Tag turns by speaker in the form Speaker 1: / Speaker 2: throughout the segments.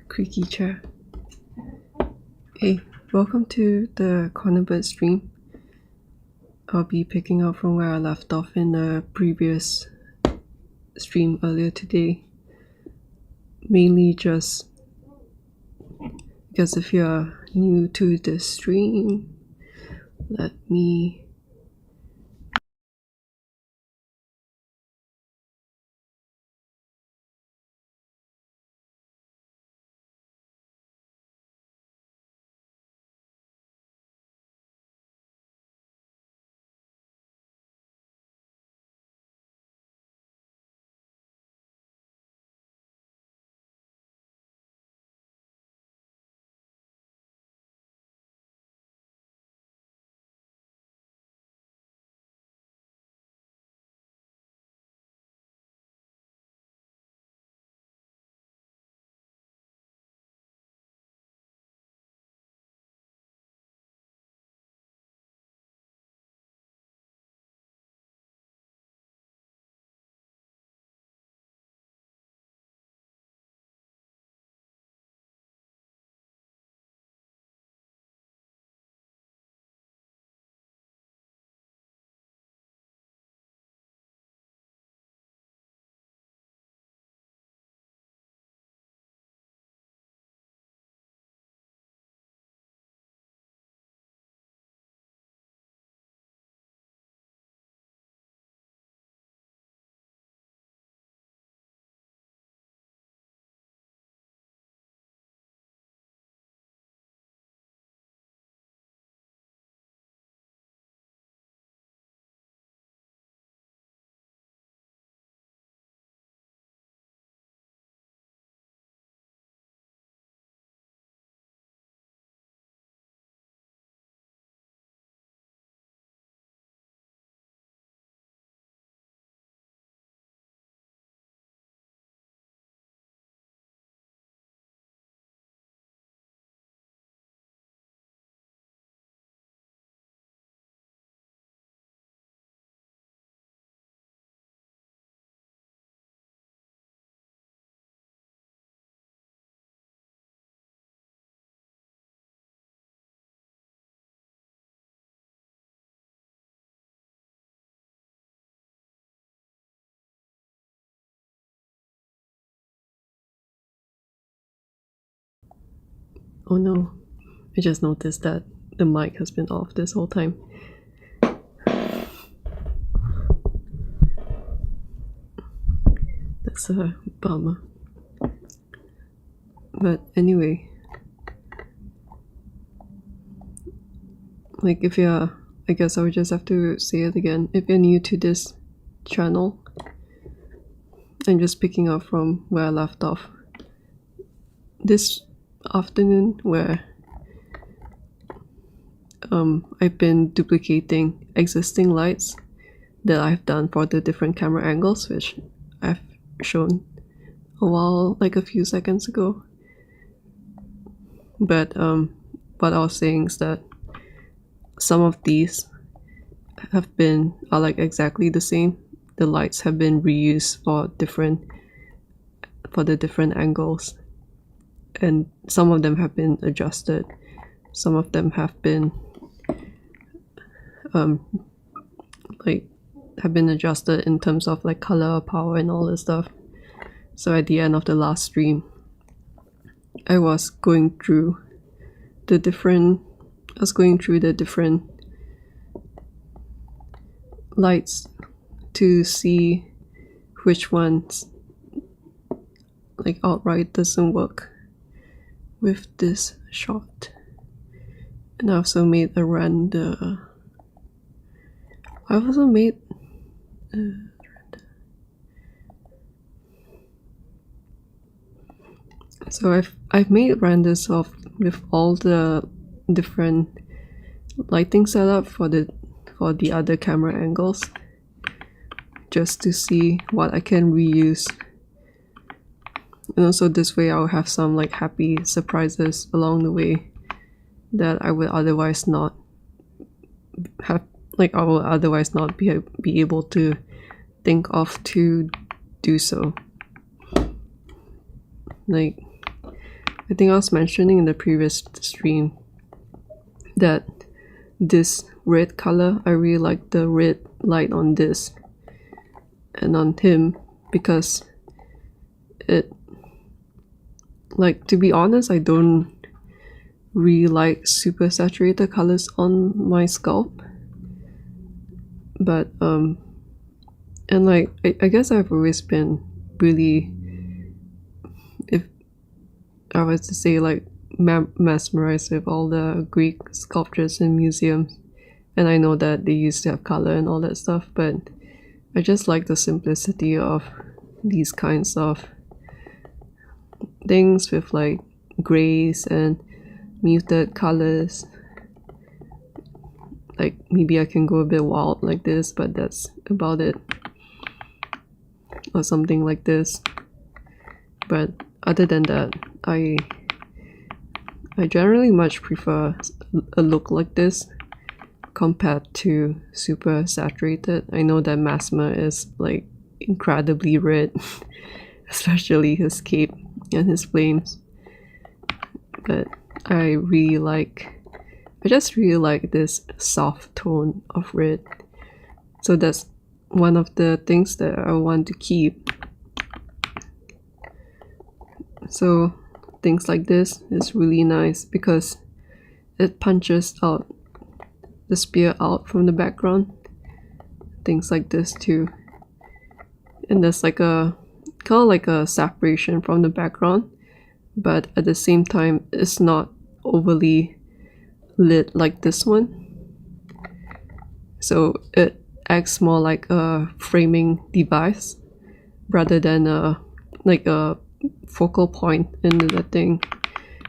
Speaker 1: Creaky chair. Hey, welcome to the Cornerbird stream. I'll be picking up from where I left off in the previous stream earlier today. Mainly just because if you're new to this stream, let me... Oh no, I just noticed that the mic has been off this whole time. That's a bummer. But anyway, like if you're, I guess I would just have to say it again. If you're new to this channel, I'm just picking up from where I left off. This afternoon where I've been duplicating existing lights that I've done for the different camera angles, which I've shown like a few seconds ago. But what I was saying is that some of these are like exactly the same. The lights have been reused for the different angles, and some of them have been adjusted. Some of them have been adjusted in terms of like color, power, and all this stuff. So at the end of the last stream, I was going through the different lights to see which ones like outright doesn't work with this shot. And I also made a render. So I've made renders with all the different lighting setup for the other camera angles, just to see what I can reuse. And also this way I'll have some like happy surprises along the way that I would otherwise not have, like I will otherwise not be able to think of to do so. Like, I think I was mentioning in the previous stream that this red color, I really like the red light on this and on him, because it, like, to be honest, I don't really like super saturated colors on my sculpt. But and like I guess I've always been really, if I was to say, like, mesmerized with all the Greek sculptures in museums, and I know that they used to have color and all that stuff, but I just like the simplicity of these kinds of things with like grays and muted colors. Like, maybe I can go a bit wild like this, but that's about it, or something like this. But other than that, I generally much prefer a look like this compared to super saturated. I know that Messmer is like incredibly red, especially his cape and his flames, but I just really like this soft tone of red. So that's one of the things that I want to keep. So things like this is really nice because it punches out the spear out from the background. Things like this too. And there's like a kind of like a separation from the background, but at the same time it's not overly lit like this one. So it acts more like a framing device rather than a focal point in the thing.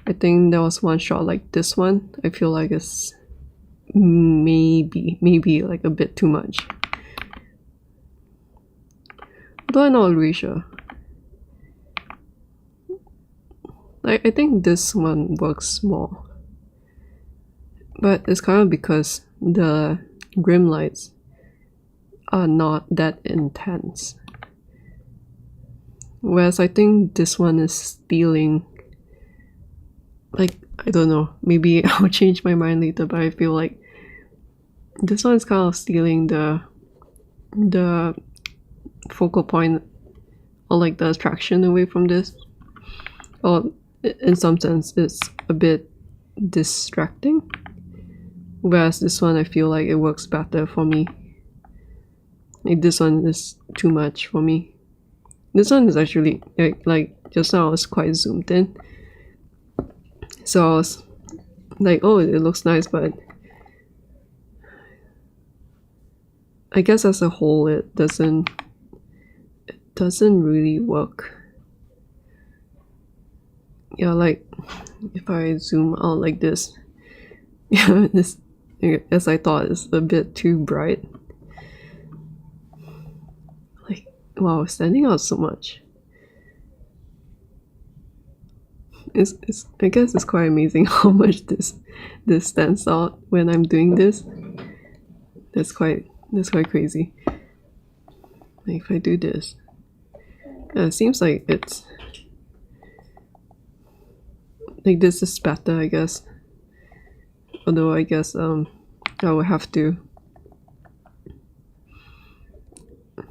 Speaker 1: I think there was one shot like this one. I feel like it's maybe like a bit too much. Though I'm not really sure. I think this one works more. But it's kind of because the grim lights are not that intense. Whereas I think this one is stealing, like, I don't know, maybe I'll change my mind later, but I feel like this one is kind of stealing the focal point, or like the attraction away from this. Or in some sense it's a bit distracting. Whereas this one, I feel like it works better for me. Like, this one is too much for me. This one is actually, like just now I was quite zoomed in. So I was like, oh, it looks nice, but I guess as a whole it doesn't really work. Yeah, like if I zoom out like this, yeah, this, as I thought, is a bit too bright. Like, wow, standing out so much. It's I guess it's quite amazing how much this stands out when I'm doing this. That's quite crazy. Like, if I do this, yeah, it seems like it's like this is better, I guess. Although I guess I will have to, you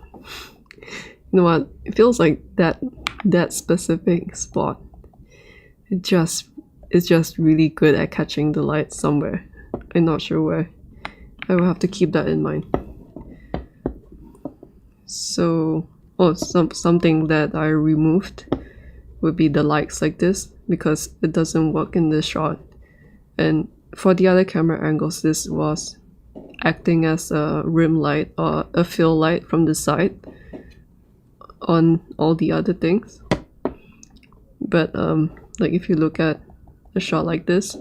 Speaker 1: know what, it feels like that specific spot, it's just really good at catching the light somewhere. I'm not sure where. I will have to keep that in mind. So, something that I removed would be the lights like this, because it doesn't work in this shot. And for the other camera angles, this was acting as a rim light or a fill light from the side on all the other things. But like, if you look at a shot like this,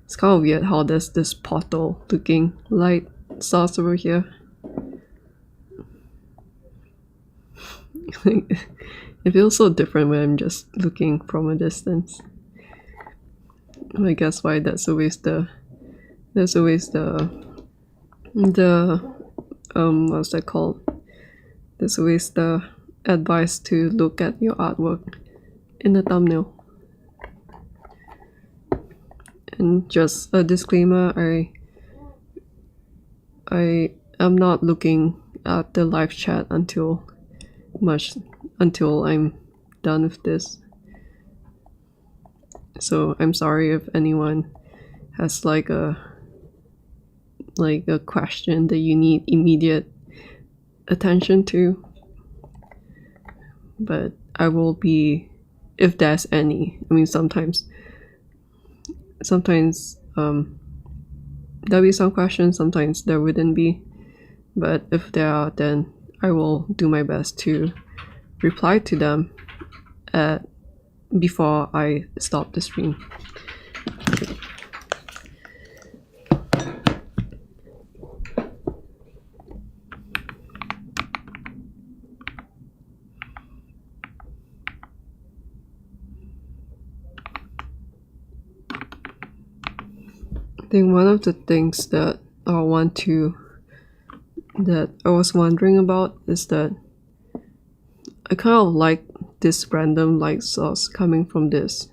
Speaker 1: it's kind of weird how there's this portal looking light source over here. It feels so different when I'm just looking from a distance. I guess why that's always the what's that called? There's always the advice to look at your artwork in the thumbnail. And just a disclaimer, I am not looking at the live chat until I'm done with this. So I'm sorry if anyone has like a question that you need immediate attention to. But I will be, if there's any. I mean, sometimes there'll be some questions, sometimes there wouldn't be. But if there are, then I will do my best to reply to them before I stop the stream. I think one of the things that I was wondering about is that I kind of like this random light source coming from this,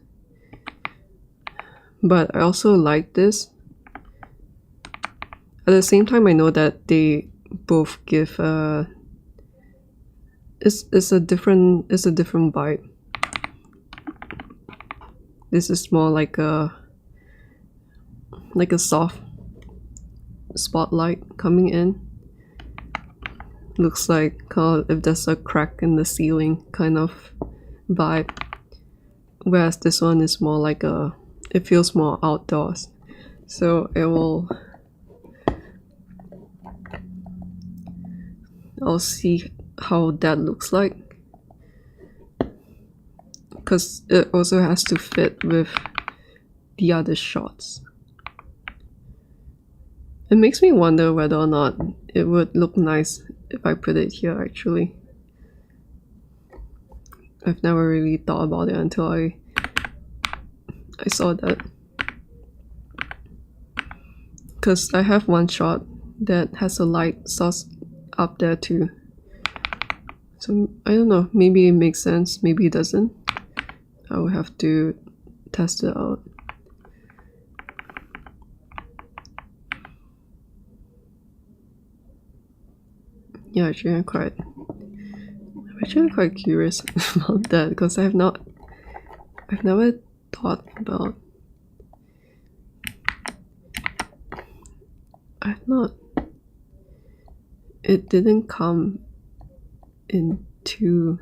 Speaker 1: but I also like this. At the same time, I know that they both give it's a different vibe. This is more like a soft spotlight coming in. Looks like kind of if there's a crack in the ceiling kind of vibe. Whereas this one is more like it feels more outdoors. So I'll see how that looks like. Because it also has to fit with the other shots. It makes me wonder whether or not it would look nice if I put it here actually. I've never really thought about it until I saw that. Because I have one shot that has a light source up there too. So I don't know, maybe it makes sense, maybe it doesn't. I will have to test it out. Yeah, actually I'm quite curious about that because I've never thought about. It didn't come into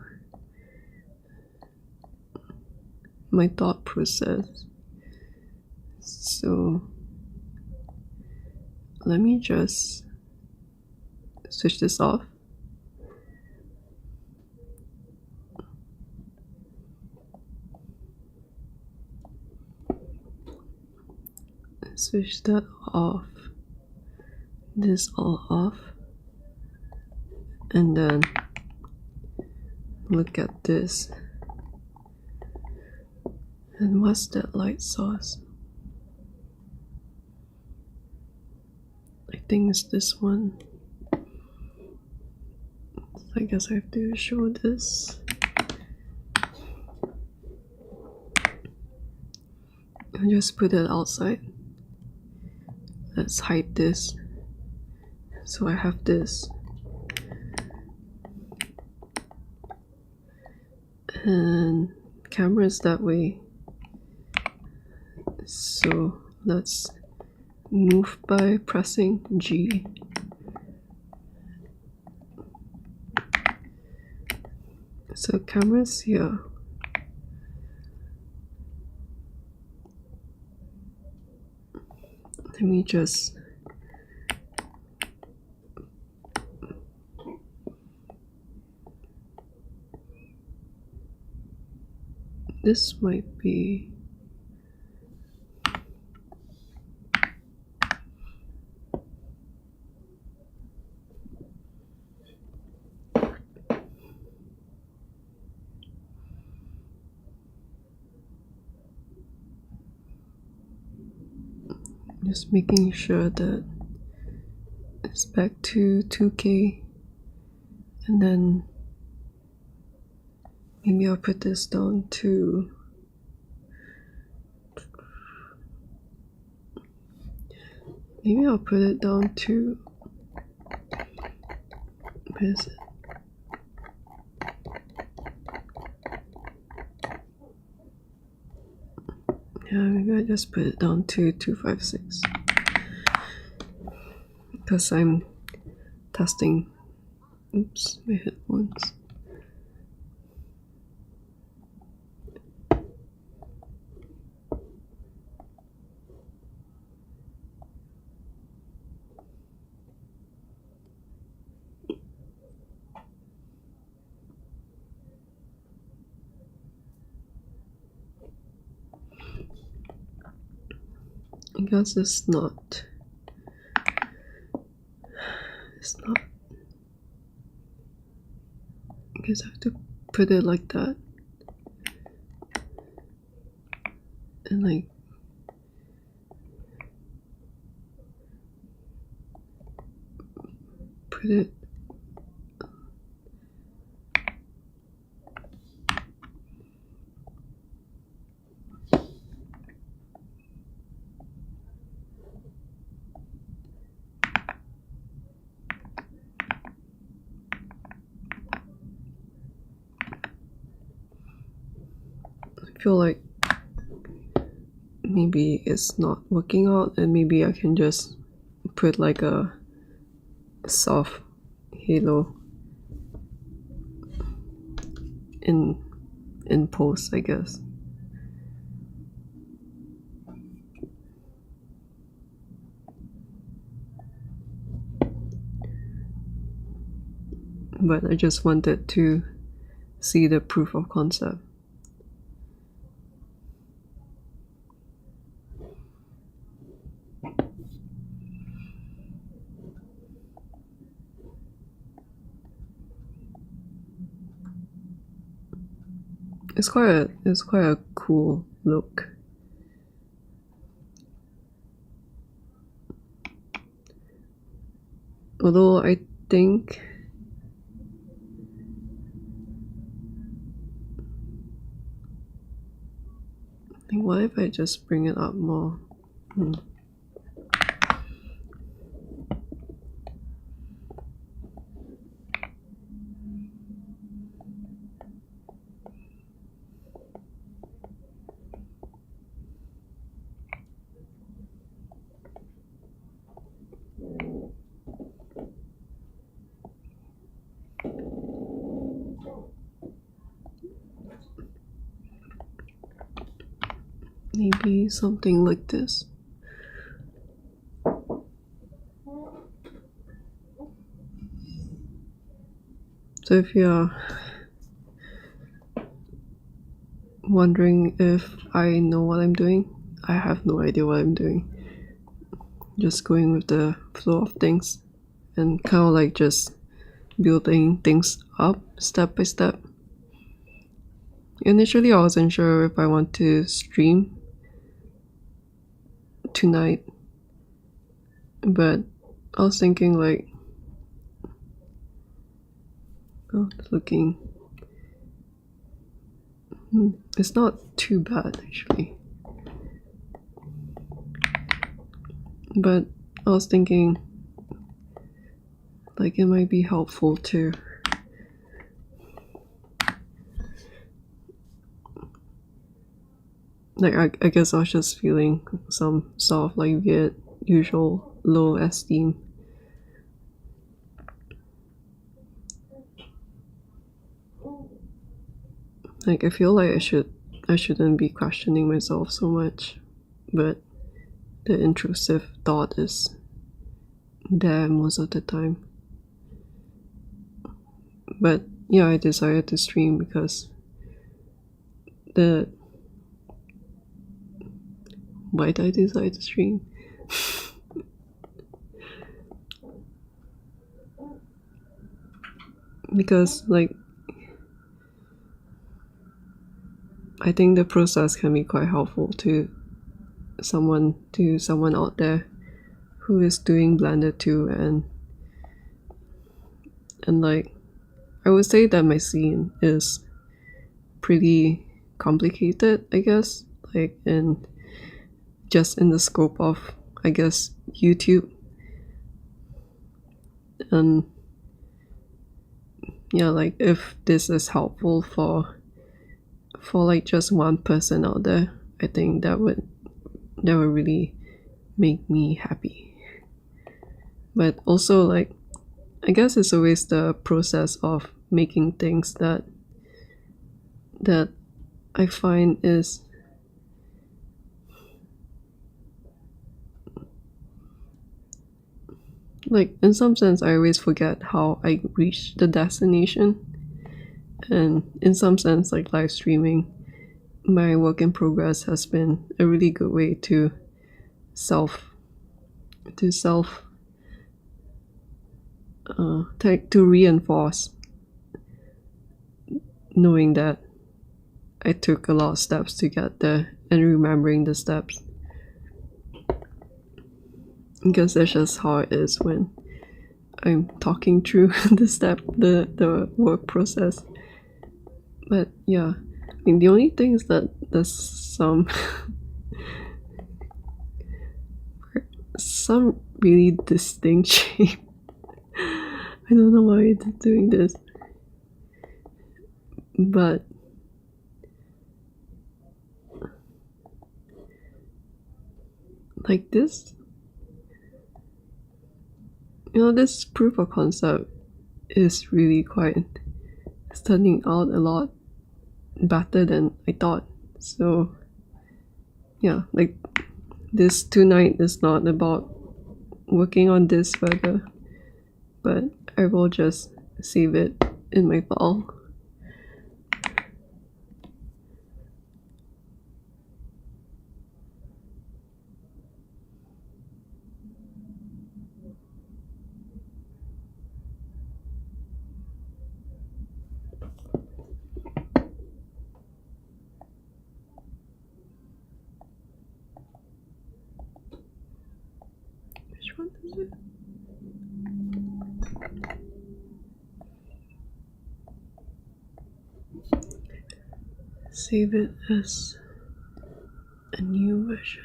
Speaker 1: my thought process. So let me just switch this off. Switch that off. This all off. And then look at this. And what's that light source? I think it's this one. I guess I have to show this. I'll just put it outside. Let's hide this. So I have this. And camera is that way. So let's move by pressing G. So camera's here. Let me just this might be just making sure that it's back to 2K And then maybe I'll put this down to where is it? Yeah, maybe I just put it down to 256 because I'm testing. Oops, my headphones. I guess it's not. I guess I have to put it like that. And like put it I feel like maybe it's not working out, and maybe I can just put like a soft halo in post, I guess. But I just wanted to see the proof of concept. It's quite a cool look. Although I think what if I just bring it up more? Maybe something like this. So if you're wondering if I know what I'm doing, I have no idea what I'm doing. Just going with the flow of things and kind of like just building things up step by step. Initially, I wasn't sure if I want to stream tonight, but I was thinking like, it's not too bad actually, but I was thinking like it might be helpful to like I guess I was just feeling some sort of like weird usual low esteem. Like I feel like I shouldn't be questioning myself so much, but the intrusive thought is there most of the time. But yeah, I decided to stream because why did I decide to stream? Because like I think the process can be quite helpful to someone out there who is doing Blender too, and like I would say that my scene is pretty complicated, I guess, like in the scope of, I guess, YouTube. And yeah, like if this is helpful for like just one person out there, I think that would really make me happy. But also, like, I guess it's always the process of making things that I find is like, in some sense, I always forget how I reach the destination. And in some sense, like live streaming, my work in progress has been a really good way to reinforce knowing that I took a lot of steps to get there and remembering the steps. Because that's just how it is when I'm talking through the work process. But yeah, I mean, the only thing is that there's some really distinct shape. I don't know why it's doing this, but like this, this proof of concept is really it's turning out a lot better than I thought. So yeah, like this tonight is not about working on this further, but I will just save it in my file. Which one is it? Save it as a new version.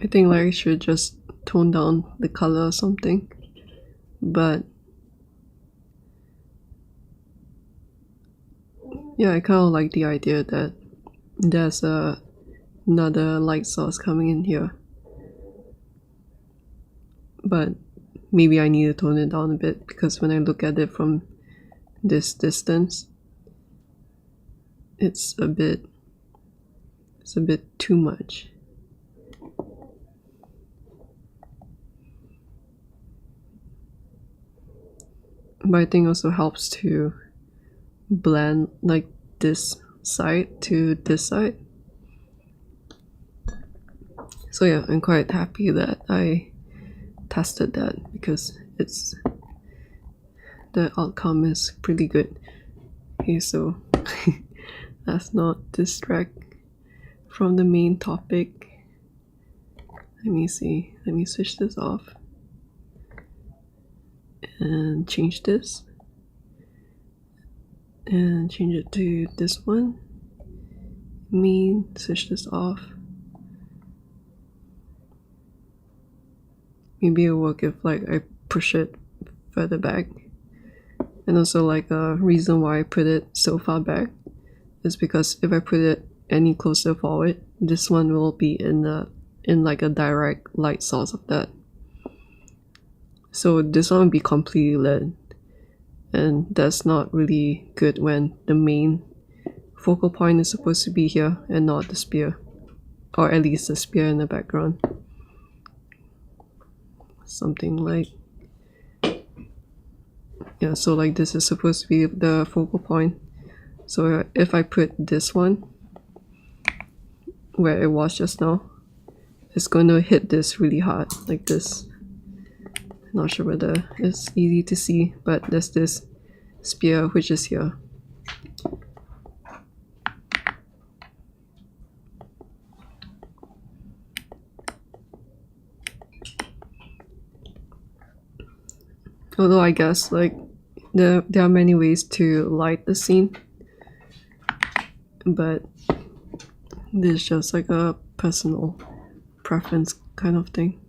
Speaker 1: I think like I should just tone down the color or something, but yeah, I kind of like the idea that there's another light source coming in here, but maybe I need to tone it down a bit because when I look at it from this distance, it's a bit too much. But I think also helps to blend like this side to this side. So yeah, I'm quite happy that I tested that because the outcome is pretty good. Okay, so let's not distract from the main topic. Let me see. Let me switch this off and change this and change it to this one. Switch this off. Maybe it'll work if like I push it further back. And also like a reason why I put it so far back is because if I put it any closer forward, this one will be in like a direct light source of that. So this one will be completely lit, and that's not really good when the main focal point is supposed to be here and not the spear, or at least the spear in the background. Something like Yeah, so like this is supposed to be the focal point. So if I put this one where it was just now, it's going to hit this really hard, like this. Not sure whether it's easy to see, but there's this spear which is here. Although I guess like there are many ways to light the scene, but this is just like a personal preference kind of thing.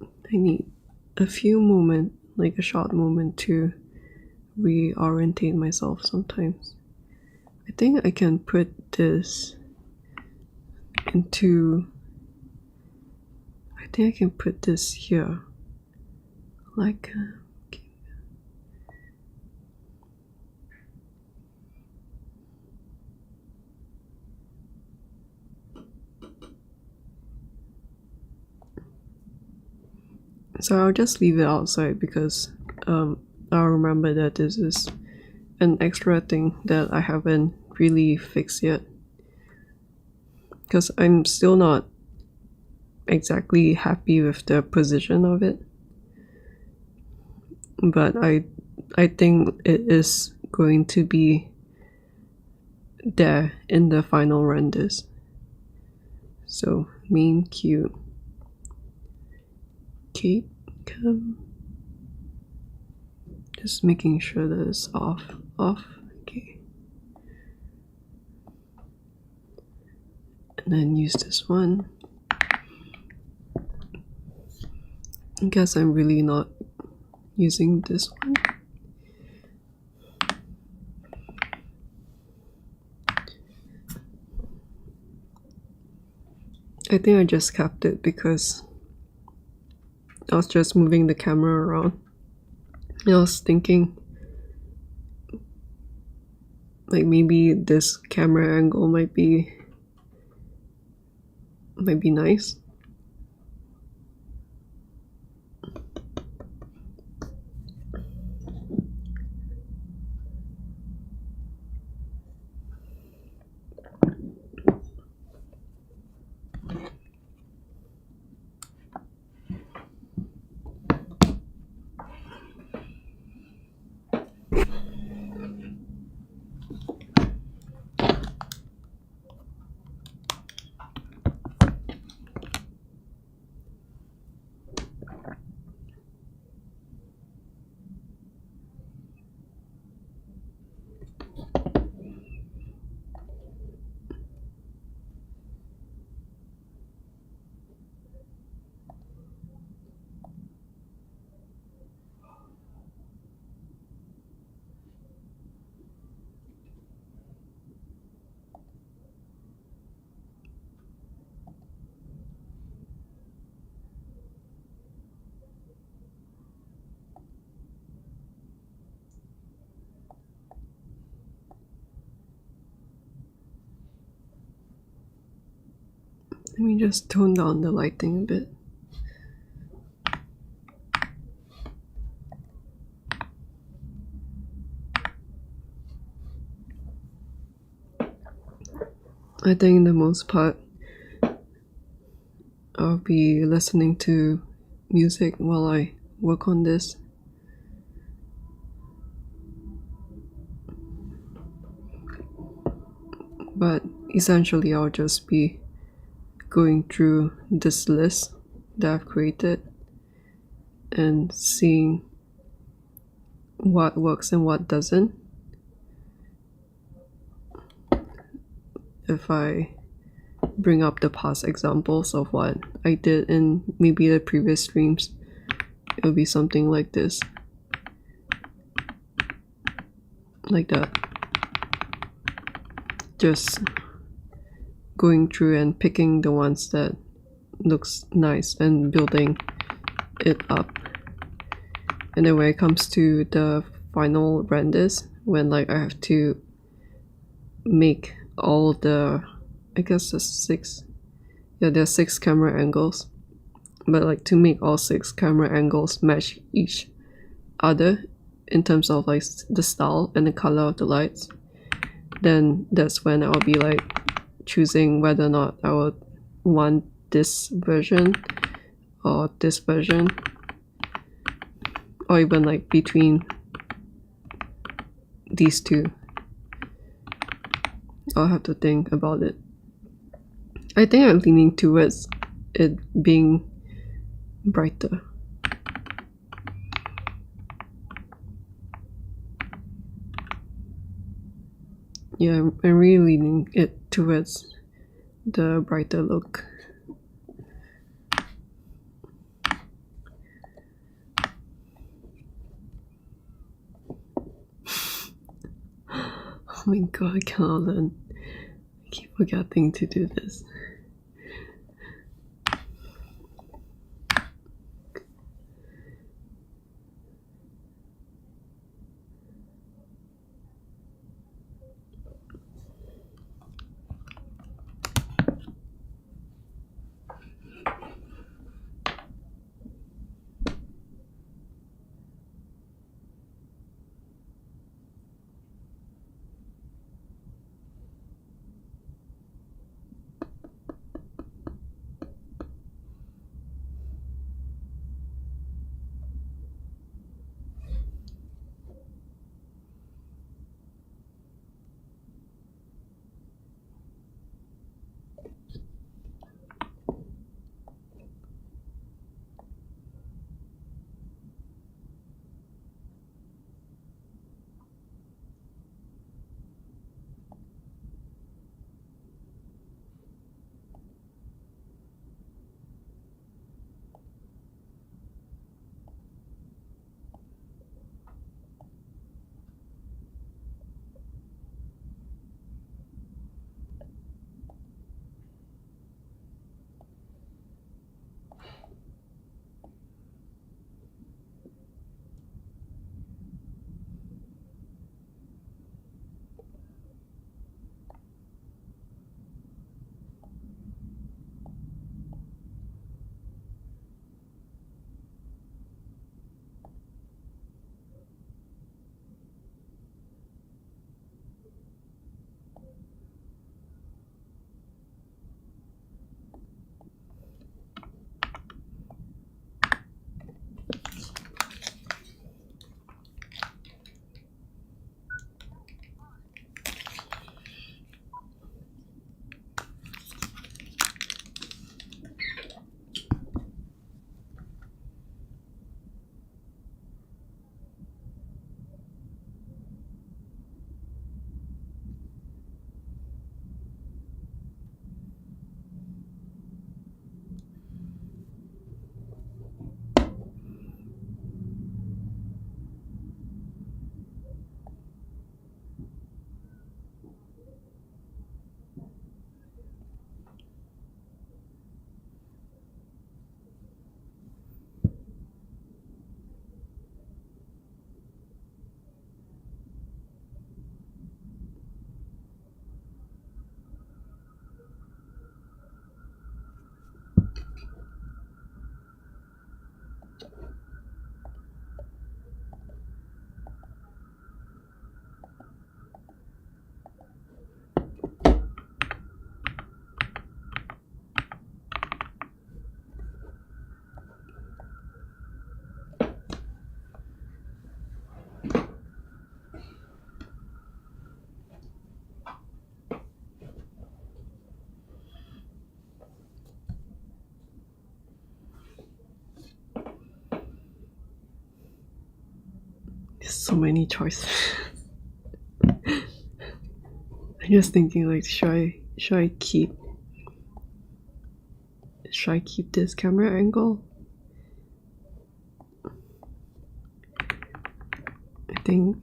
Speaker 1: I need a few moments, like a short moment, to reorientate myself sometimes. I think I can put this into... I think I can put this here. Like... okay. So I'll just leave it outside because I'll remember that this is an extra thing that I haven't really fixed yet. Because I'm still not exactly happy with the position of it. But I think it is going to be there in the final renders. So main cube. Cape cam. Just making sure that it's off. Okay. And then use this one. I guess I'm really not using this one. I think I just kept it because I was just moving the camera around. And I was thinking like maybe this camera angle might be nice. Let me just tone down the lighting a bit. I think the most part I'll be listening to music while I work on this. But essentially I'll just be going through this list that I've created and seeing what works and what doesn't. If I bring up the past examples of what I did in maybe the previous streams, it'll be something like this. Like that. Just going through and picking the ones that looks nice and building it up. And then when it comes to the final renders, when like I have to make all the, I guess there's 6 camera angles, but like to make all 6 camera angles match each other in terms of like the style and the color of the lights, then that's when I'll be like choosing whether or not I would want this version or this version, or even like between these two. I'll have to think about it. I think I'm leaning towards it being brighter. Yeah, I'm really leaning it towards the brighter look. Oh my god, I cannot learn. I keep forgetting to do this. So many choices. I'm just thinking like should I keep this camera angle? I think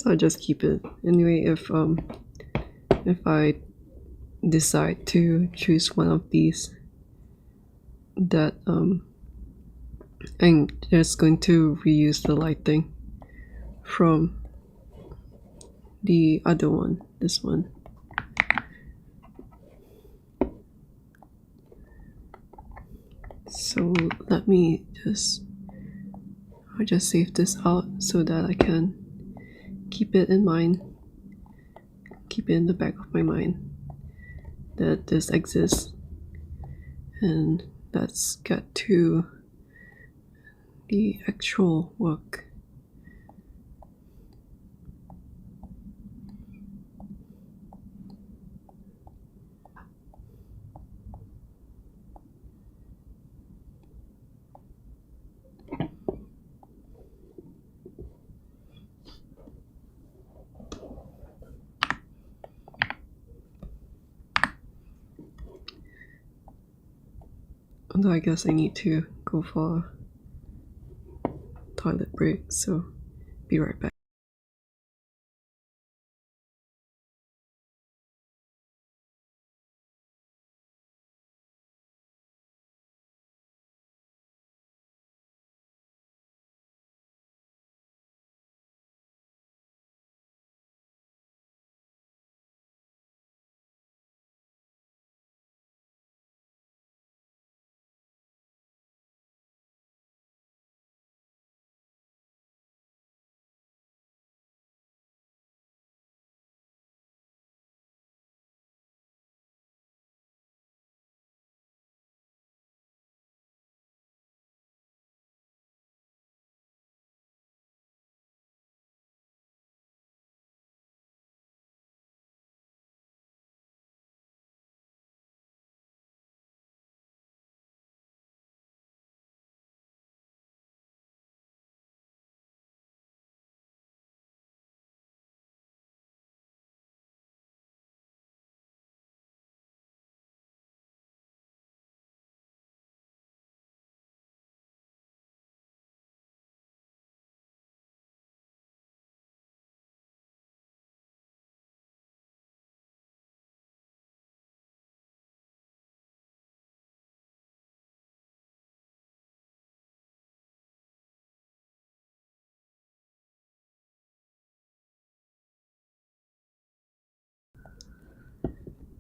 Speaker 1: I'll just keep it. Anyway, if I decide to choose one of these, that I'm just going to reuse the lighting from the other one, this one. So let me I'll just save this out so that I can keep it in mind, keep it in the back of my mind that this exists. And let's get to the actual work. Although I guess I need to go for a toilet break, so be right back.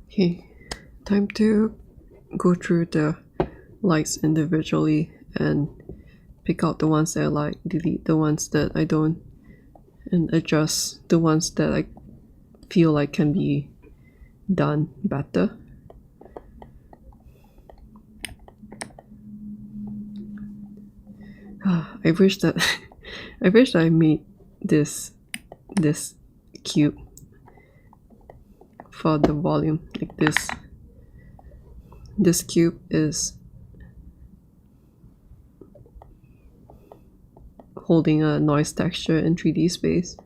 Speaker 1: Okay, time to go through the lights individually and pick out the ones that I like, delete the ones that I don't, and adjust the ones that I feel like can be done better. I wish that I made this cube for the volume. Like this cube is holding a noise texture in 3D space,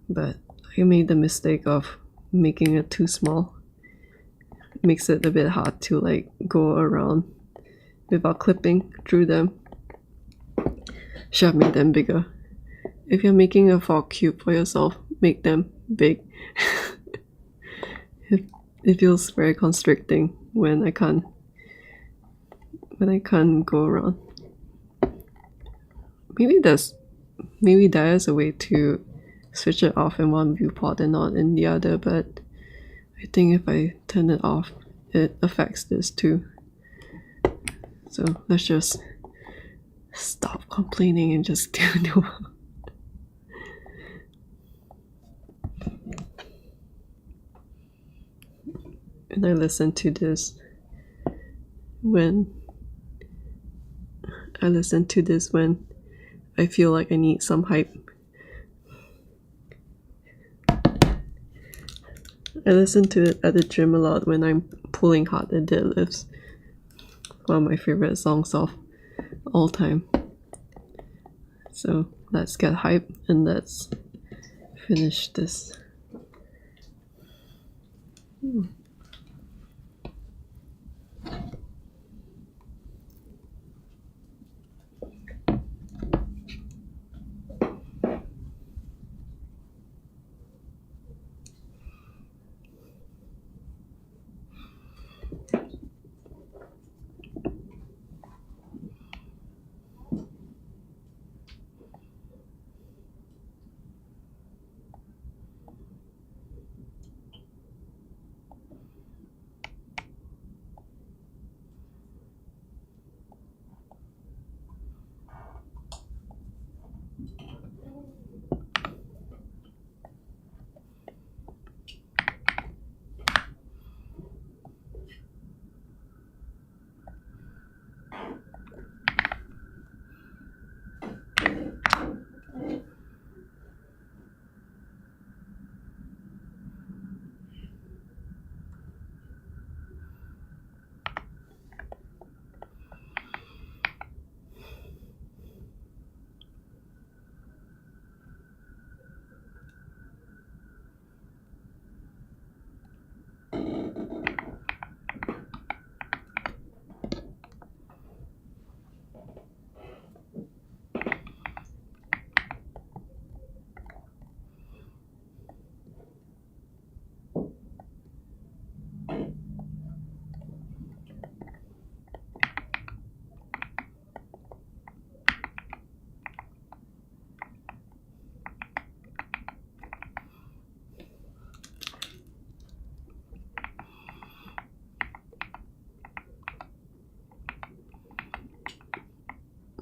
Speaker 1: but I made the mistake of making it too small. It makes it a bit hard to like go around without clipping through them. Should have made them bigger. If you're making a fog cube for yourself, make them big. It feels very constricting when I can't go around. Maybe there is a way to switch it off in one viewport and not in the other, but I think if I turn it off, it affects this too. So let's just stop complaining and just do the work. And I listen to this when I feel like I need some hype. I listen to it at the gym a lot when I'm pulling hard at deadlifts. One of my favorite songs of all time. So let's get hype and let's finish this.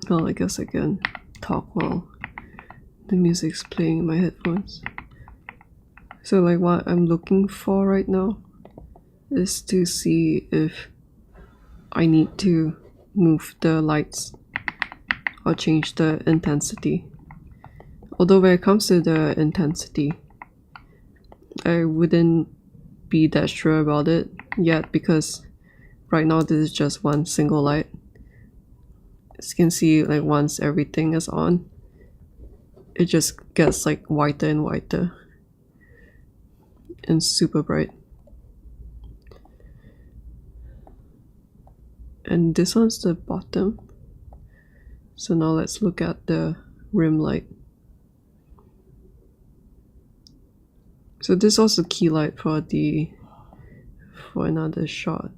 Speaker 1: Well, I guess I can talk while the music's playing in my headphones. So like what I'm looking for right now is to see if I need to move the lights or change the intensity. Although when it comes to the intensity, I wouldn't be that sure about it yet because right now this is just one single light. As you can see, like once everything is on, it just gets like whiter and whiter and super bright. And this one's the bottom. So now let's look at the rim light. So this was the key light for another shot.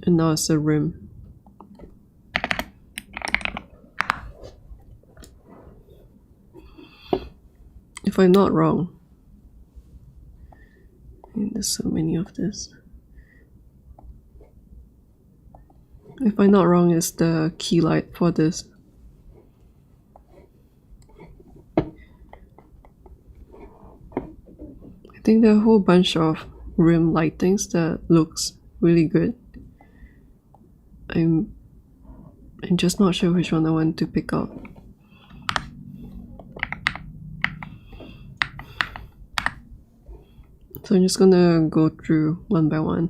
Speaker 1: And now it's the rim. If I'm not wrong, there's so many of this. If I'm not wrong, it's the key light for this. I think there are a whole bunch of rim lightings that looks really good. I'm just not sure which one I want to pick up. So I'm just gonna go through one by one.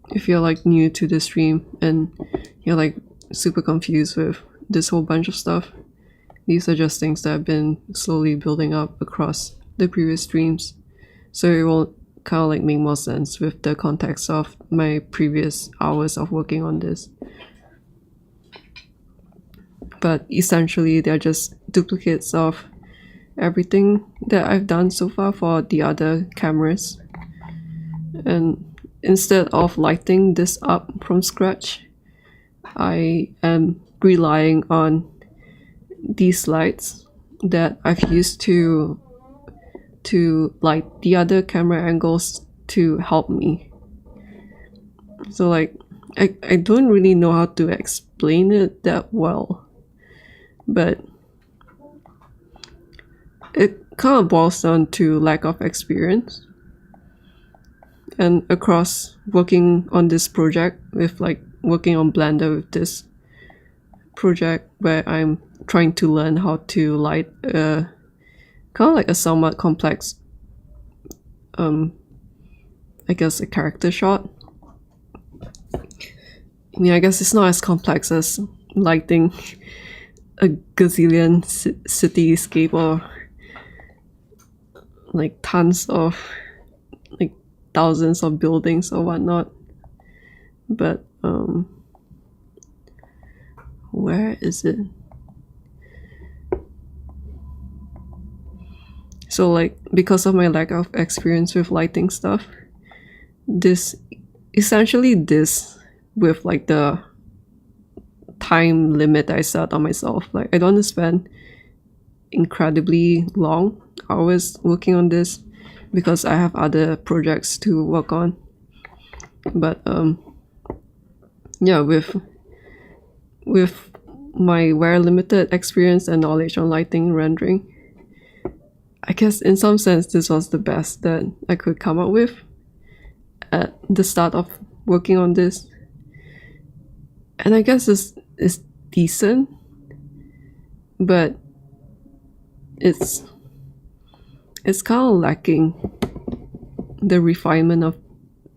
Speaker 1: If you're like new to the stream and you're like super confused with this whole bunch of stuff, these are just things that have been slowly building up across the previous streams. So it will kind of like make more sense with the context of my previous hours of working on this. But essentially they're just duplicates of everything that I've done so far for the other cameras. And instead of lighting this up from scratch, I am relying on these lights that I've used to light the other camera angles to help me. So like I don't really know how to explain it that well, but it kind of boils down to lack of experience. And across working on this project with like working on Blender with this project where I'm trying to learn how to light kind of like a somewhat complex I guess a character shot. I mean, I guess it's not as complex as lighting a gazillion cityscape or like tons of like thousands of buildings or whatnot. But where is it? So like because of my lack of experience with lighting stuff, this with like the time limit I set on myself, like I don't want to spend incredibly long hours working on this because I have other projects to work on. But yeah, with my very limited experience and knowledge on lighting and rendering, I guess in some sense this was the best that I could come up with at the start of working on this. And I guess it's decent, but it's kind of lacking the refinement of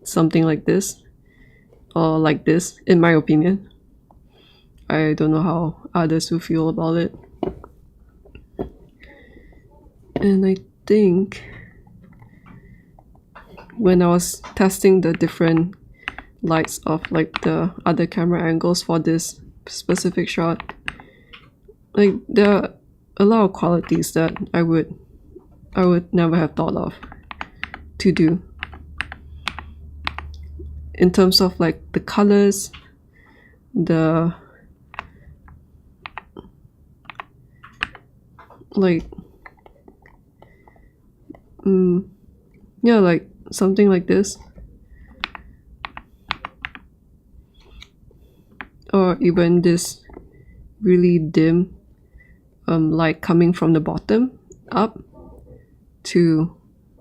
Speaker 1: something like this or like this, in my opinion. I don't know how others will feel about it. And I think when I was testing the different lights of like the other camera angles for this specific shot, like there are a lot of qualities that I would never have thought of to do in terms of like the colors, like yeah, like something like this, or even this really dim light coming from the bottom up to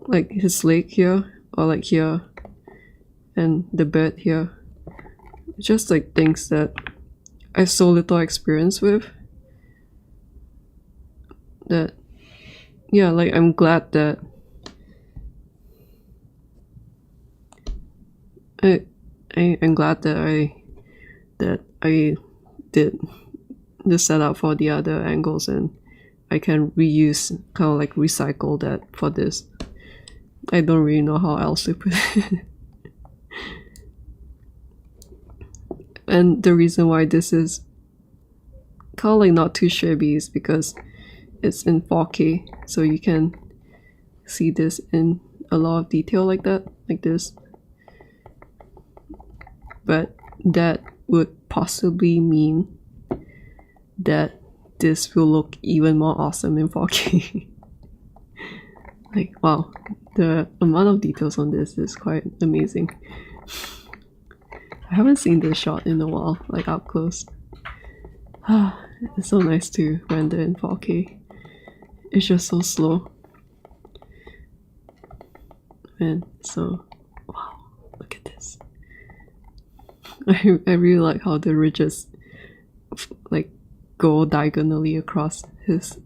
Speaker 1: like his leg here, or like here, and the bed here. Just like things that I have so little experience with, that yeah, like I'm glad that I'm glad that I did the setup for the other angles, and I can reuse, kind of like recycle that for this. I don't really know how else to put it. And the reason why this is kind of like not too shabby is because it's in 4K, so you can see this in a lot of detail like that, like this. But that would possibly mean that this will look even more awesome in 4K. Like, wow, the amount of details on this is quite amazing. I haven't seen this shot in a while, like up close. It's so nice to render in 4K. It's just so slow. And so, wow, look at this. I really like how the ridges like go diagonally across his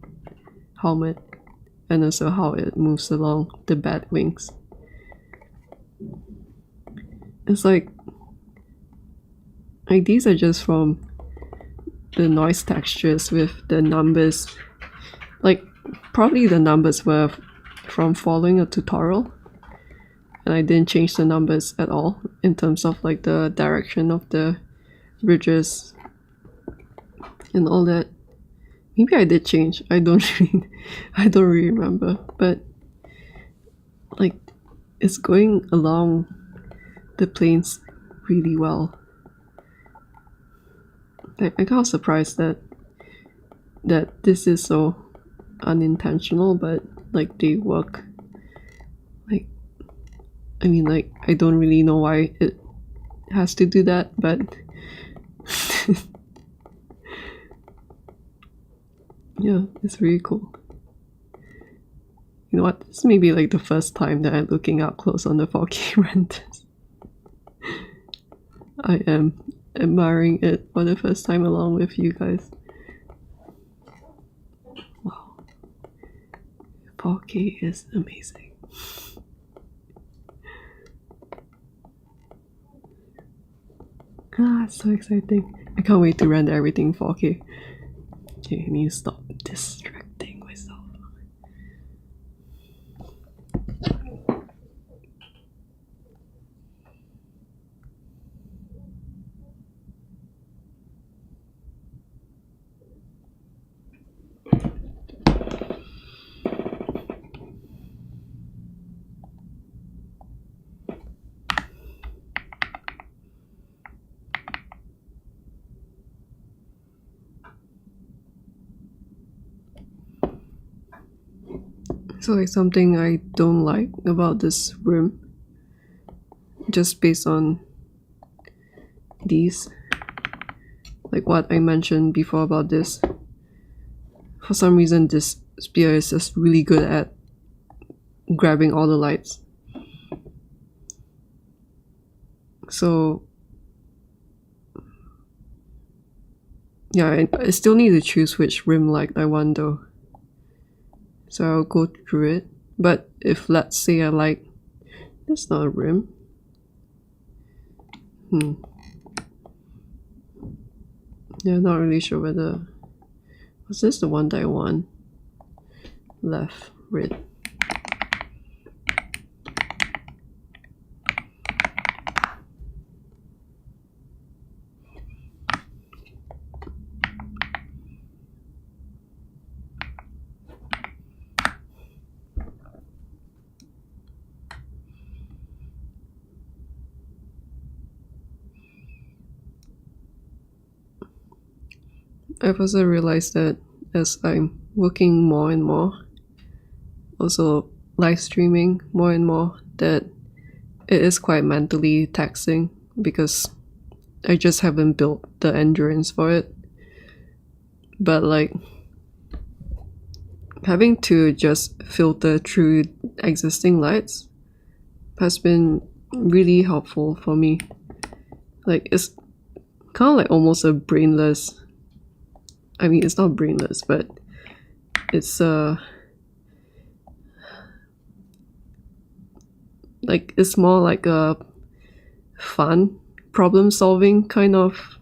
Speaker 1: helmet, and also how it moves along the bat wings. It's like these are just from the noise textures with the numbers. Like probably the numbers were from following a tutorial, and I didn't change the numbers at all in terms of like the direction of the ridges and all that. Maybe I did change. I don't really remember, but like it's going along the planes really well. I'm kind of surprised that this is so unintentional, but like they work. Like, I mean, like I don't really know why it has to do that, but yeah, it's really cool. You know what? This may be like the first time that I'm looking up close on the 4K renders. I am admiring it for the first time along with you guys. Wow. 4K is amazing. Ah, it's so exciting. I can't wait to render everything in 4K. Okay, I need to stop distracting myself. So like something I don't like about this room, just based on these, like what I mentioned before about this, for some reason this spear is just really good at grabbing all the lights. So yeah, I still need to choose which rim light I want though. So I'll go through it. But if let's say I like, that's not a rim. Yeah, not really sure whether, was this the one that I want? Left, red. I've also realized that as I'm working more and more, also live streaming more and more, that it is quite mentally taxing because I just haven't built the endurance for it. But like having to just filter through existing lights has been really helpful for me. Like it's kind of like almost a brainless, I mean it's not brainless, but it's like it's more like a fun problem solving kind of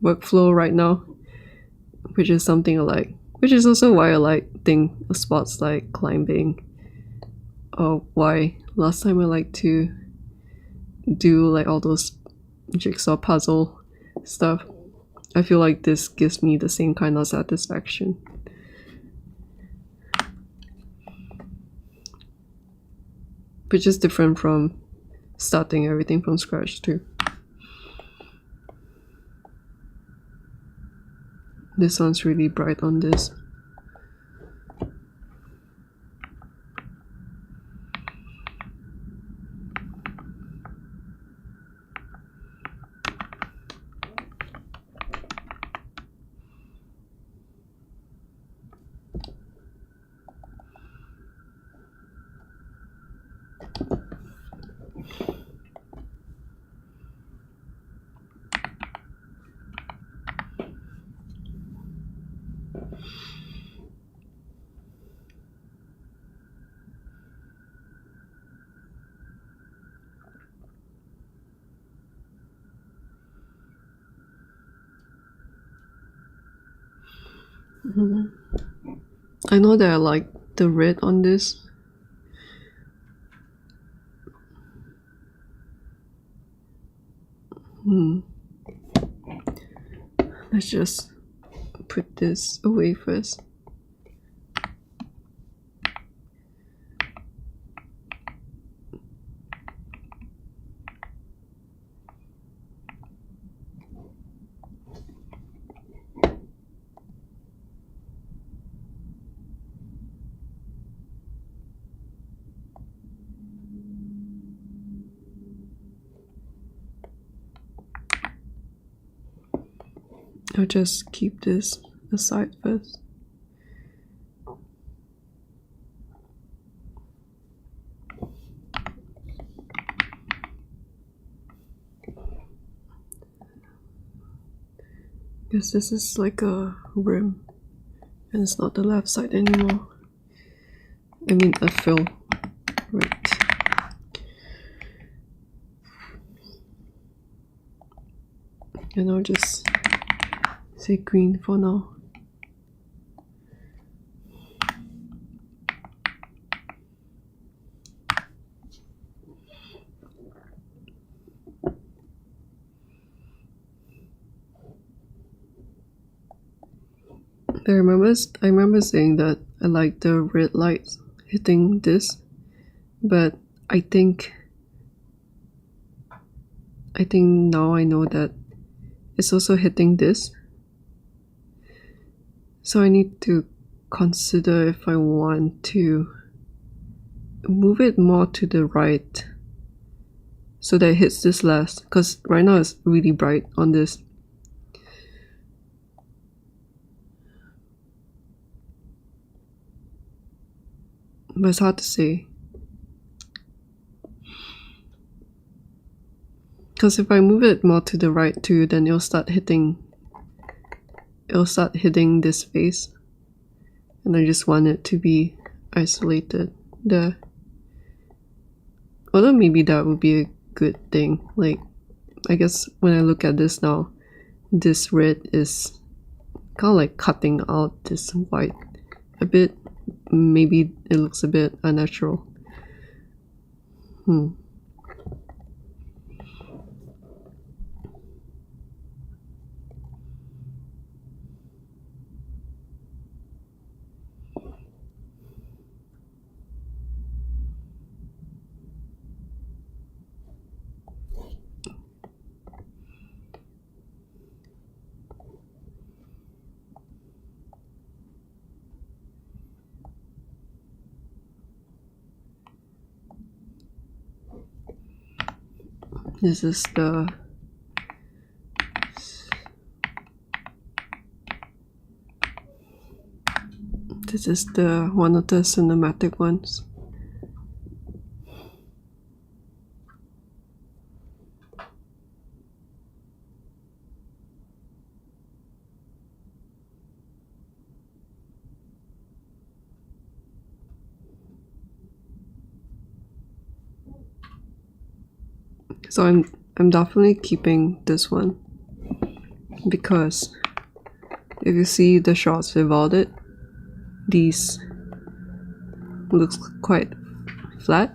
Speaker 1: workflow right now, which is something I like, which is also why I like sports like climbing, or why last time I liked to do like all those jigsaw puzzle stuff. I feel like this gives me the same kind of satisfaction. Which is different from starting everything from scratch too. This one's really bright on this. I know that I like the red on this. Let's just put this away first. I'll just keep this aside first. Because this is like a rim and it's not the left side anymore. I mean a fill, right? And I'll just say green for now. I remember saying that I like the red lights hitting this, but I think now I know that it's also hitting this. So I need to consider if I want to move it more to the right so that it hits this last, because right now it's really bright on this. But it's hard to say. Because if I move it more to the right too, then it'll start hitting this face. And I just want it to be isolated there. Although maybe that would be a good thing. Like, I guess when I look at this now, this red is kind of like cutting out this white a bit. Maybe it looks a bit unnatural. This is the one of the cinematic ones. So I'm definitely keeping this one, because if you see the shots without it, these looks quite flat.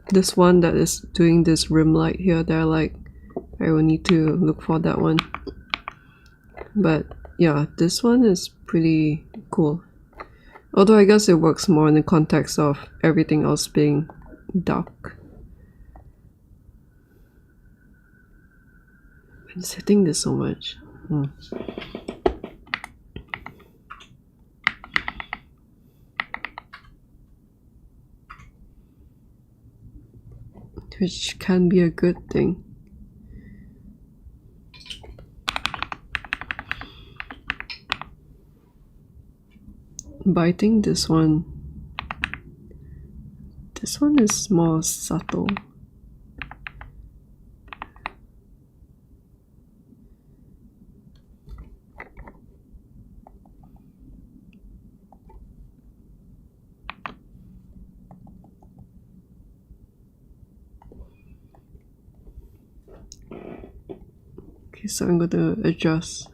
Speaker 1: This one that is doing this rim light here, they're like, I will need to look for that one. But yeah, this one is pretty cool. Although I guess it works more in the context of everything else being dark. I'm just hitting this so much. Which can be a good thing. But I think this one is more subtle. Okay, so I'm going to adjust.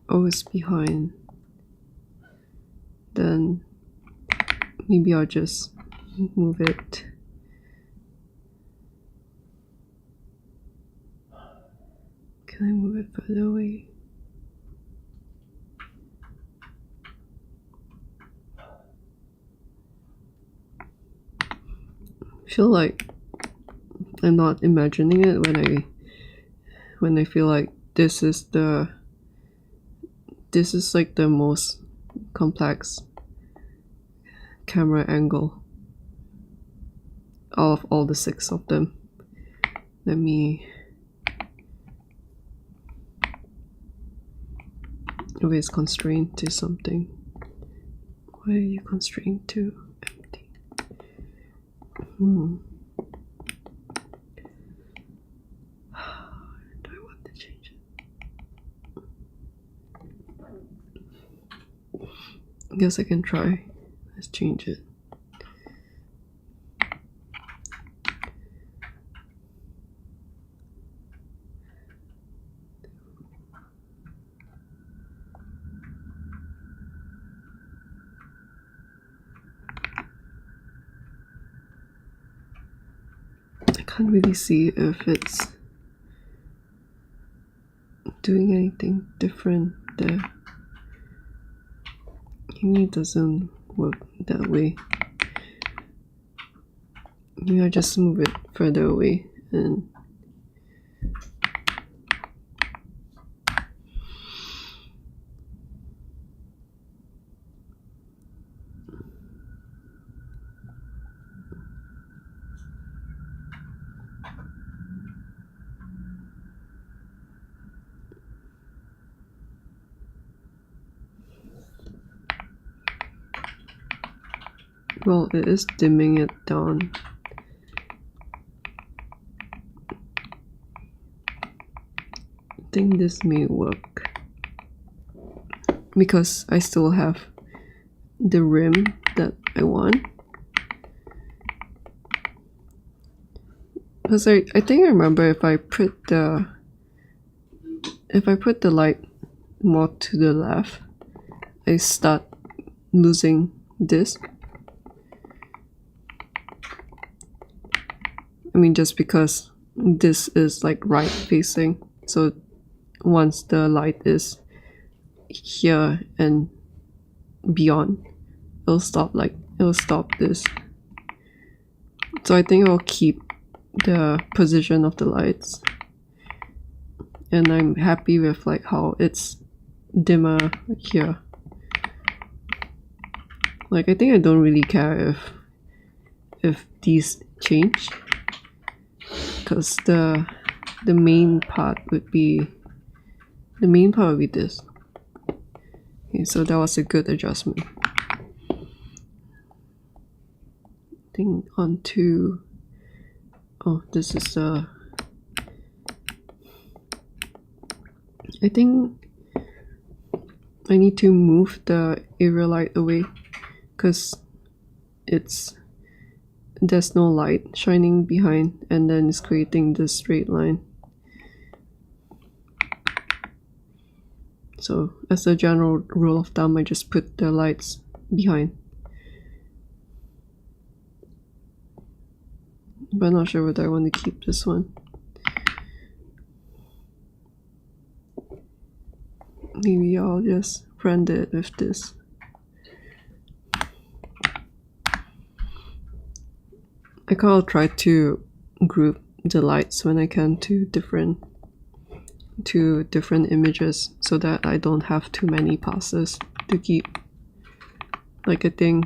Speaker 1: Oh, it's behind. Then maybe I'll just move it. Can I move it further away? I feel like I'm not imagining it when I feel like this is like the most complex camera angle out of all the 6 of them. Let me... Oh, it's constrained to something. Why are you constrained to empty? Do I want to change it? I guess I can try. Let's change it. I can't really see if it's doing anything different there. Maybe it doesn't work that way. Maybe I just move it further away and well, it is dimming it down. I think this may work because I still have the rim that I want. Because I think I remember if I put the light more to the left, I start losing this. I mean, just because this is like right facing, so once the light is here and beyond, it'll stop this. So I think I'll keep the position of the lights and I'm happy with like how it's dimmer here. Like I think I don't really care if these change, because the main part would be this. Okay, so that was a good adjustment. I think onto, oh, this is I think I need to move the area light away because there's no light shining behind, and then it's creating this straight line. So as a general rule of thumb, I just put the lights behind. But I'm not sure whether I want to keep this one. Maybe I'll just render it with this. I kind of try to group the lights when I can to different images so that I don't have too many passes to keep. Like I think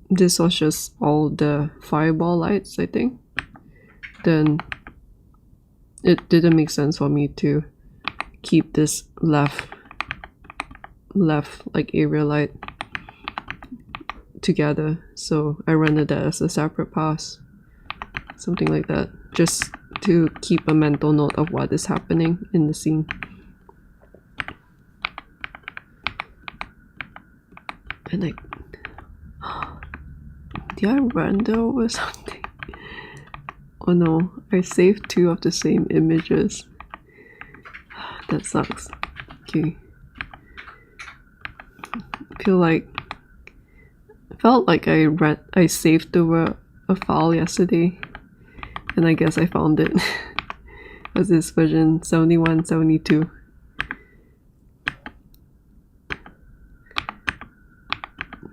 Speaker 1: this was just all the fireball lights, I think. Then it didn't make sense for me to keep this left like area light together, so I rendered that as a separate pass, something like that, just to keep a mental note of what is happening in the scene. And I did I render over something? Oh no, I saved 2 of the same images. That sucks. Okay. Felt like I saved over a file yesterday, and I guess I found it. Was this version 71, 72?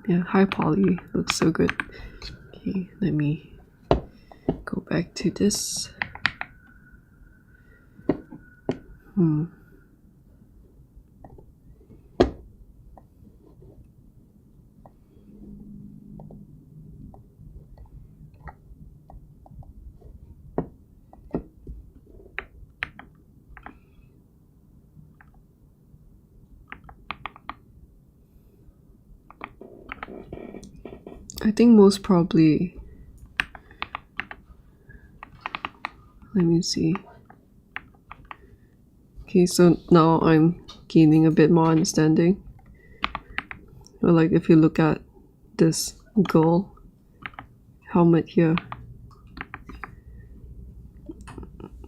Speaker 1: Yeah, high poly looks so good. Okay, let me go back to this. I think most probably, let me see. Okay, so now I'm gaining a bit more understanding. Or like if you look at this gold helmet here,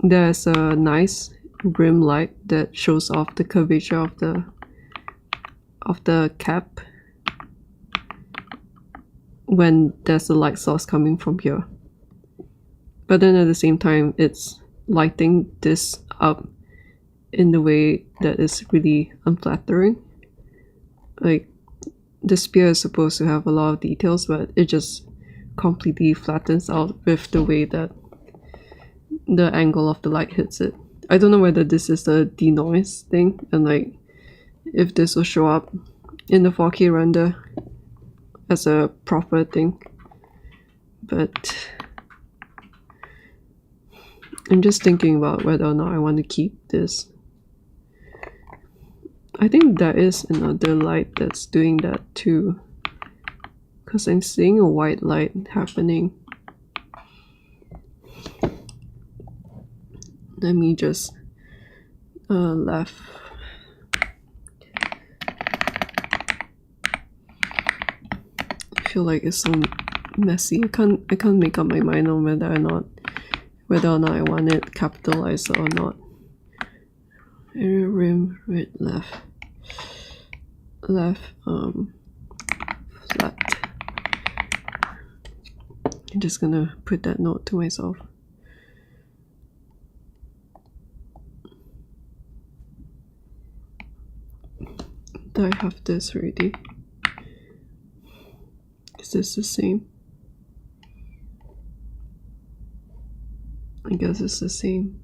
Speaker 1: there's a nice brim light that shows off the curvature of the cap when there's a light source coming from here. But then at the same time, it's lighting this up in the way that is really unflattering. Like, the spear is supposed to have a lot of details, but it just completely flattens out with the way that the angle of the light hits it. I don't know whether this is a denoise thing, and like if this will show up in the 4K render as a proper thing, but I'm just thinking about whether or not I want to keep this. I think there is another light that's doing that too, because I'm seeing a white light happening. Let me just left. I feel like it's so messy. I can't make up my mind on whether or not I want it capitalized or not. Area rim red left flat. I'm just gonna put that note to myself. Do I have this already? Is this the same? I guess it's the same.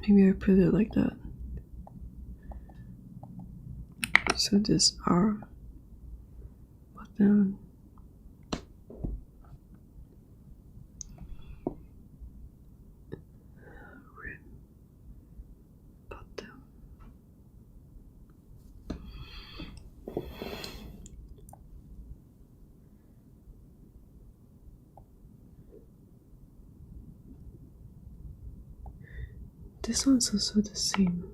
Speaker 1: Maybe I put it like that. So this R button. This one's also the same.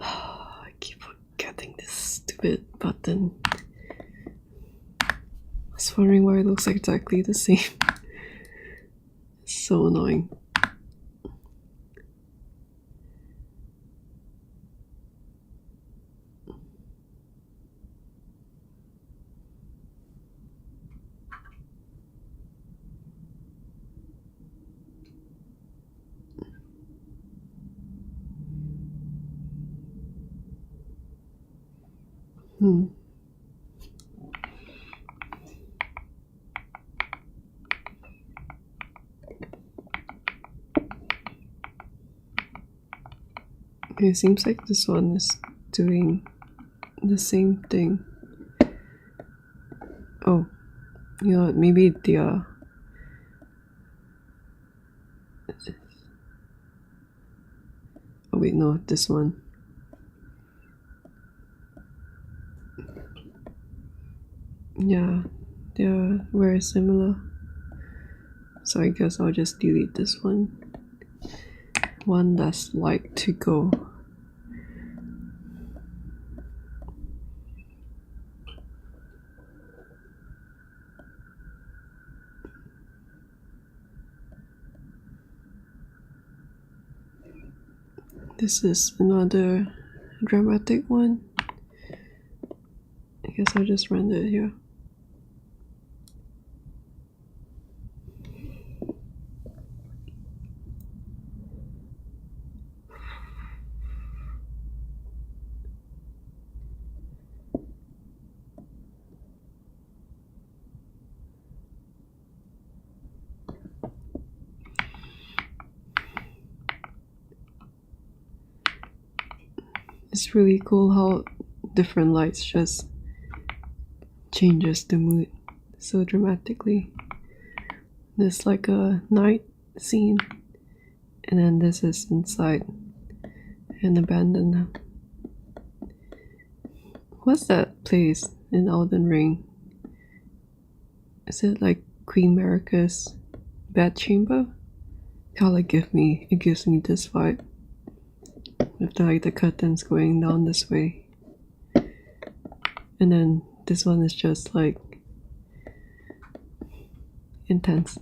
Speaker 1: I keep forgetting this stupid button. I was wondering why it looks exactly the same. It's so annoying. It seems like this one is doing the same thing. Oh, you know what? Maybe the oh wait, no, this one. Yeah, they're very similar. So I guess I'll just delete this one. One less light to go. This is another dramatic one. I guess I'll just render it here. It's really cool how different lights just changes the mood so dramatically. There's like a night scene, and then this is inside an abandoned. What's that place in Elden Ring? Is it like Queen Marika's bed chamber? It gives me this vibe. With the curtains going down this way. And then this one is just like intense.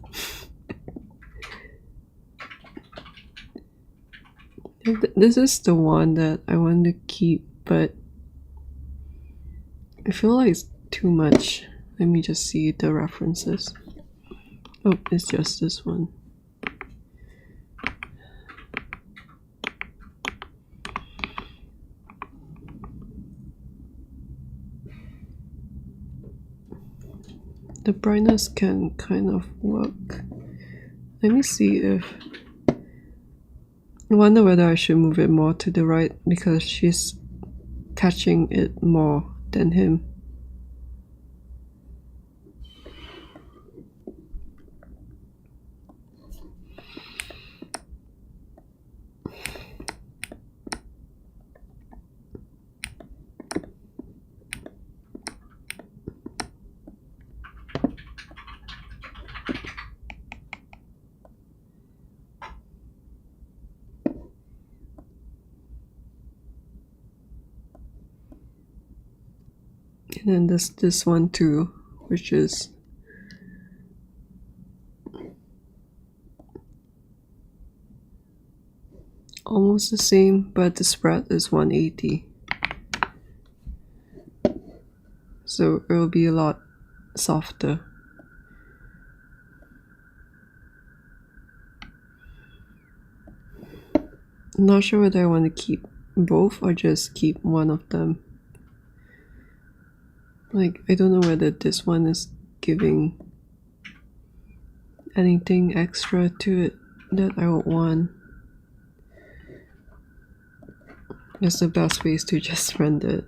Speaker 1: This is the one that I want to keep, but I feel like it's too much. Let me just see the references. Oh, it's just this one. The brightness can kind of work. Let me see if... I wonder whether I should move it more to the right because she's catching it more than him. And then there's this one too, which is almost the same, but the spread is 180. So it will be a lot softer. I'm not sure whether I want to keep both or just keep one of them. Like, I don't know whether this one is giving anything extra to it that I would want. Guess the best way is to just render it.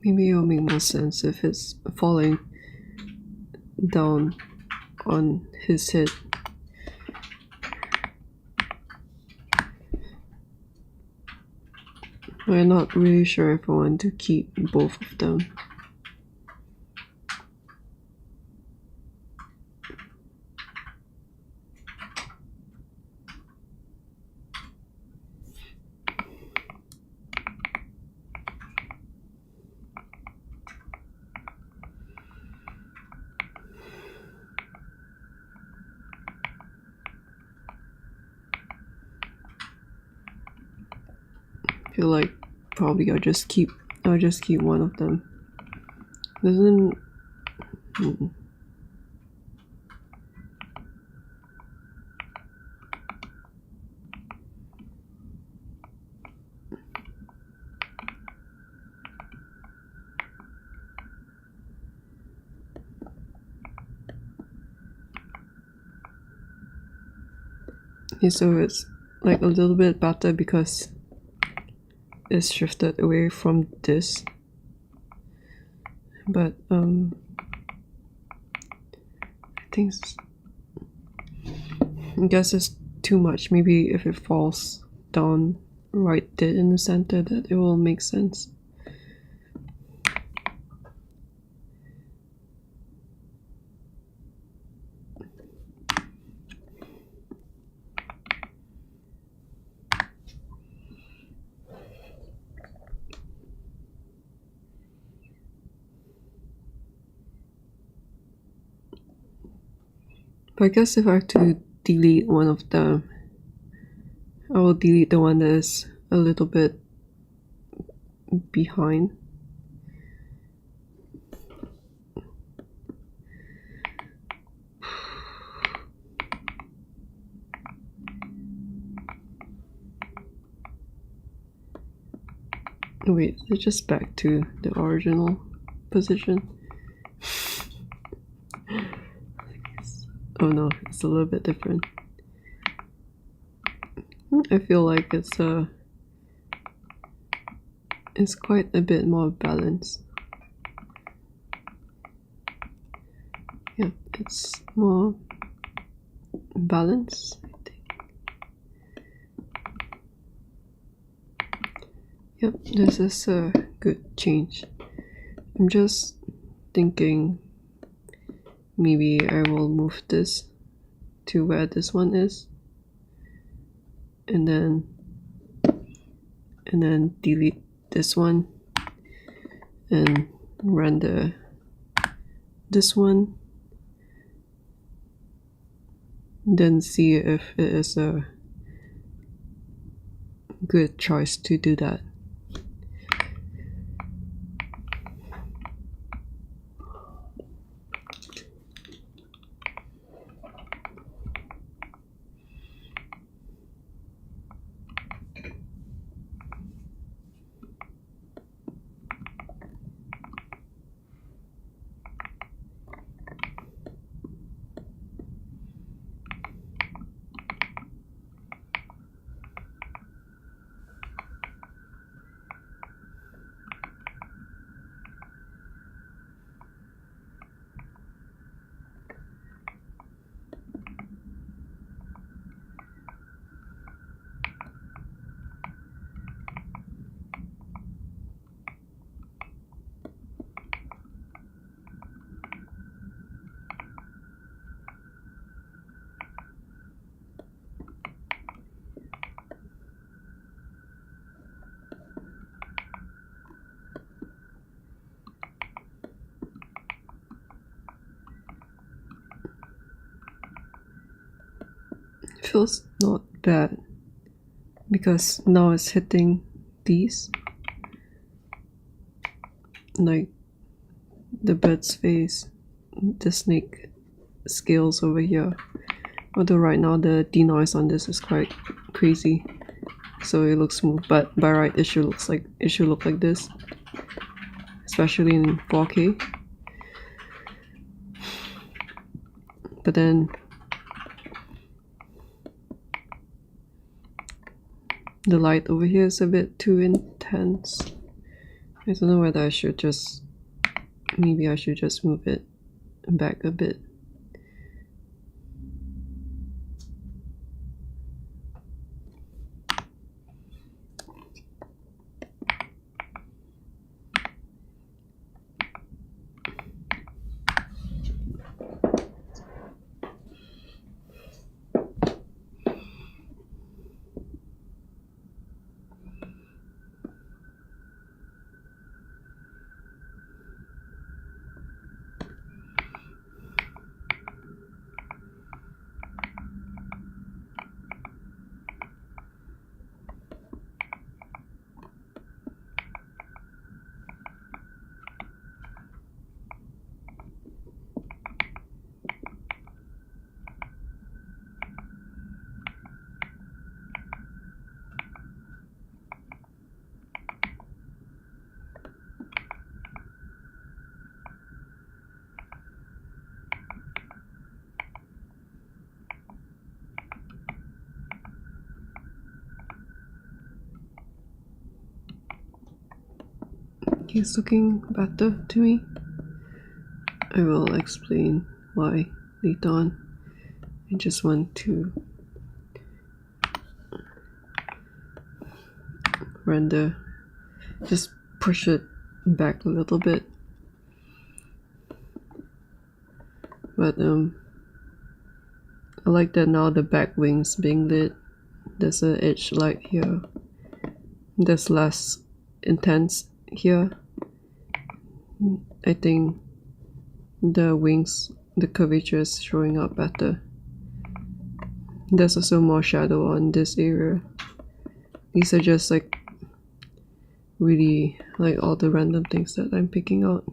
Speaker 1: Maybe it'll make more sense if it's falling down on his head. I'm not really sure if I want to keep both of them. I feel like probably I'll just keep one of them. Doesn't yeah, so it's like a little bit better because it's shifted away from this, but I guess it's too much. Maybe if it falls down right there in the center, that it will make sense. But I guess if I have to delete one of them, I will delete the one that is a little bit behind. Wait, is it just back to the original position? Oh no, it's a little bit different. I feel like it's quite a bit more balanced. Yeah, it's more balanced, I think. Yep, this is a good change. I'm just thinking maybe I will move this to where this one is, and then delete this one and render this one, then see if it is a good choice to do that. It feels not bad because now it's hitting these, like the bird's face, the snake scales over here. Although right now the denoise on this is quite crazy, so it looks smooth, but by right it should look like this, especially in 4K. But then the light over here is a bit too intense. I don't know whether I should just, maybe I should just move it back a bit. It's looking better to me. I will explain why later on. I just want to render, just push it back a little bit. But I like that now the back wings being lit. There's an edge light here. There's less intense here. I think the wings, the curvature is showing up better. There's also more shadow on this area. These are just like really like all the random things that I'm picking out.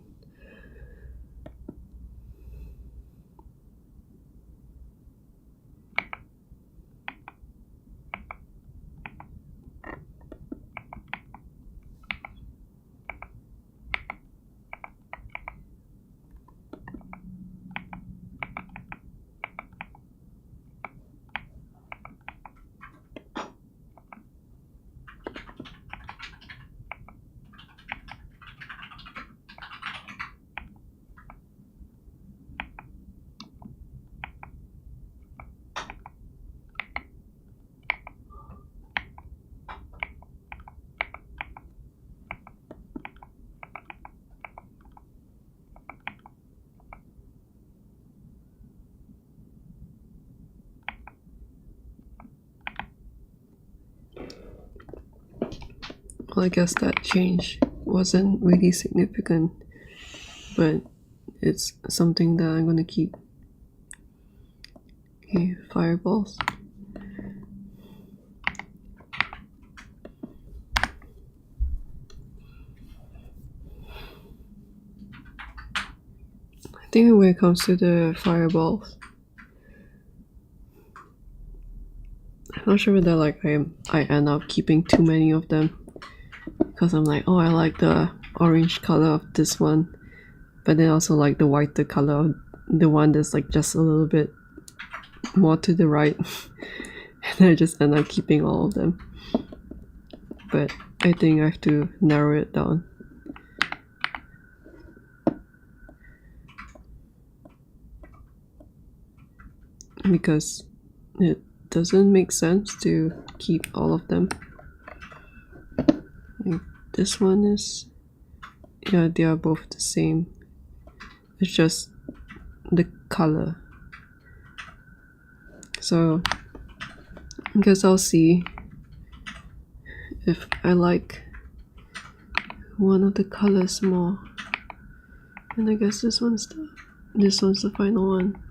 Speaker 1: Well, I guess that changed wasn't really significant, but it's something that I'm gonna keep. Okay, fireballs. I think when it comes to the fireballs, I'm not sure whether like I end up keeping too many of them, because I'm like, oh, I like the orange color of this one, but then also like the whiter color of the one that's like just a little bit more to the right. And I just end up keeping all of them. But I think I have to narrow it down. Because it doesn't make sense to keep all of them. Like this one is, yeah, they are both the same. It's just the color. So I guess I'll see if I like one of the colors more. And I guess this one's the final one.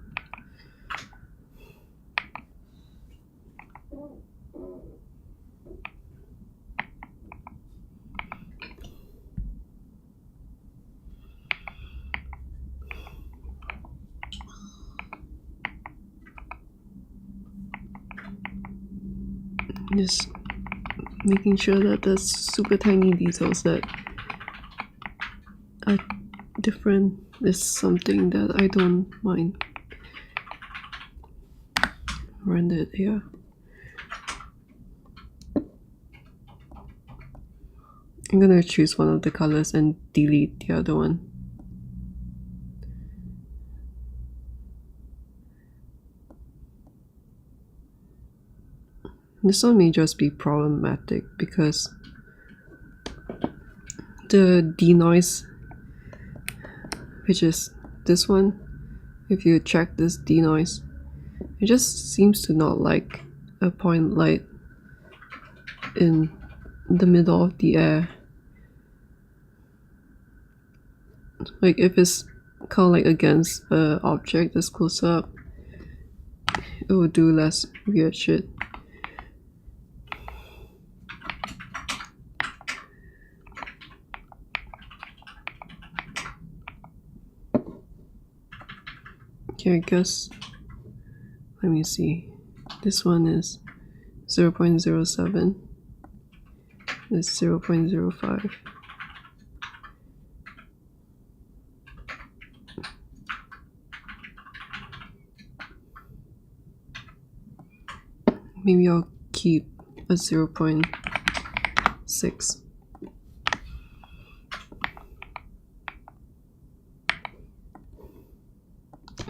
Speaker 1: Just making sure that the super tiny details that are different is something that I don't mind. Render it here. I'm gonna choose one of the colors and delete the other one. This one may just be problematic because the denoise, which is this one, if you check this denoise, it just seems to not like a point light in the middle of the air. Like if it's kind of like against an object that's close up, it will do less weird shit. Okay, I guess, let me see. This one is 0.07. This 0.05. Maybe I'll keep a 0.6.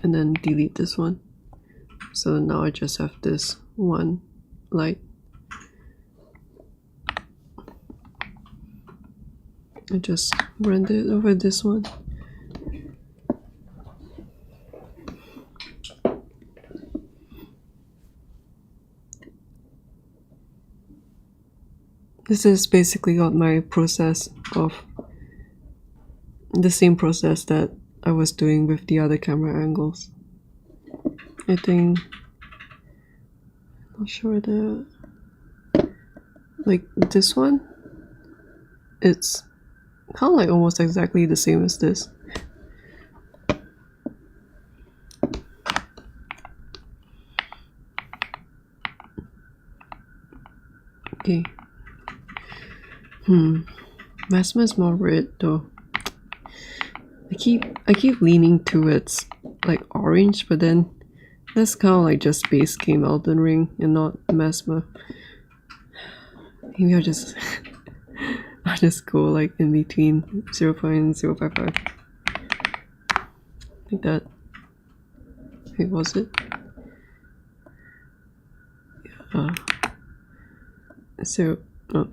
Speaker 1: And then delete this one. So now I just have this one light. I just render it over this one. This is basically got my process of the same process that I was doing with the other camera angles. I think, not sure like this one, it's kind of like almost exactly the same as this. Okay. Messmer is more red though. I keep leaning towards like orange, but then that's kind of like just base game Elden Ring and not Messmer. Maybe I'll just I'll just go like in between 0.055. Like that. Wait, was it? Yeah. So, oh.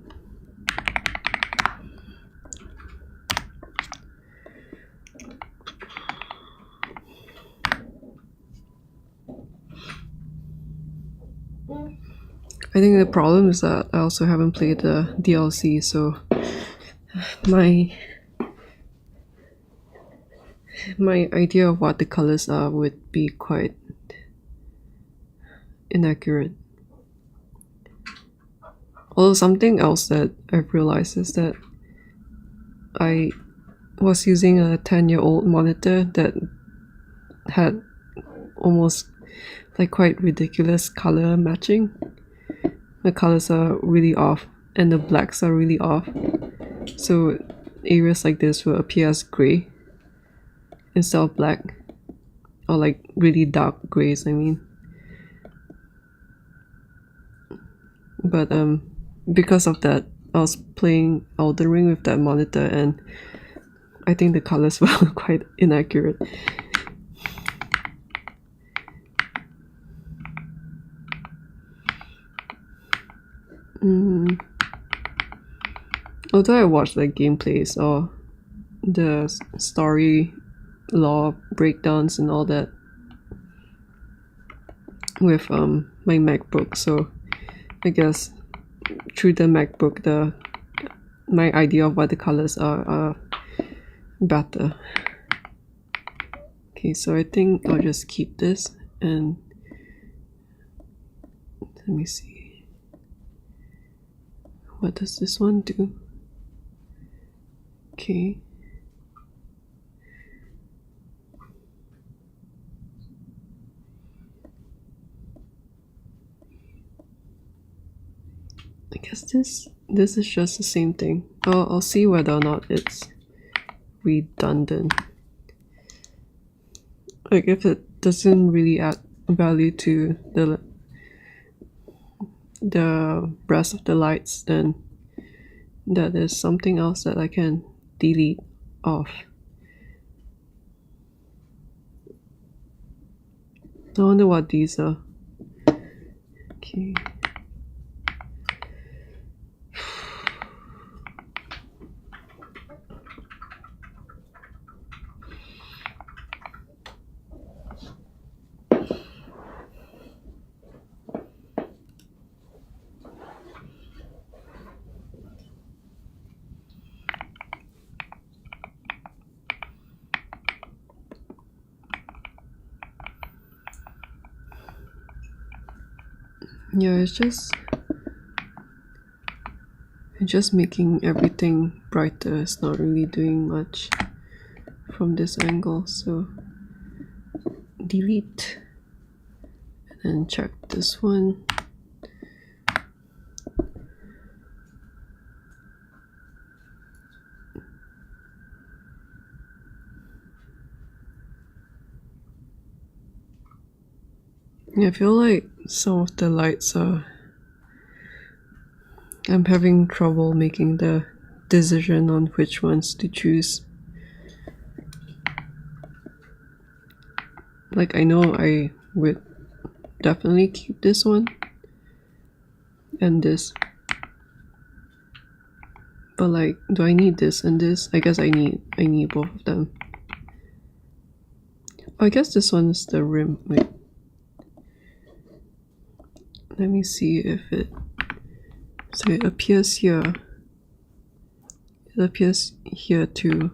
Speaker 1: I think the problem is that I also haven't played the DLC, so my idea of what the colors are would be quite inaccurate. Although something else that I've realized is that I was using a 10-year-old monitor that had almost like quite ridiculous color matching. The colors are really off and the blacks are really off. So areas like this will appear as grey instead of black. Or like really dark greys, I mean. But because of that, I was playing Elden Ring with that monitor and I think the colors were quite inaccurate. Although I watched like gameplays or the story law breakdowns and all that with my MacBook, so I guess through the MacBook my idea of what the colors are better. Okay, so I think I'll just keep this and let me see. What does this one do? Okay. I guess this is just the same thing. I'll see whether or not it's redundant. Like if it doesn't really add value to the rest of the lights, then that is something else that I can delete off. I wonder what these are. Okay. Yeah, it's just making everything brighter. It's not really doing much from this angle, so delete and check this one. Yeah, I feel like some of the lights are... I'm having trouble making the decision on which ones to choose. Like, I know I would definitely keep this one and this. But like, do I need this and this? I guess I need both of them. I guess this one is the rim. Wait. Let me see if it... So it appears here. It appears here too.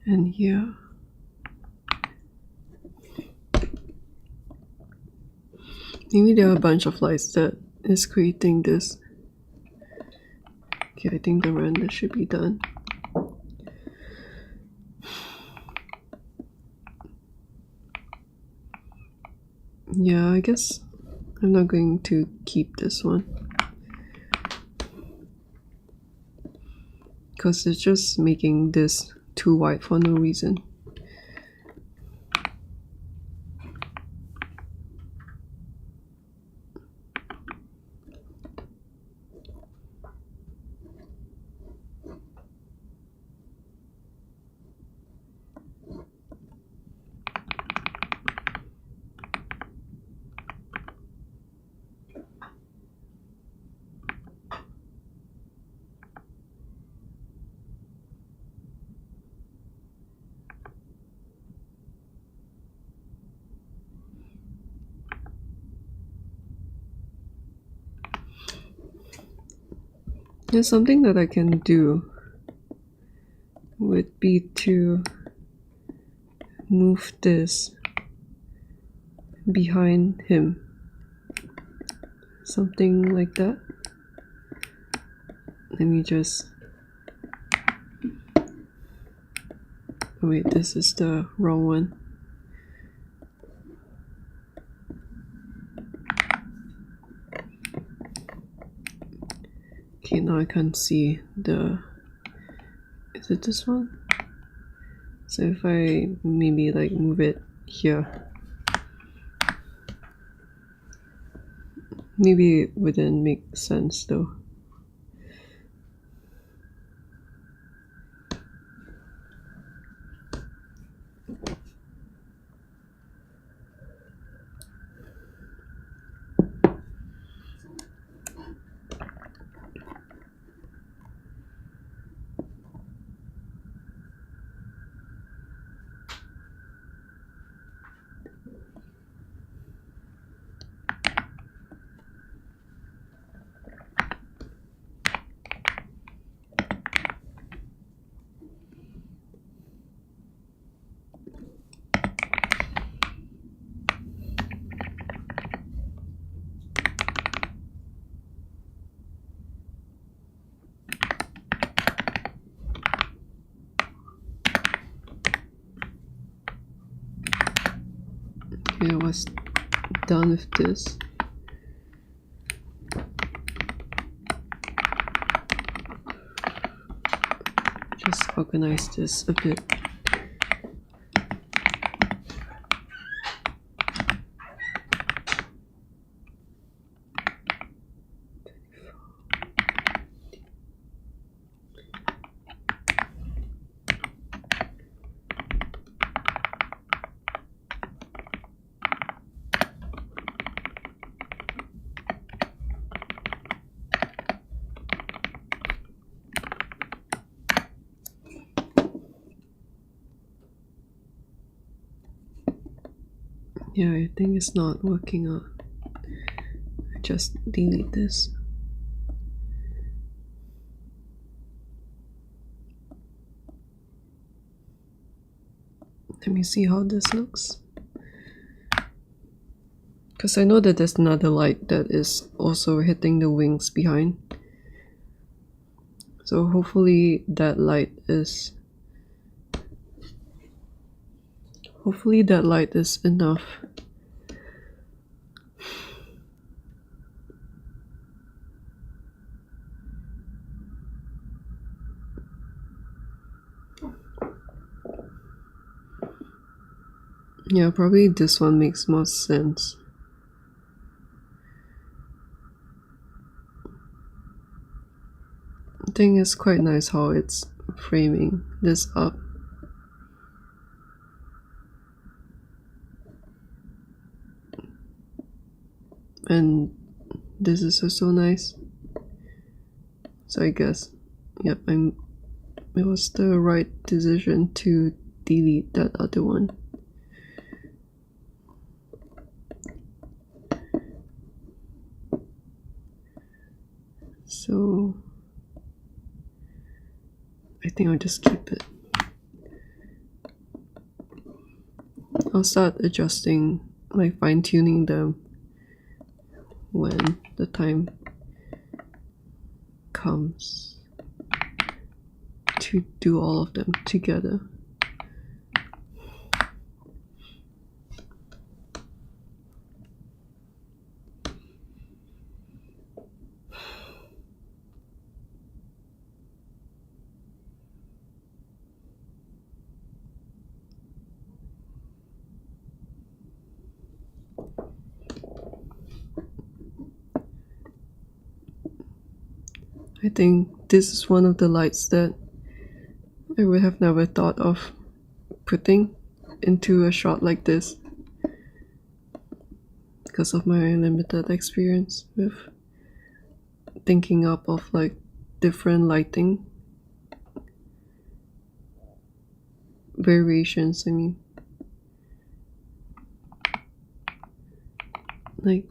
Speaker 1: And here. Maybe there are a bunch of lights that is creating this. Okay, I think the render should be done. Yeah, I guess I'm not going to keep this one. Because it's just making this too white for no reason. There's something that I can do would be to move this behind him. Something like that. Let me just... Wait, this is the wrong one. Okay, now I can't see the... Is it this one? So if I maybe like move it here, maybe it wouldn't make sense though. Okay, I was done with this. Just organize this a bit. Yeah, I think it's not working out. I just delete this. Let me see how this looks. Because I know that there's another light that is also hitting the wings behind. So hopefully that light is... Hopefully that light is enough. Yeah, probably this one makes more sense. I think it's quite nice how it's framing this up. And this is also nice. So I guess, yep, it was the right decision to delete that other one. So I think I'll just keep it. I'll start adjusting, like fine-tuning them when the time comes to do all of them together. I think this is one of the lights that I would have never thought of putting into a shot like this because of my limited experience with thinking up of like different lighting variations. I mean, like,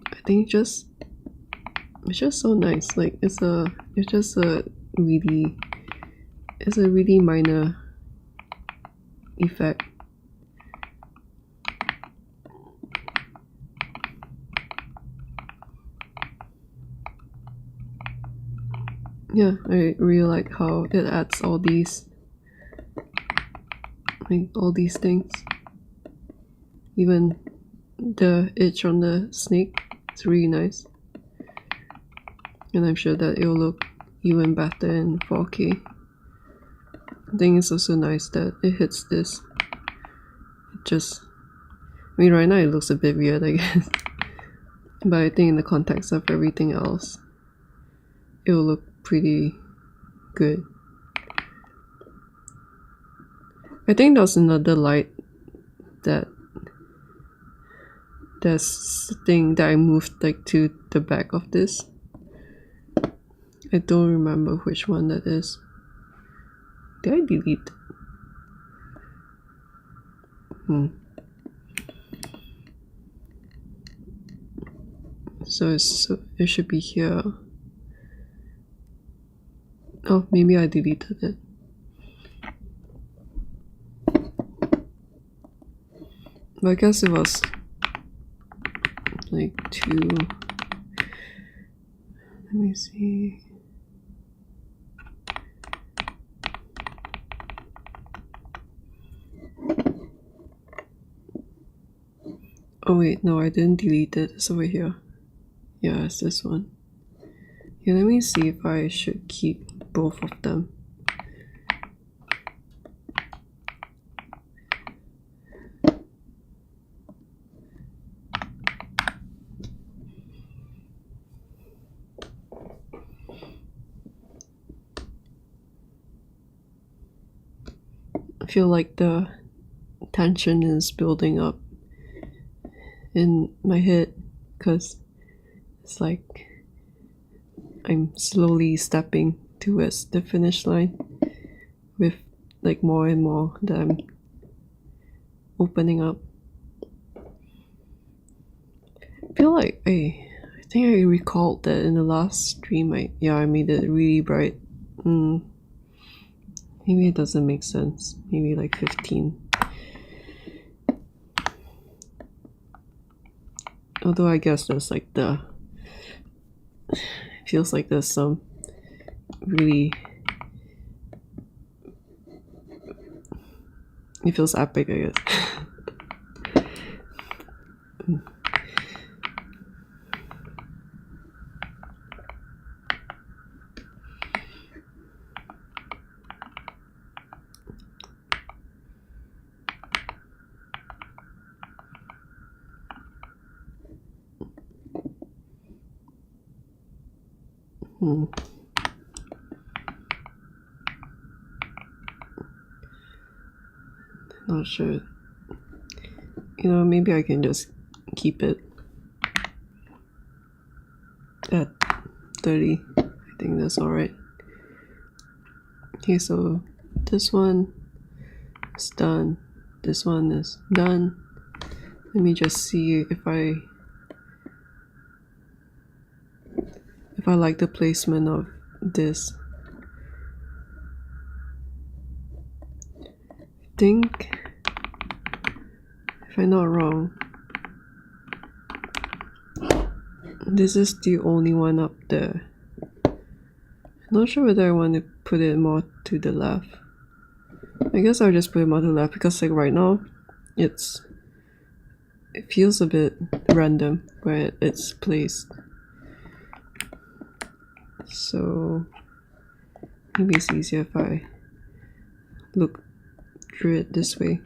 Speaker 1: I think just It's just so nice. Like it's just a really minor effect. Yeah, I really like how it adds all these things. Even the edge on the snake, it's really nice. And I'm sure that it will look even better in 4K. I think it's also nice that it hits this. I mean, right now it looks a bit weird, I guess. But I think in the context of everything else, it will look pretty good. I think there's another light that's thing that I moved like to the back of this. I don't remember which one that is. Did I delete? So it should be here. Oh, maybe I deleted it. But I guess it was like two. Let me see. Oh wait, no, I didn't delete it. It's over here. Yeah, it's this one. Yeah, let me see if I should keep both of them. I feel like the tension is building up in my head because it's like I'm slowly stepping towards the finish line with like more and more that I'm opening up. I feel like I think I recalled that in the last stream I made it really bright. Maybe it doesn't make sense. Maybe like 15. Although I guess there's like it feels like there's some really, it feels epic, I guess. Not sure. Maybe I can just keep it at 30. I think that's alright. Okay, so this one is done. This one is done. Let me just see if I like the placement of this. I think, if I'm not wrong, this is the only one up there. Not sure whether I want to put it more to the left. I guess I'll just put it more to the left because like right now it feels a bit random where it's placed. So maybe it's easier if I look through it this way.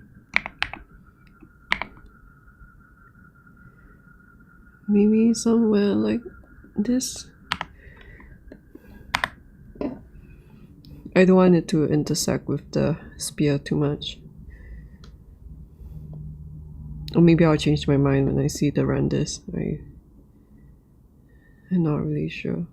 Speaker 1: Maybe somewhere like this. I don't want it to intersect with the spear too much. Or maybe I'll change my mind when I see the renders. I'm not really sure.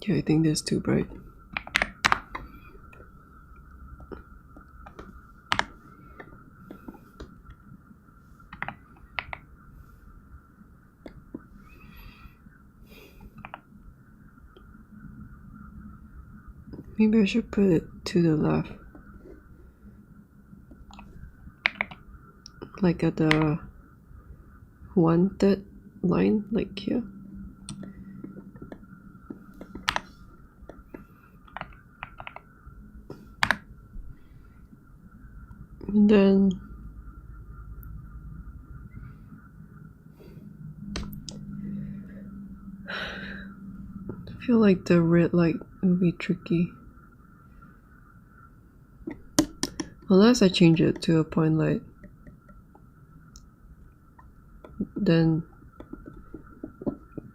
Speaker 1: Yeah, I think this is too bright. Maybe I should put it to the left. Like at the wanted line, like here. And then I feel like the red light will be tricky. Unless I change it to a point light. Then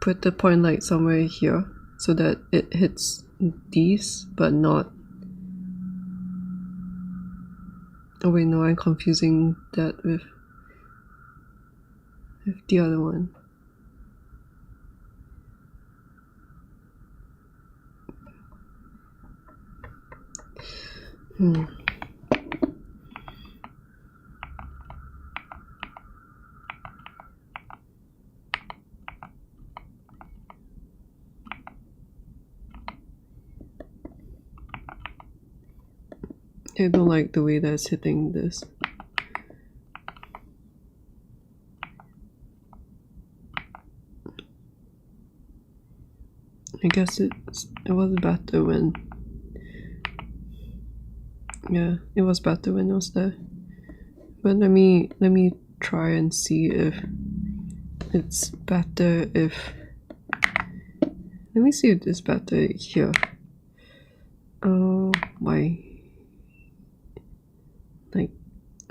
Speaker 1: put the point light somewhere here so that it hits these but not. Oh wait, no, I'm confusing that with the other one. I don't like the way that's hitting this. I guess it was better when, yeah, it was better when it was there. But let me try and see if it's better if, let me see if it's better here. Oh my,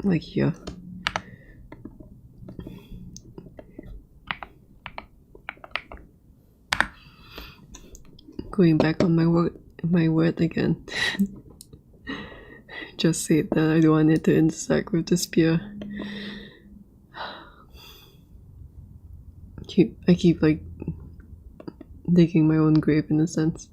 Speaker 1: like here. Going back on my word again. Just say that I don't want it to intersect with the spear. I keep like digging my own grave in a sense.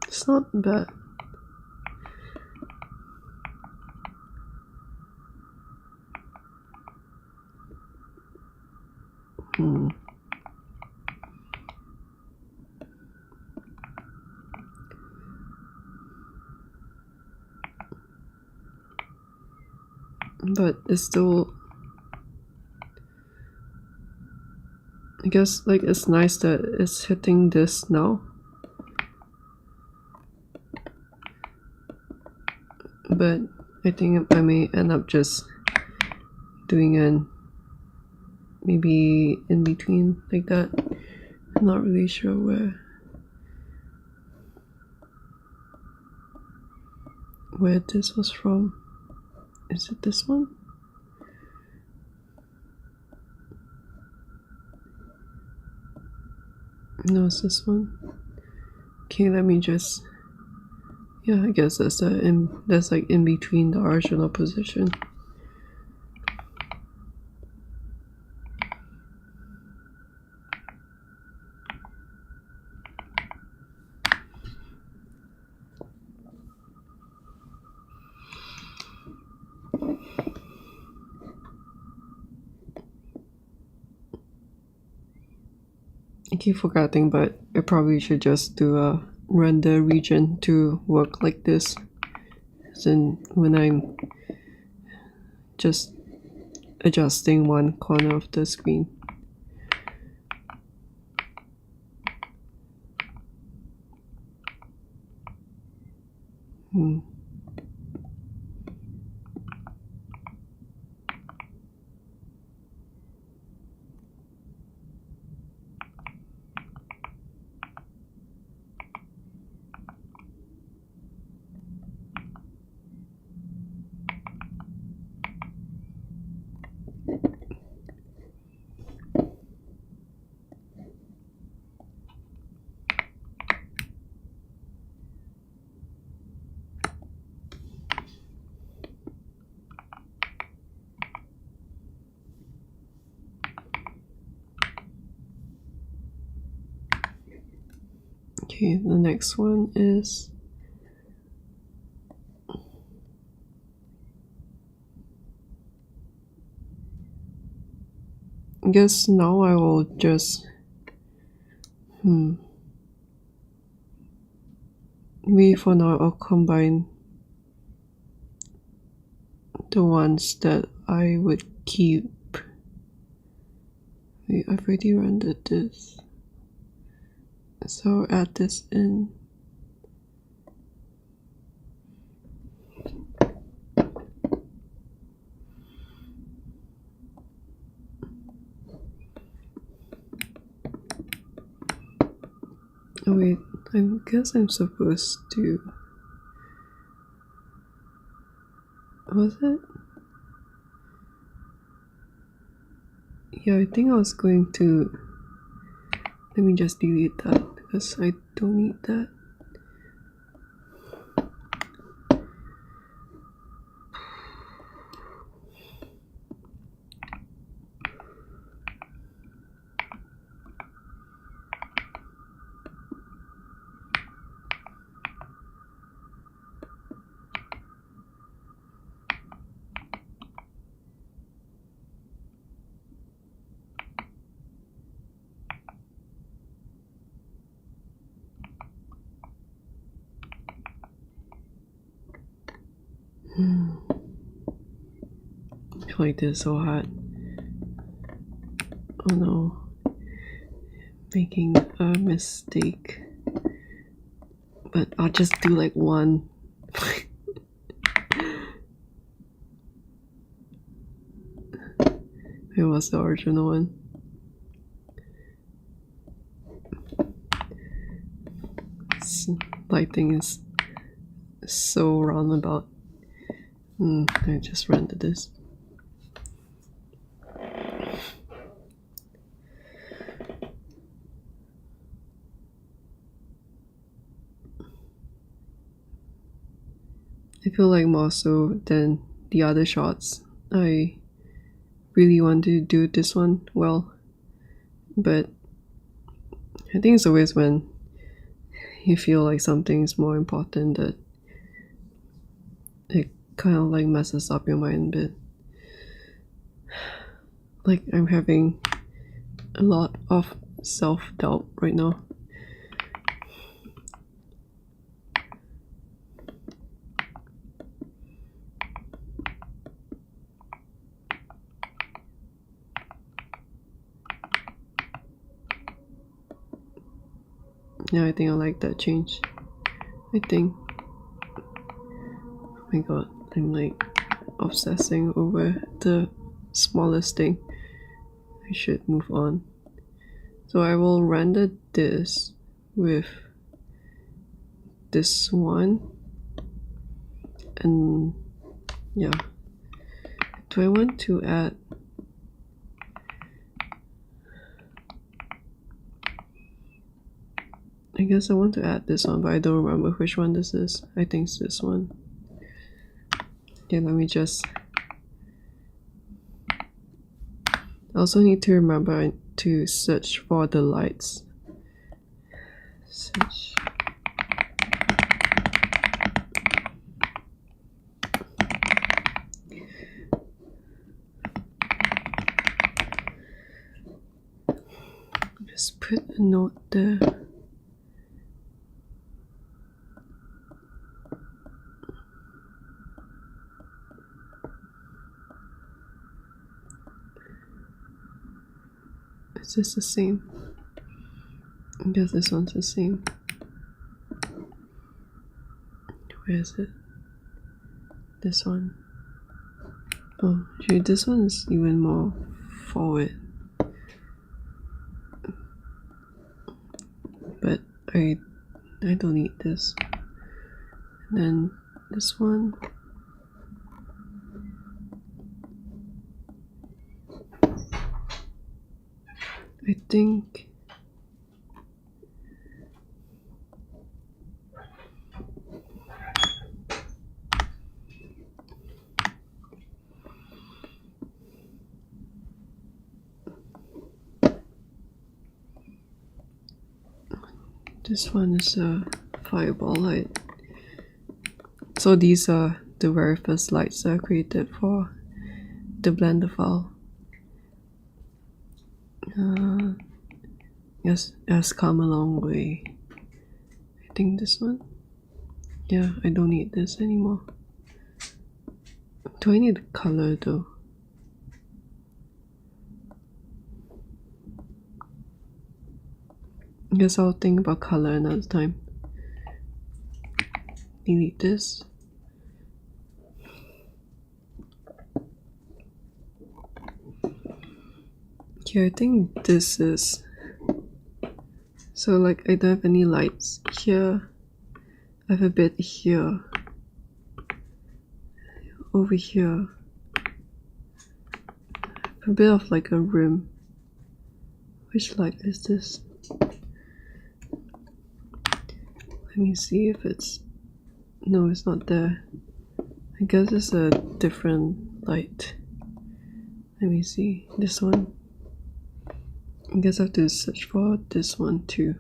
Speaker 1: It's not bad. But it's still, I guess, like, it's nice that it's hitting this now. But I think I may end up just doing an maybe in between like that. I'm not really sure where this was from. Is it this one? No, it's this one. Okay, let me just, yeah, I guess that's like in between the original position. I keep forgetting, but I probably should just do a render region to work like this. Then when I'm just adjusting one corner of the screen. Okay, the next one is I guess now I will just maybe for now I'll combine the ones that I would keep. Wait, I've already rendered this, so I'll add this in. Oh wait, I guess I'm supposed to. Was it? Yeah, I think I was going to. Let me just delete that because I don't need that. I feel like this is so hard. Oh no. Making a mistake. But I'll just do like one. It was the original one. This lighting is so roundabout. I just rendered this. I feel like more so than the other shots, I really want to do this one well, but I think it's always when you feel like something is more important that it kind of like messes up your mind a bit. Like I'm having a lot of self-doubt right now. Yeah, I think I like that change. I think. Oh my god, I'm like obsessing over the smallest thing. I should move on. So I will render this with this one. And yeah. Do I want to add I guess I want to add this one, but I don't remember which one this is. I think it's this one. Okay, let me just... I also need to remember to search for the lights. Search. Just put a note there. Is this the same? I guess this one's the same. Where is it? This one. Oh, actually this one is even more forward. But I don't need this. And then this one. I think This one is a fireball light. So these are the very first lights that I created for the Blender file. Yes, it has come a long way. I think this one. Yeah, I don't need this anymore. Do I need color though? I guess I'll think about color another time. Delete this. Okay, I think this is... So like I don't have any lights here. I have a bit here. Over here. A bit of like a rim. Which light is this? Let me see if it's... No, it's not there. I guess it's a different light. Let me see. This one. I guess I have to search for this one too.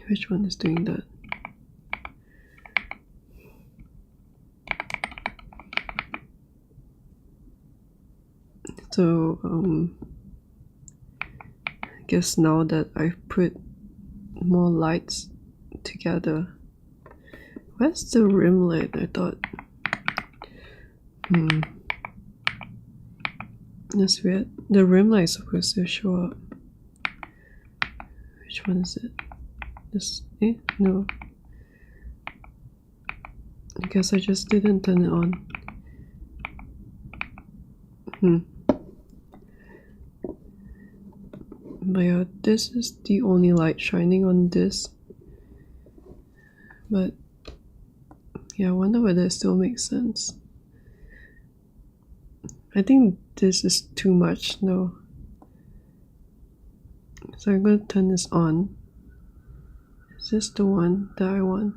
Speaker 1: Which one is doing that? So, I guess now that I've put more lights together. Where's the rim light? I thought. That's weird. The rim light is supposed to show up. Which one is it? This? No. I guess I just didn't turn it on. But yeah, this is the only light shining on this. But yeah, I wonder whether it still makes sense. I think this is too much now. So I'm going to turn this on. Is this the one that I want?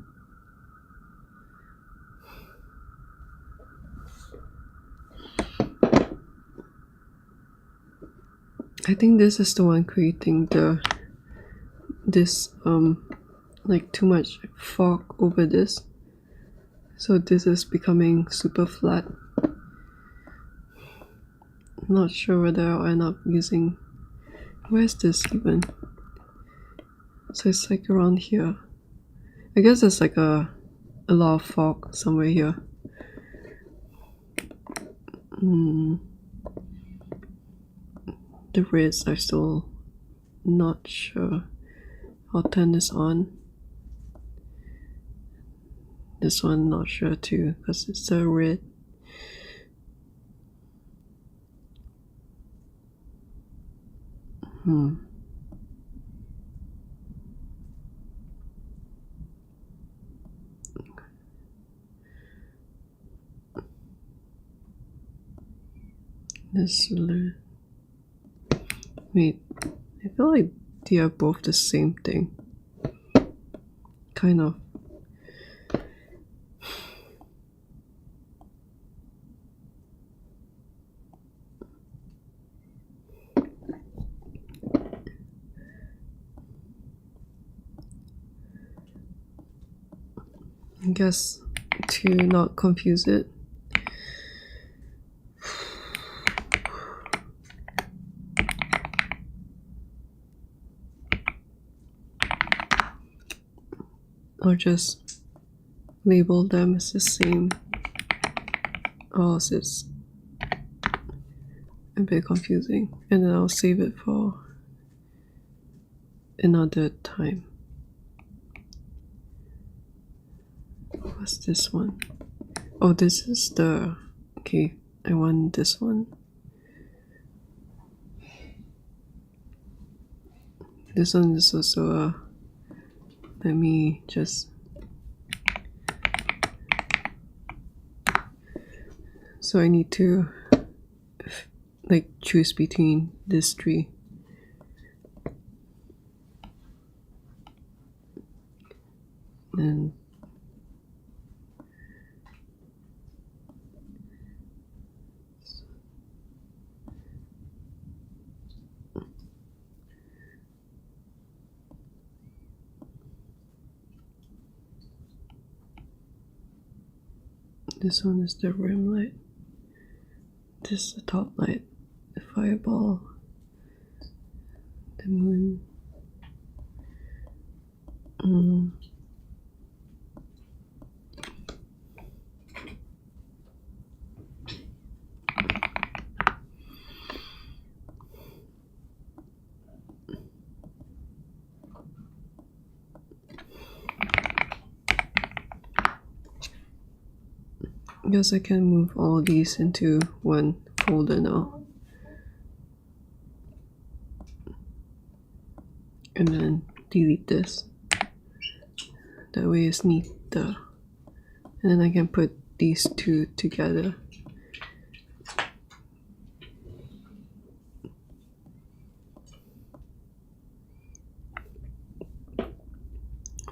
Speaker 1: I think this is the one creating this like too much fog over this. So this is becoming super flat. I'm not sure whether I'll end up using... Where's this even? So it's like around here. I guess there's like a lot of fog somewhere here. The reds, I'm still not sure. I'll turn this on. This one, not sure too, because it's a red. This... Wait, I feel like they are both the same thing. Kind of. I guess to not confuse it. Or just label them as the same, or else it's a bit confusing, and then I'll save it for another time. What's this one? Oh, this is the... Okay, I want this one. This one is also a... Let me just... So I need to like choose between these three. And This one is the rim light. This is the top light. The fireball. The moon. I guess I can move all these into one folder now. And then delete this. That way it's neater. And then I can put these two together.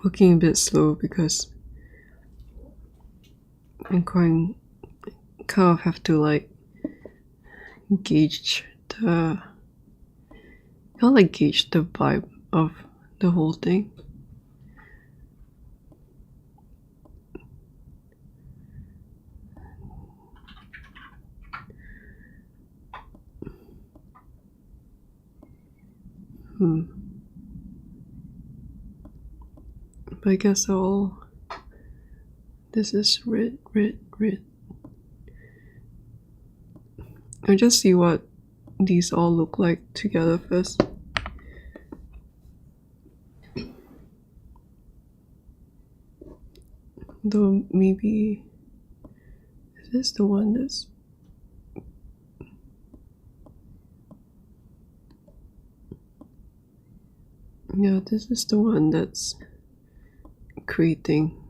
Speaker 1: Working a bit slow because I'm kind of have to like gauge the vibe of the whole thing. But I guess this is red. I'll just see what these all look like together first. Though maybe is this the one that's yeah, this is the one that's creating.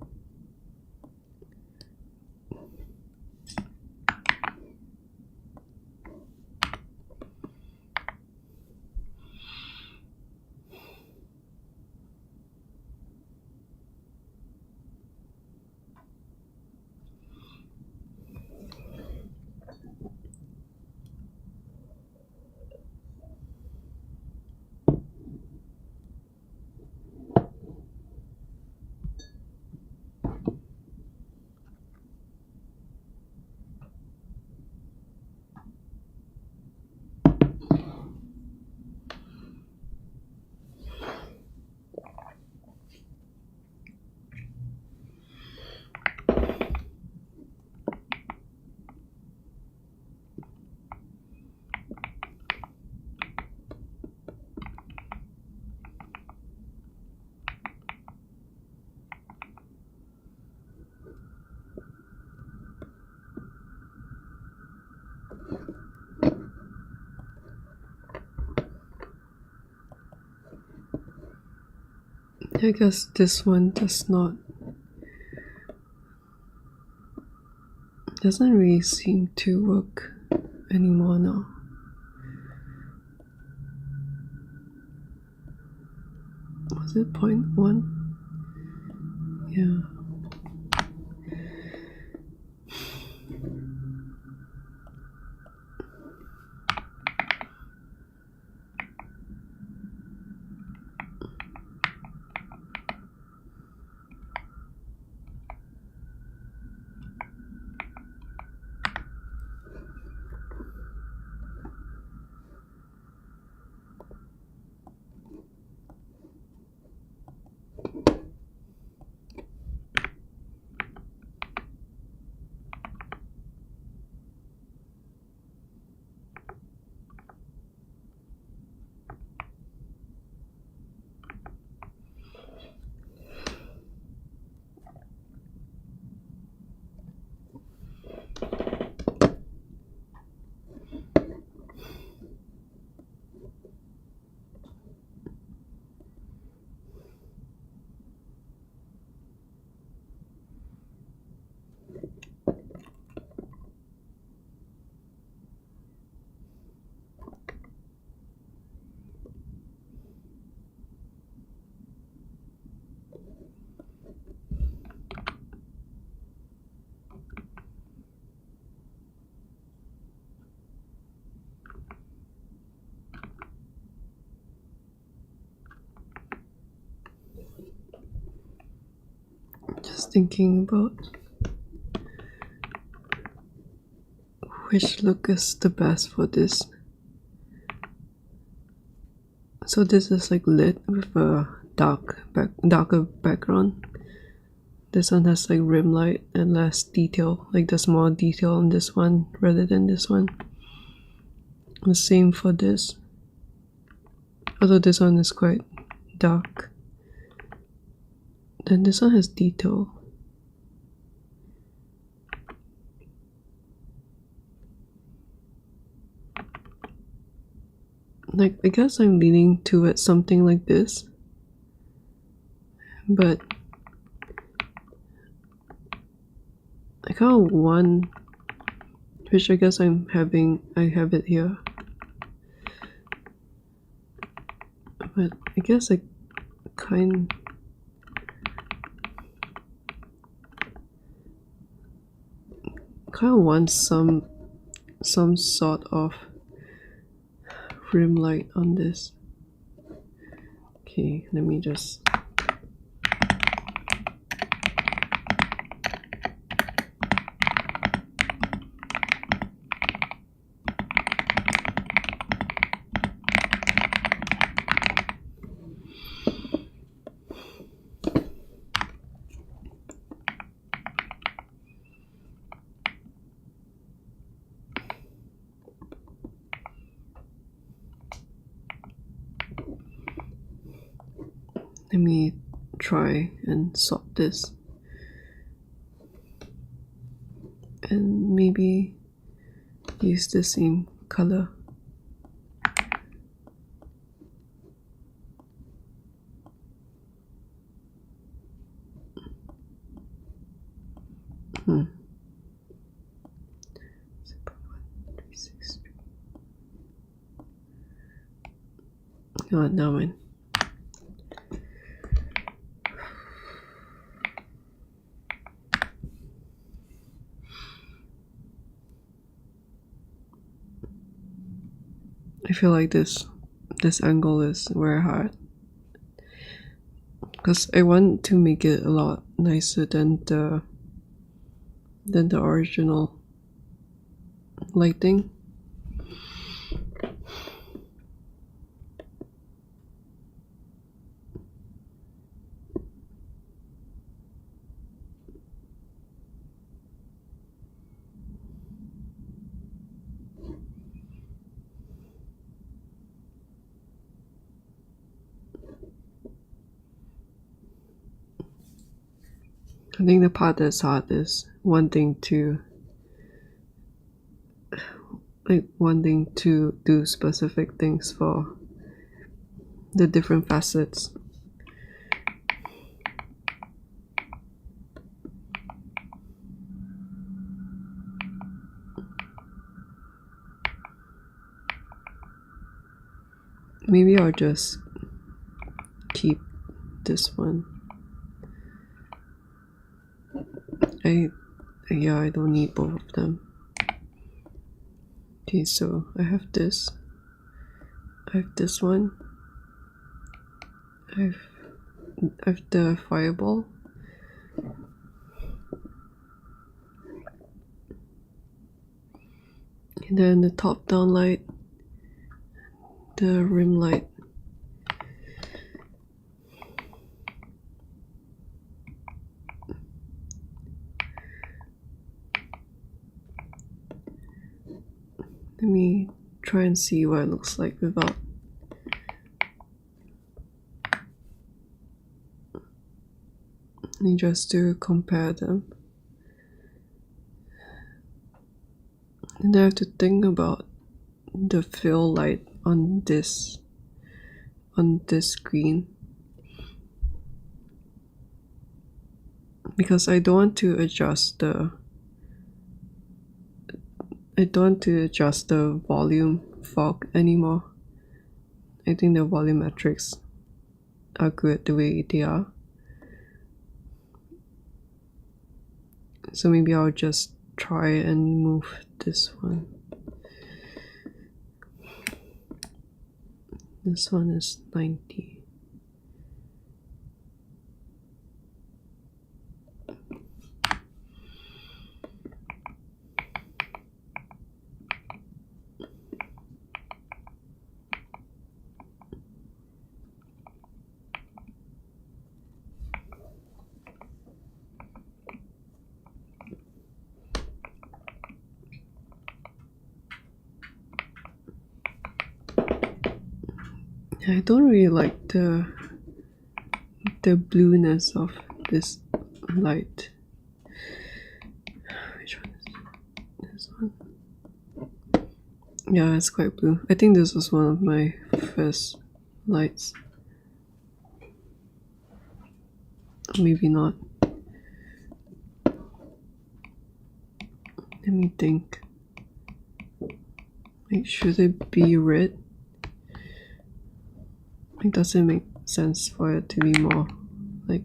Speaker 1: I guess this one doesn't really seem to work anymore now. Was it 0.1? Yeah. Just thinking about which look is the best for this. So this is like lit with a darker background. This one has like rim light and less detail, like there's more detail on this one rather than this one. The same for this, although this one is quite dark. Then this one has detail. Like, I guess I'm leaning towards something like this, but I kind of want, which I guess I have it here, but I guess I kind of want some sort of rim light on this. Okay, let me just let me try and sort this, and maybe use the same color. Oh, no man. I feel like this angle is very hard because I want to make it a lot nicer than the original lighting. I think the part that's hard is wanting to do specific things for the different facets. Maybe I'll just keep this one. I don't need both of them. Okay, so I have this. I have this one. I have the fireball. And then the top down light, the rim light. Let me try and see what it looks like without. And just to compare them. And I have to think about the fill light on this screen, because I don't want to adjust the volume fog anymore. I think the volumetrics are good the way they are. So maybe I'll just try and move this one. This one is 90. I don't really like the blueness of this light. Which one is it? This one? Yeah, it's quite blue. I think this was one of my first lights. Maybe not. Let me think. Like, should it be red? It doesn't make sense for it to be more like.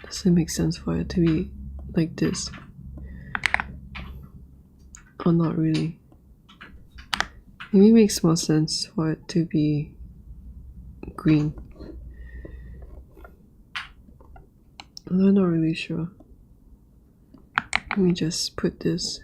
Speaker 1: Doesn't make sense for it to be like this. Or not really. Maybe it makes more sense for it to be green. I'm not really sure. Let me just put this.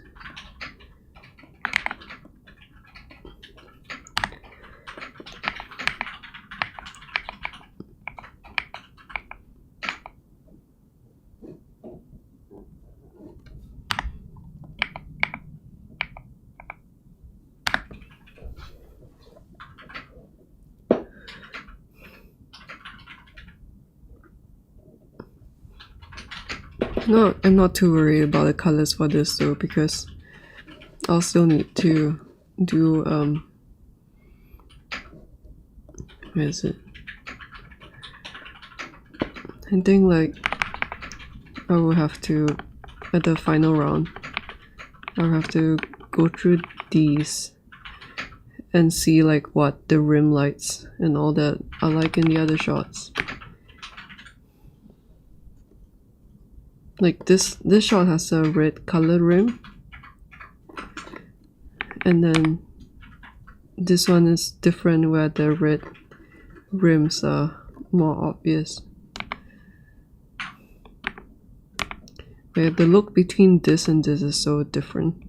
Speaker 1: No, I'm not too worried about the colors for this though, because I'll still need to do where is it? I think like I will have to, at the final round, I'll have to go through these and see like what the rim lights and all that are like in the other shots. Like this shot has a red color rim, and then this one is different where the red rims are more obvious. Where the look between this and this is so different.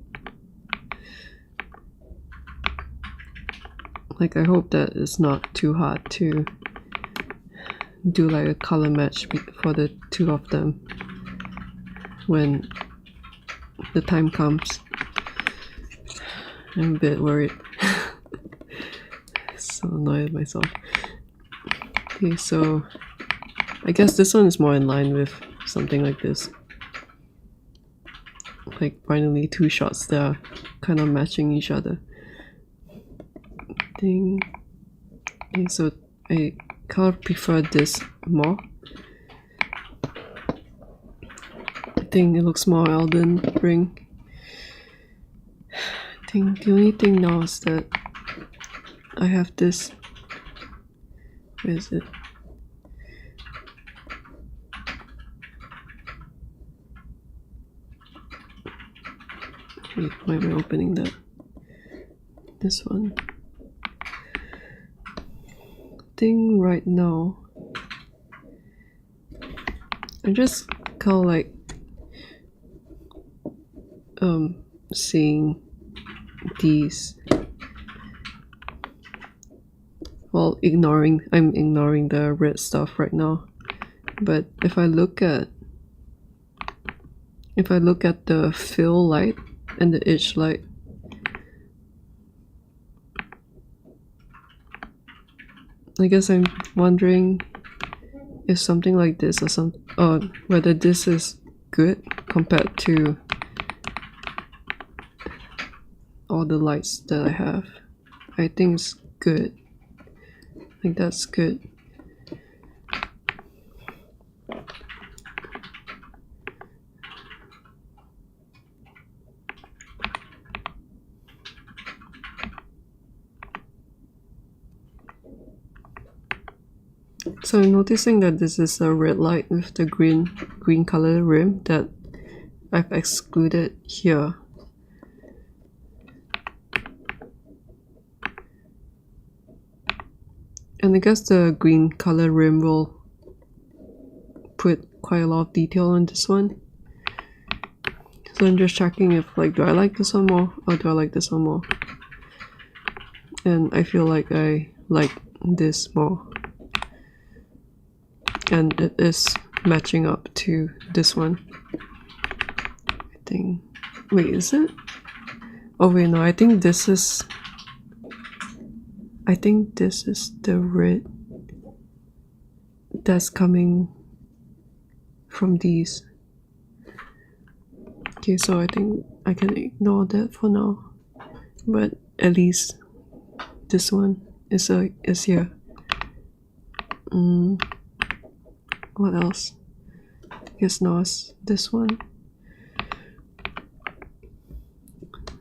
Speaker 1: Like, I hope that it's not too hard to do like a color match for the two of them when the time comes. I'm a bit worried. So annoyed at myself. Okay, so I guess this one is more in line with something like this. Like finally two shots that are kind of matching each other. Okay, so I kind of prefer this more. I think it looks more Elden Ring. I think the only thing now is that I have this. Where is it? Wait, why am I opening that? This one. Thing right now, I'm just kind of like seeing these. Well, I'm ignoring the red stuff right now. But if I look at the fill light and the edge light, I guess I'm wondering if something like this or whether this is good compared to all the lights that I have. I think it's good. I think that's good. So I'm noticing that this is a red light with the green color rim that I've excluded here. And I guess the green color rim will put quite a lot of detail on this one. So I'm just checking if like, do I like this one more or do I like this one more? And I feel like I like this more. And it is matching up to this one. I think. Wait, is it? Oh wait, no, I think this is I think this is the red that's coming from these. Okay, so I think I can ignore that for now, but at least this one is here. What else? I guess now it's this one.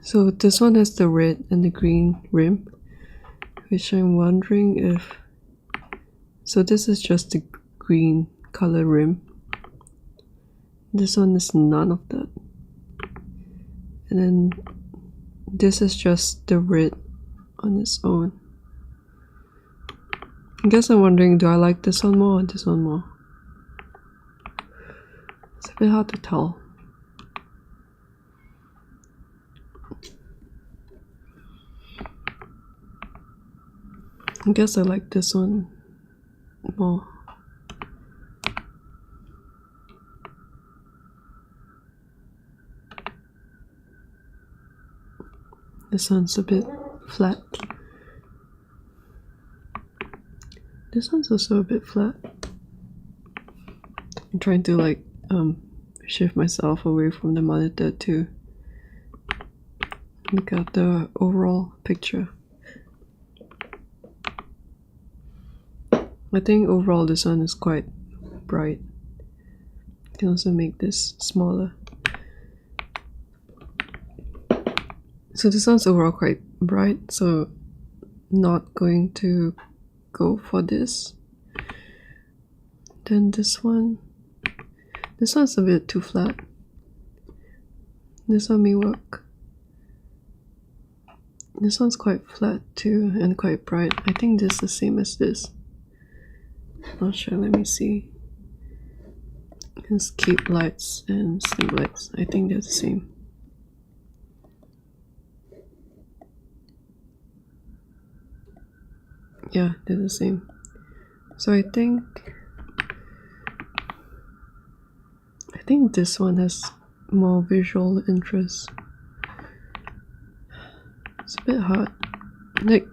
Speaker 1: So this one has the red and the green rim, which I'm wondering if... So this is just the green color rim. This one is none of that. And then this is just the red on its own. I guess I'm wondering, do I like this one more or this one more? It's a bit hard to tell. I guess I like this one more. This one's a bit flat. This one's also a bit flat. I'm trying to like shift myself away from the monitor to look at the overall picture. I think overall this one is quite bright. I can also make this smaller. So this one's overall quite bright, so not going to go for this. Then this one's a bit too flat. This one may work. This one's quite flat too and quite bright. I think this is the same as this. Not sure, let me see. Escape lights and sleep lights. I think they're the same. Yeah, they're the same. So I think this one has more visual interest. It's a bit hard. Like,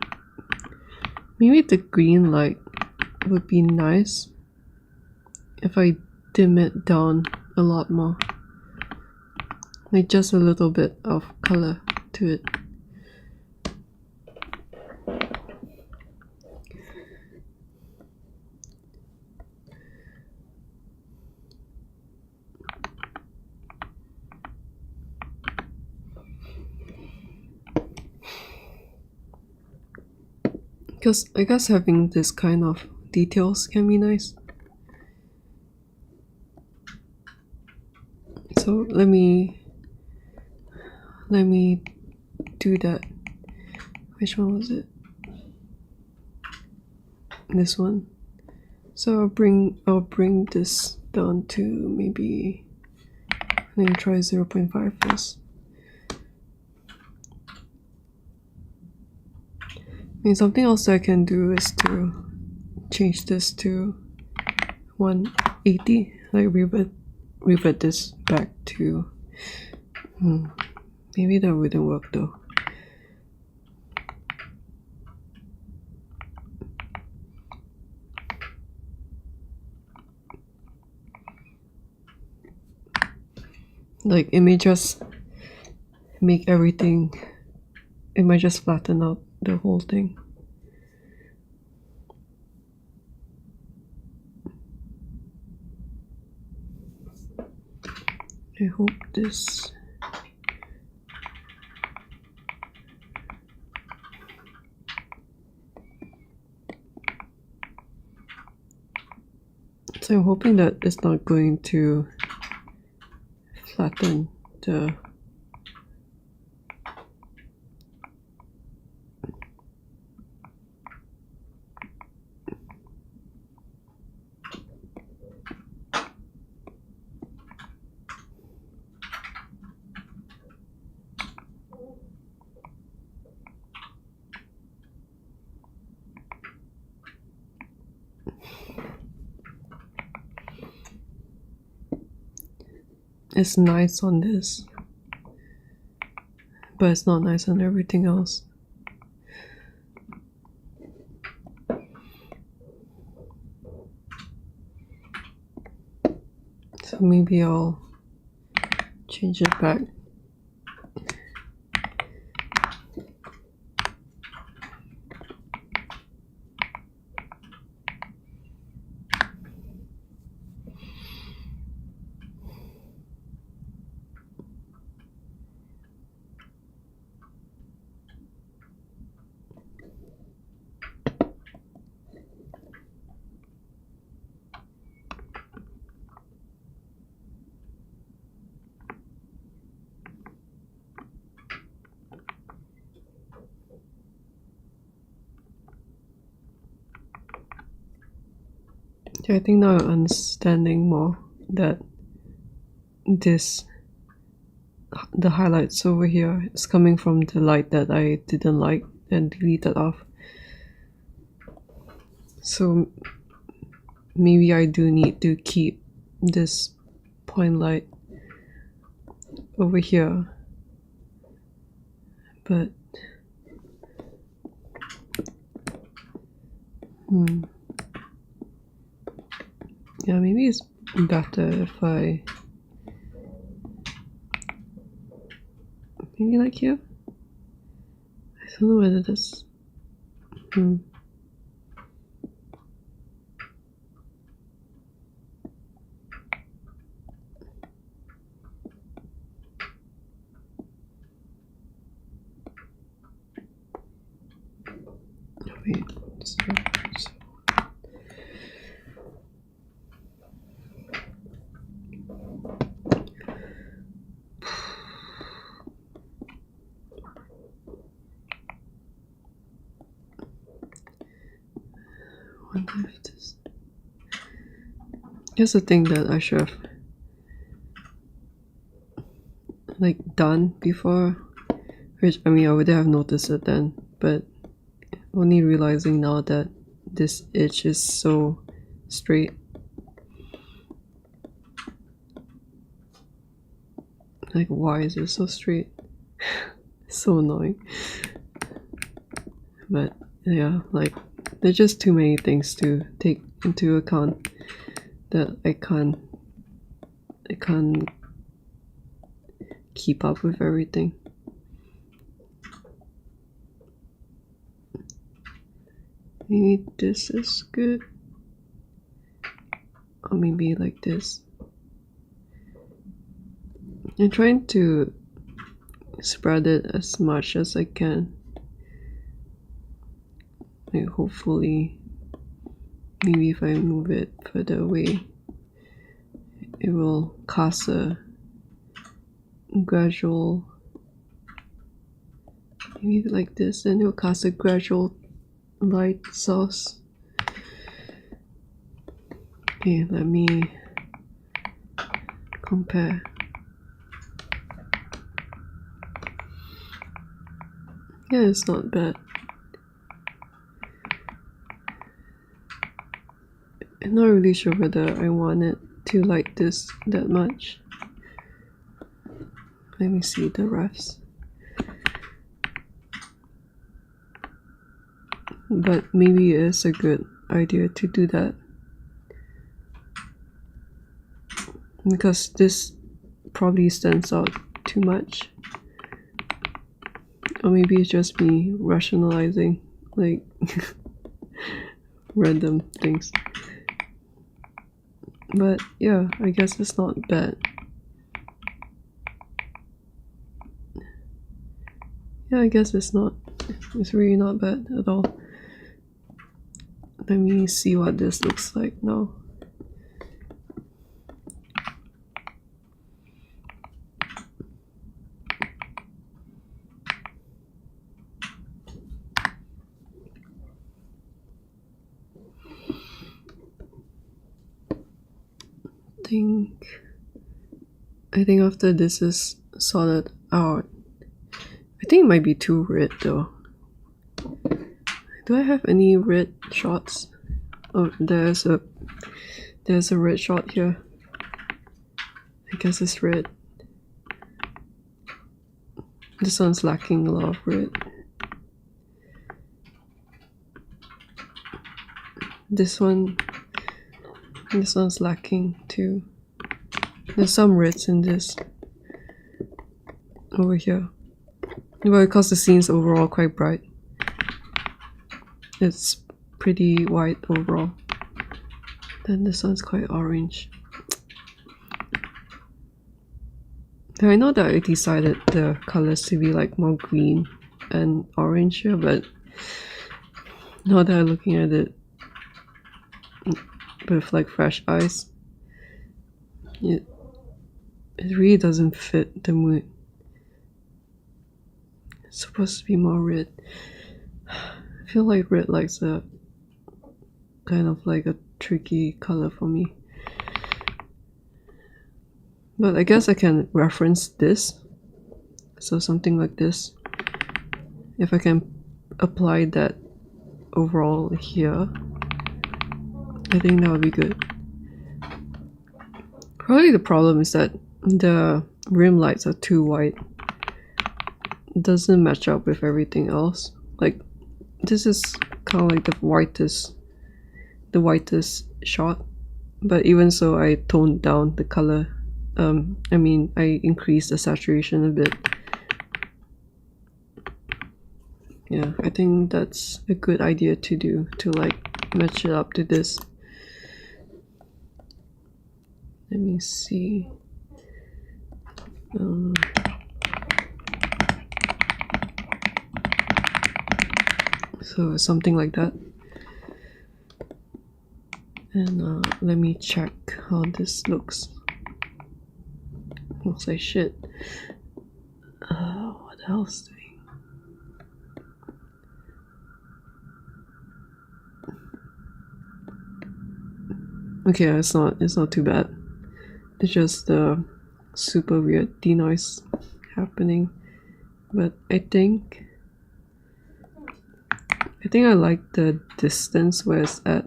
Speaker 1: maybe the green light would be nice if I dim it down a lot more. Like just a little bit of color to it. Because I guess having this kind of details can be nice. So let me do that. Which one was it? This one. So I'll bring this down to maybe, let me try 0.5 first. I mean, something else I can do is to change this to 180, like revert this back to, maybe that wouldn't work though. Like it may just make everything, it might just flatten out the whole thing. I hope this... So I'm hoping that it's not going to flatten the... It's nice on this, but it's not nice on everything else. So maybe I'll change it back. I think now I'm understanding more that the highlights over here is coming from the light that I didn't like and deleted off. So maybe I do need to keep this point light over here, but yeah, maybe it's better if I maybe like here. I don't know whether that's wait, so. Wonder if this. Here's the thing that I should have like done before, which I mean I would have noticed it then, but only realizing now that this edge is so straight. Like, why is it so straight? So annoying. But yeah, like there's just too many things to take into account that I can't keep up with everything. Maybe this is good, or maybe like this. I'm trying to spread it as much as I can. Like hopefully, maybe if I move it further away, it will cast a gradual, maybe like this, and it will cast a gradual light source. Okay, let me compare. Yeah, it's not bad. I'm not really sure whether I want it to like this that much. Let me see the refs. But maybe it is a good idea to do that, because this probably stands out too much. Or maybe it's just me rationalizing like random things. But yeah, I guess it's not bad. Yeah, I guess it's really not bad at all. Let me see what this looks like now. I think after this is sorted out, I think it might be too red though. Do I have any red shots? Oh, there's a red shot here. I guess it's red. This one's lacking a lot of red. This one's lacking too. There's some reds in this over here. Well, because the scene's overall quite bright. It's pretty white overall. Then this one's quite orange. I know that I decided the colors to be like more green and orange here, but now that I'm looking at it with like fresh eyes, it really doesn't fit the mood. It's supposed to be more red. I feel like red likes a kind of like a tricky color for me. But I guess I can reference this. So something like this. If I can apply that overall here, I think that would be good. Probably the problem is that the rim lights are too white. It doesn't match up with everything else. Like, this is kind of like the whitest shot. But even so, I toned down the color. I mean, I increased the saturation a bit. Yeah, I think that's a good idea to do, to like match it up to this. Let me see. So something like that. And let me check how this looks. Looks like shit. What else doing? Okay, it's not too bad. It's just the super weird denoise happening. But I think I like the distance where it's at.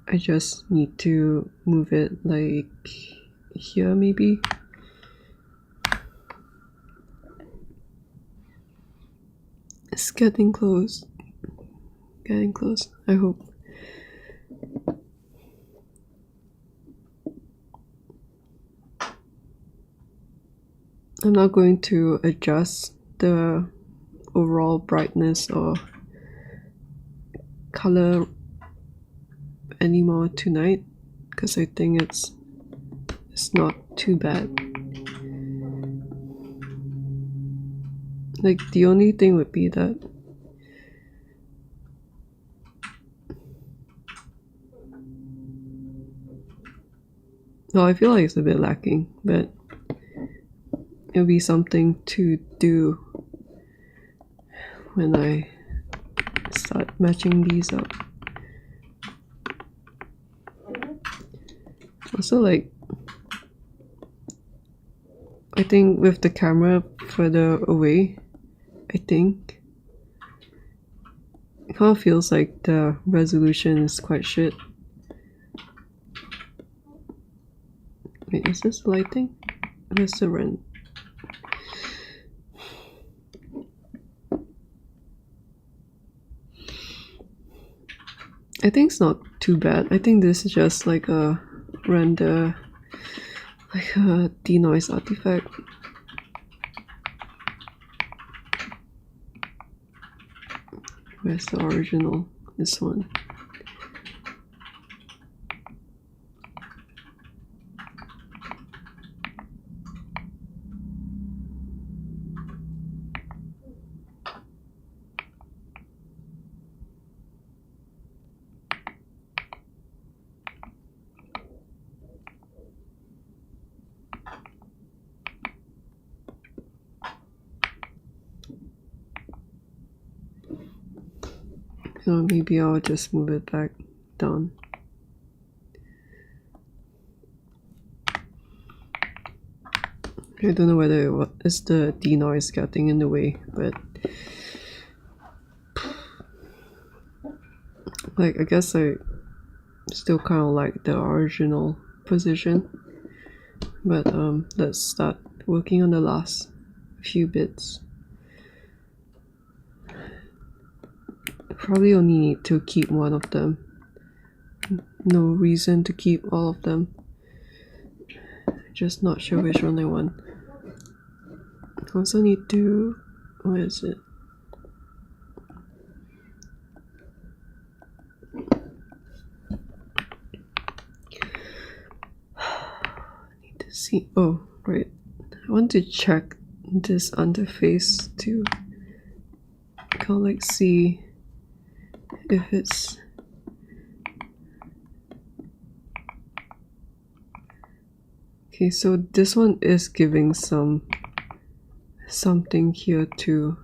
Speaker 1: I just need to move it like here maybe. It's getting close. Getting close, I hope. I'm not going to adjust the overall brightness or color anymore tonight because I think it's not too bad. Like, the only thing would be that I feel like it's a bit lacking, but it'll be something to do when I start matching these up. Also, like, I think with the camera further away, it kind of feels like the resolution is quite shit. Wait, is this lighting? Where's the rent? I think it's not too bad. I think this is just like a render, like a denoise artifact. Where's the original? This one. So maybe I'll just move it back down. I don't know whether it's the denoise getting in the way, but like, I guess I still kind of like the original position. But let's start working on the last few bits. Probably only need to keep one of them. No reason to keep all of them. Just not sure which one I want. Also need to, where is it? Need to see, oh right, I want to check this underface to kind of like see if it's okay. So this one is giving something here too,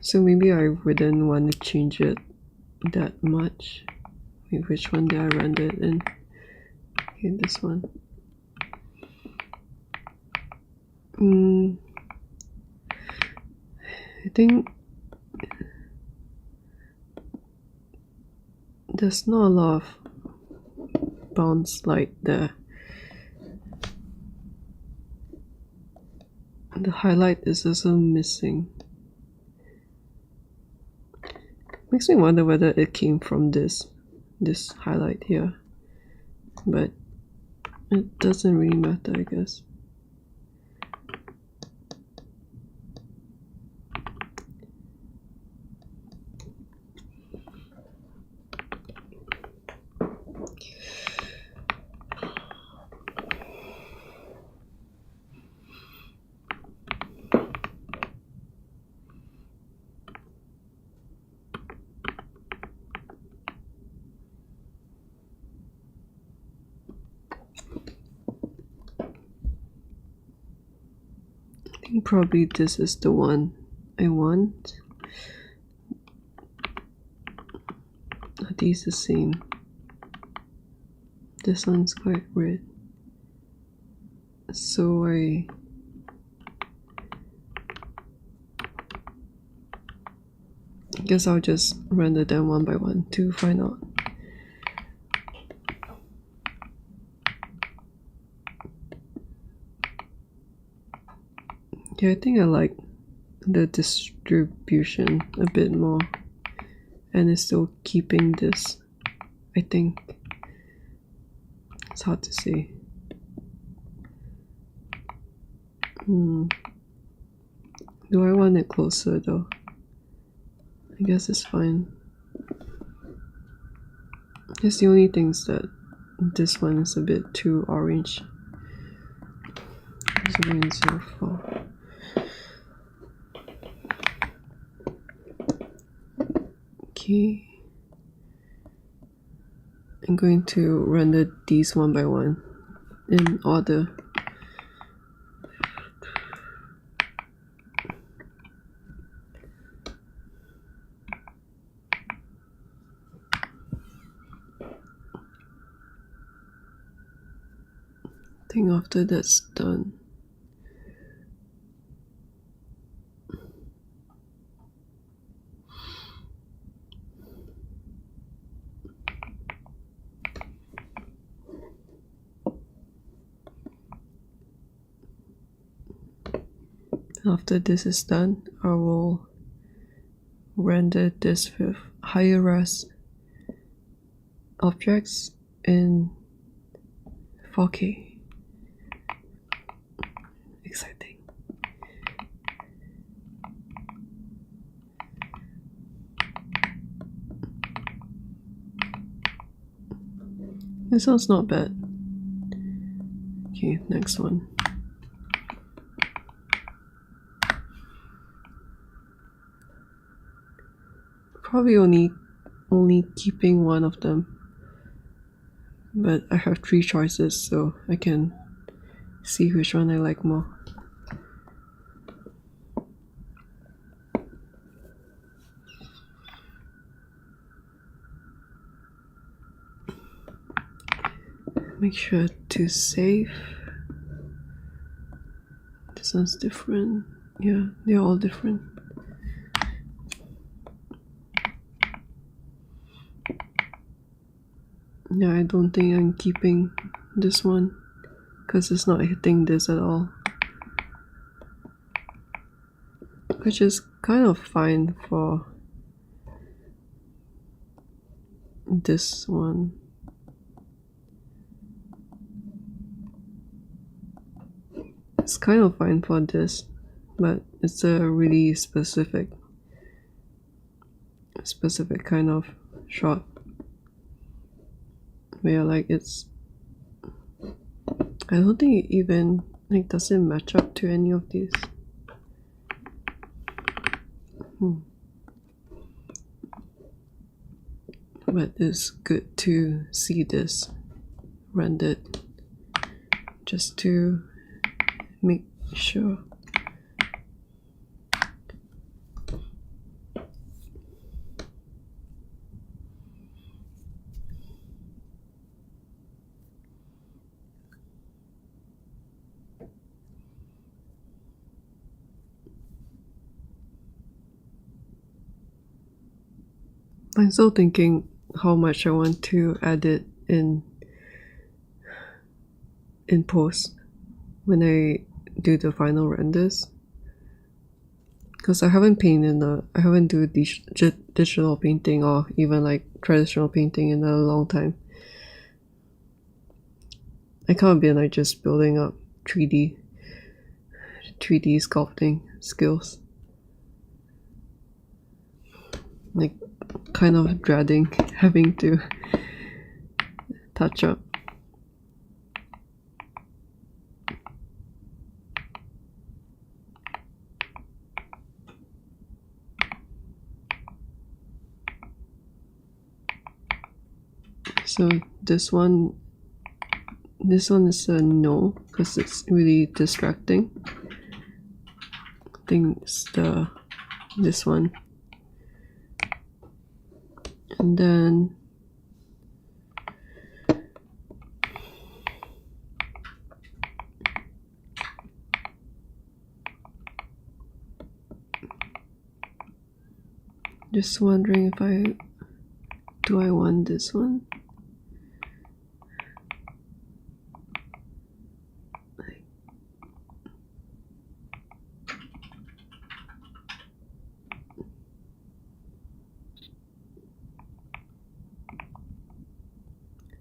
Speaker 1: so maybe I wouldn't want to change it that much. Wait, which one did I render it in? Okay, this one. I think there's not a lot of bounce light there. The highlight is also missing. Makes me wonder whether it came from this highlight here, but it doesn't really matter, I guess. I think probably this is the one I want. Are these the same? This one's quite red. So I guess I'll just render them one by one to find out. Yeah, I think I like the distribution a bit more, and it's still keeping this, I think. It's hard to say. Do I want it closer though? I guess it's fine. It's the only things that this one is a bit too orange. 0.04. Okay. I'm going to render these one by one in order. I think after that's done, after this is done, I will render this with higher res objects in 4K. Exciting. This sounds not bad. Okay, next one. Probably only keeping one of them, but I have 3 choices, so I can see which one I like more. Make sure to save. This one's different. Yeah, they're all different. Yeah, I don't think I'm keeping this one because it's not hitting this at all, which is kind of fine for this one. That's kind of fine for this, but it's a really specific kind of shot where like it's, I don't think it even like doesn't match up to any of these. But it's good to see this rendered just to make sure. I'm still thinking how much I want to edit in post when I do the final renders, because I haven't painted I haven't do digital painting or even like traditional painting in a long time. I can't be like just building up 3D sculpting skills. Like kind of dreading having to touch up. So this one is a no, because it's really distracting. I think it's this one. And then just wondering if do I want this one?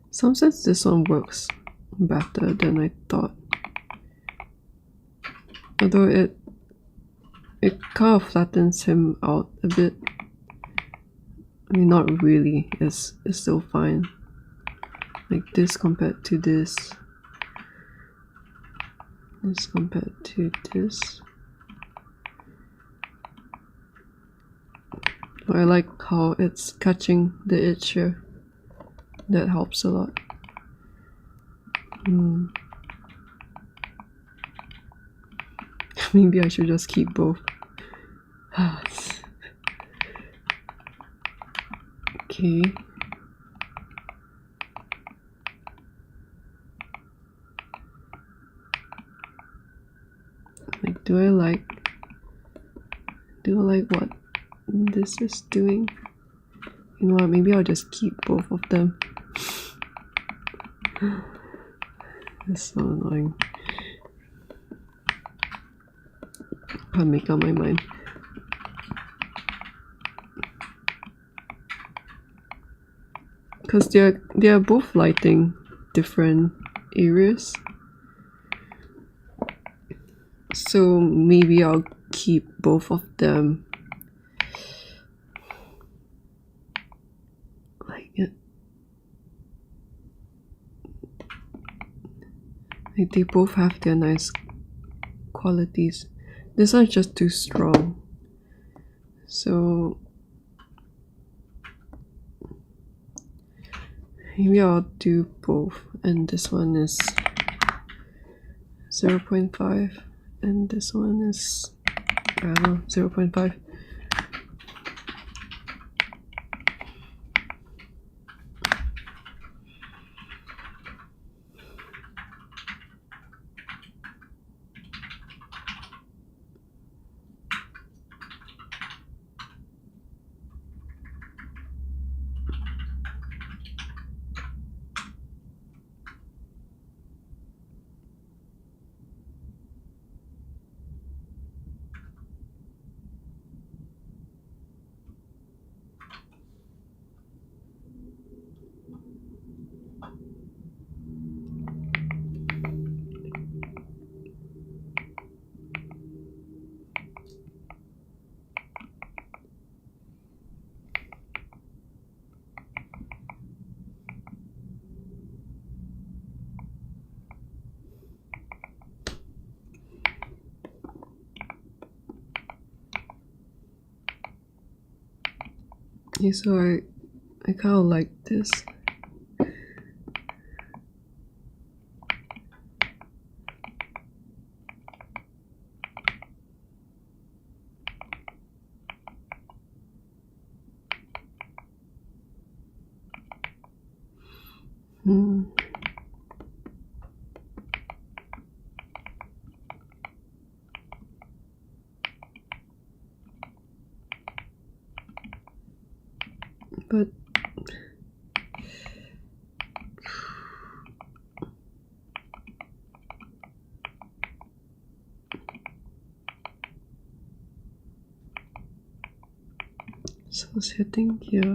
Speaker 1: Sometimes this one works better than I thought. Although it kind of flattens him out a bit. I mean, not really. It's still fine. Like this compared to this. This compared to this. I like how it's catching the edge here. That helps a lot. Maybe I should just keep both. Okay. Like, do I like what this is doing? You know what, maybe I'll just keep both of them. It's so annoying. Can't make up my mind. Because they are both lighting different areas. So maybe I'll keep both of them. Like they both have their nice qualities. This one's just too strong. So maybe I'll do both. And this one is 0.5 and this one is, I don't know, 0.5. Yeah, so I kind of like this. But so it's hitting here.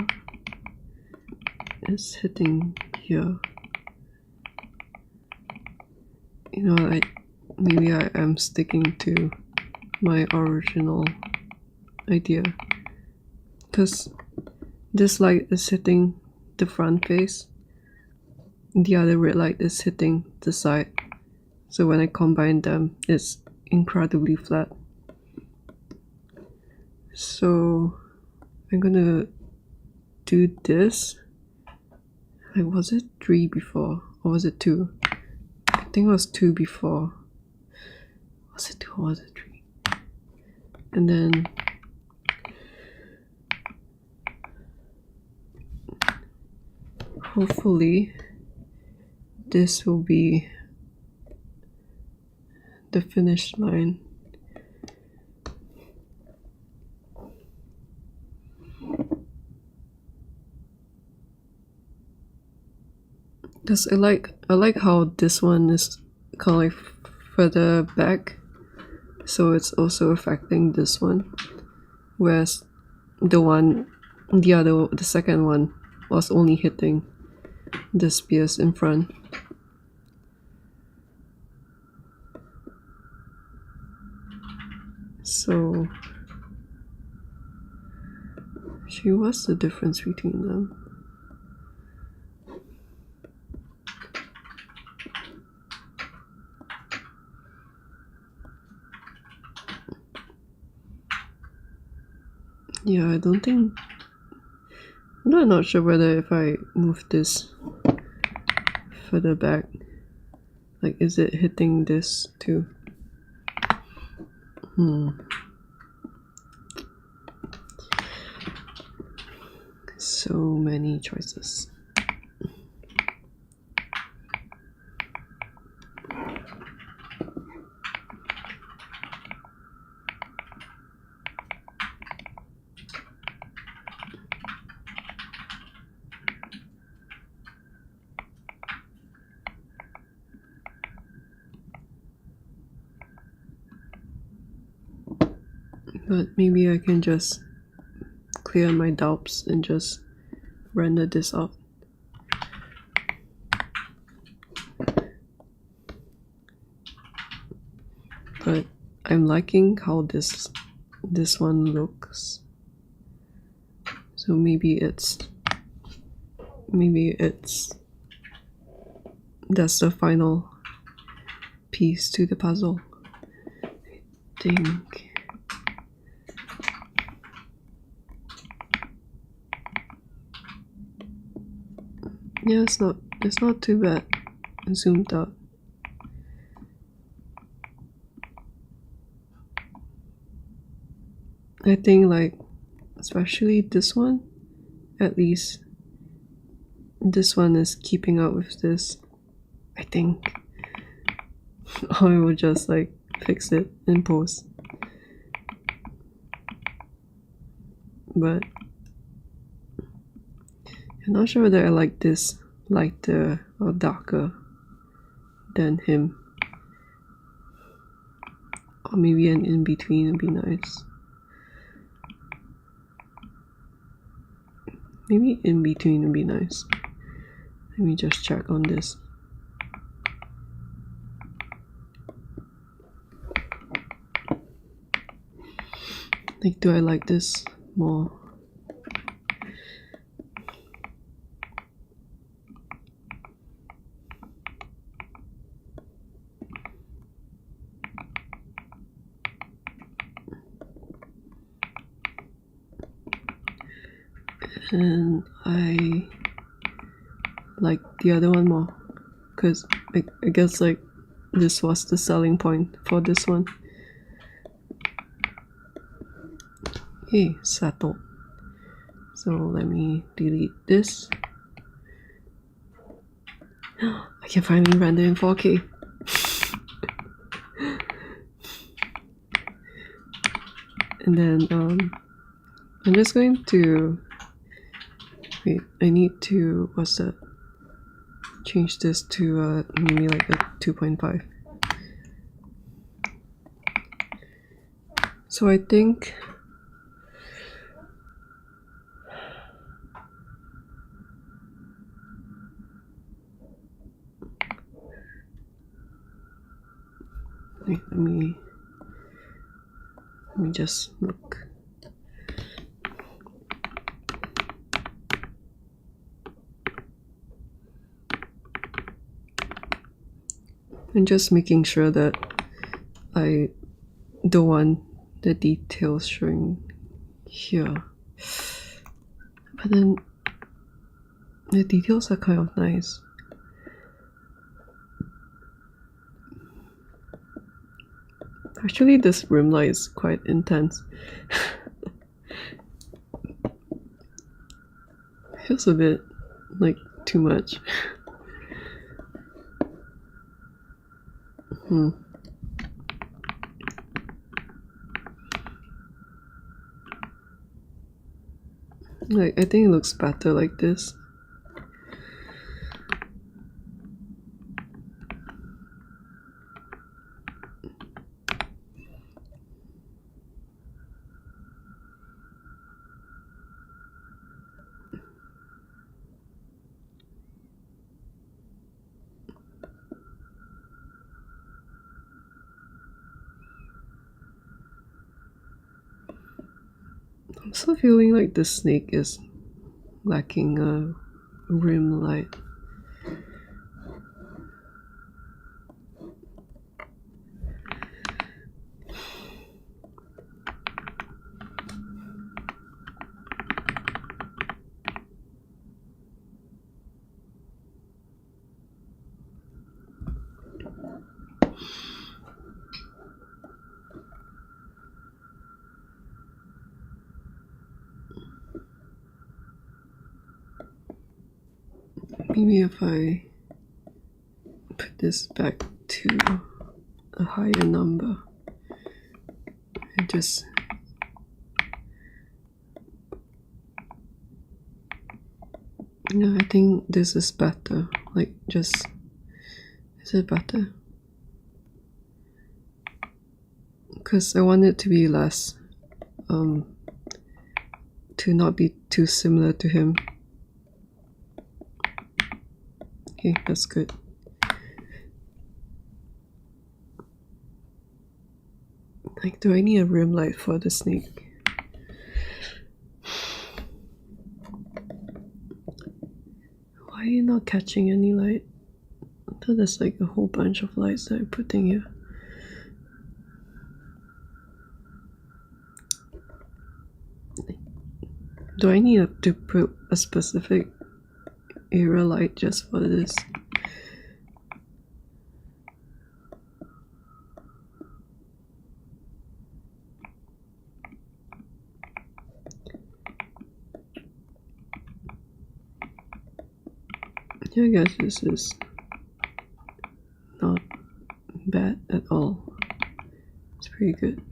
Speaker 1: It's hitting here. You know, maybe I am sticking to my original idea, because this light is hitting the front face, the other red light is hitting the side, so when I combine them it's incredibly flat. So I'm gonna do this. Like, was it 3 before or was it 2? I think it was 2 before. Was it 2 or was it 3? And then hopefully this will be the finish line. Because I like how this one is kind of like further back, so it's also affecting this one, whereas the second one was only hitting the spears in front. So actually, what's the difference between them? Yeah, I'm not sure whether if I move this further back, like, is it hitting this too? So many choices. But maybe I can just clear my doubts and just render this out. But I'm liking how this one looks. So maybe that's the final piece to the puzzle, I think. Yeah, it's not too bad zoomed out. I think, like, especially this one, at least this one is keeping up with this, I think. Or I will just like fix it in post. But I'm not sure whether I like this lighter or darker than him. Or maybe an in-between would be nice. Maybe in-between would be nice. Let me just check on this. Like, do I like this more? and I like the other one more because I guess like this was the selling point for this one. Okay, settled. So let me delete this. I can finally render in 4K. And then I'm just going to wait. I need to change this to maybe like a 2.5. So I think wait, let me just look. I'm just making sure that I don't want the details showing here. But then the details are kind of nice. Actually, this room light is quite intense. Feels a bit like too much. Like, I think it looks better like this. I'm still feeling like the snake is lacking a rim light. Maybe if I put this back to a higher number, I just I think this is better. Like, just is it better? Because I want it to be less, to not be too similar to him. Okay, that's good. Like, do I need a rim light for the snake? Why are you not catching any light? I thought there's like a whole bunch of lights that I'm putting here. Do I need to put a specific area light just for this? Yeah, I guess this is not bad at all. It's pretty good.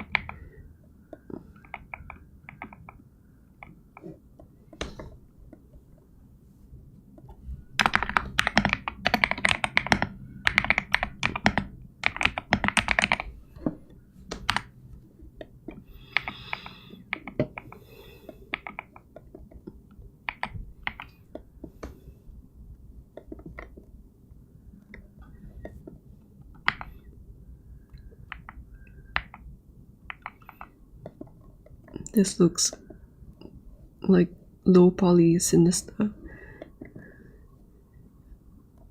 Speaker 1: This looks like low poly sinister.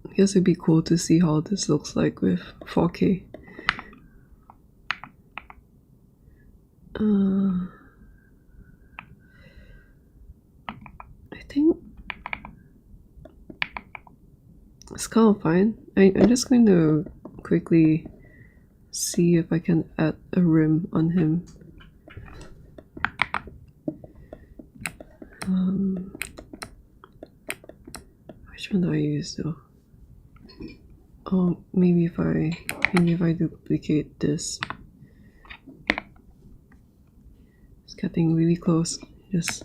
Speaker 1: I guess it'd be cool to see how this looks like with 4K. I It's kind of fine. I'm just going to quickly see if I can add a rim on him. Which one do I use though? Oh, maybe if I duplicate this. It's getting really close. Just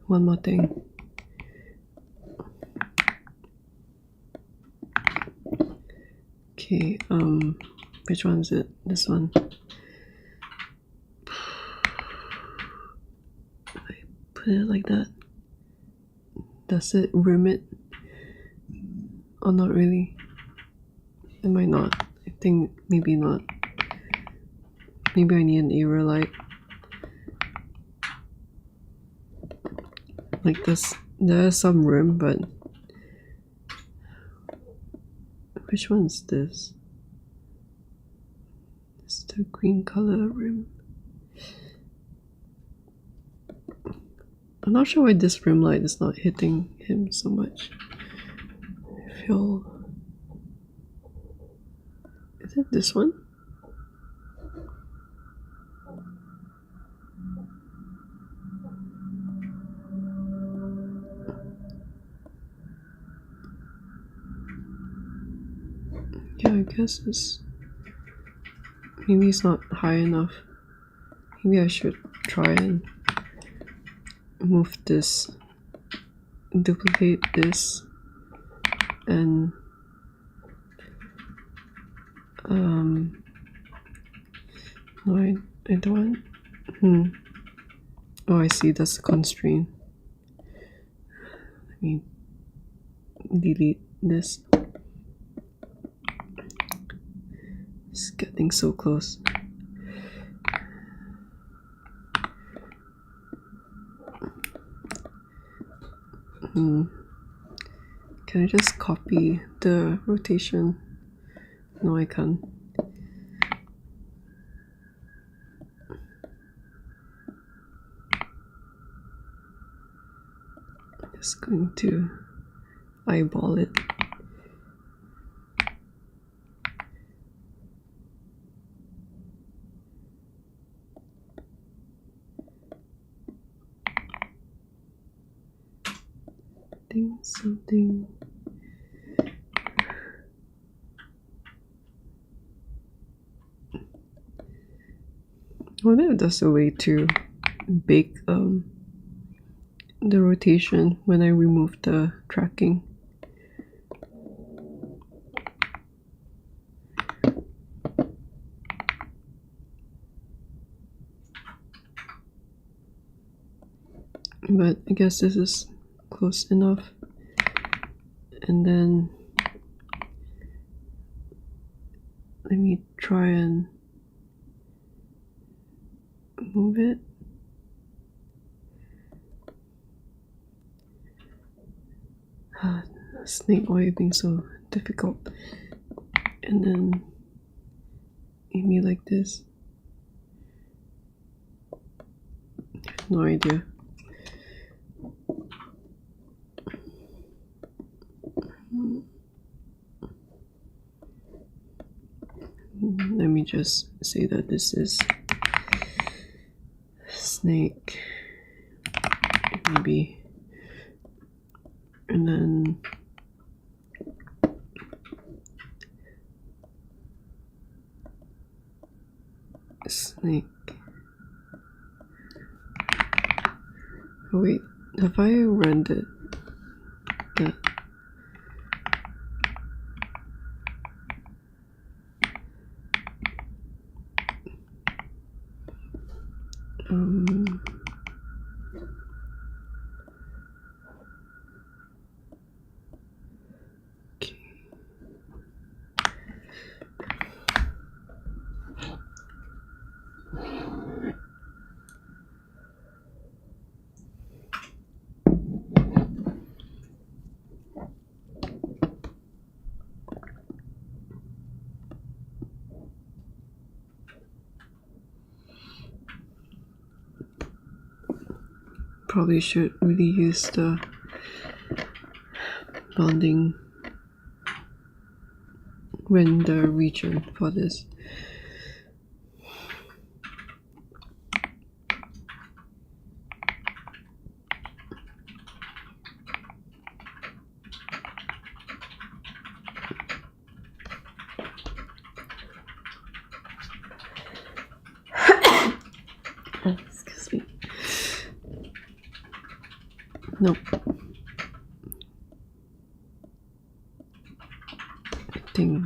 Speaker 1: one more thing. Okay, which one is it? This one. I put it like that. Does it rim it? Or not really? It might not. I think maybe not. Maybe I need an era light. Like this. There's some rim, but which one's this? It's the green color rim. I'm not sure why this rim light is not hitting him so much. I feel... Is it this one? Yeah, I guess it's... Maybe it's not high enough. Maybe I should try and move this, duplicate this, and no, I don't want. Oh, I see, that's the constraint. Let me delete this. It's getting so close. Can I just copy the rotation? No, I can't. Just going to eyeball it. Something. I wonder if there's a way to bake the rotation when I remove the tracking. But I guess this is close enough. And then let me try and move it. Snake, why are you being so difficult? And then maybe like this. No idea. Let me just say that this is snake, maybe, and then snake. Oh wait, have I rendered that? Okay. Probably should really use the bonding render region for this. Excuse me. Nope. I think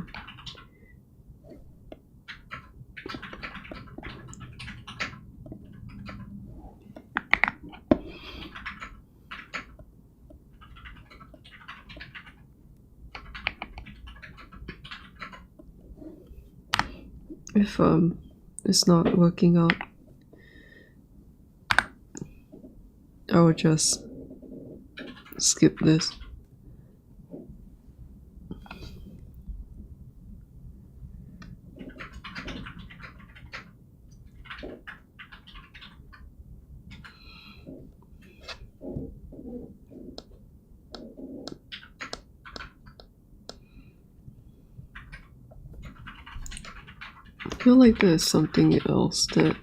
Speaker 1: if it's not working out, I will just skip this. I feel like there's something else that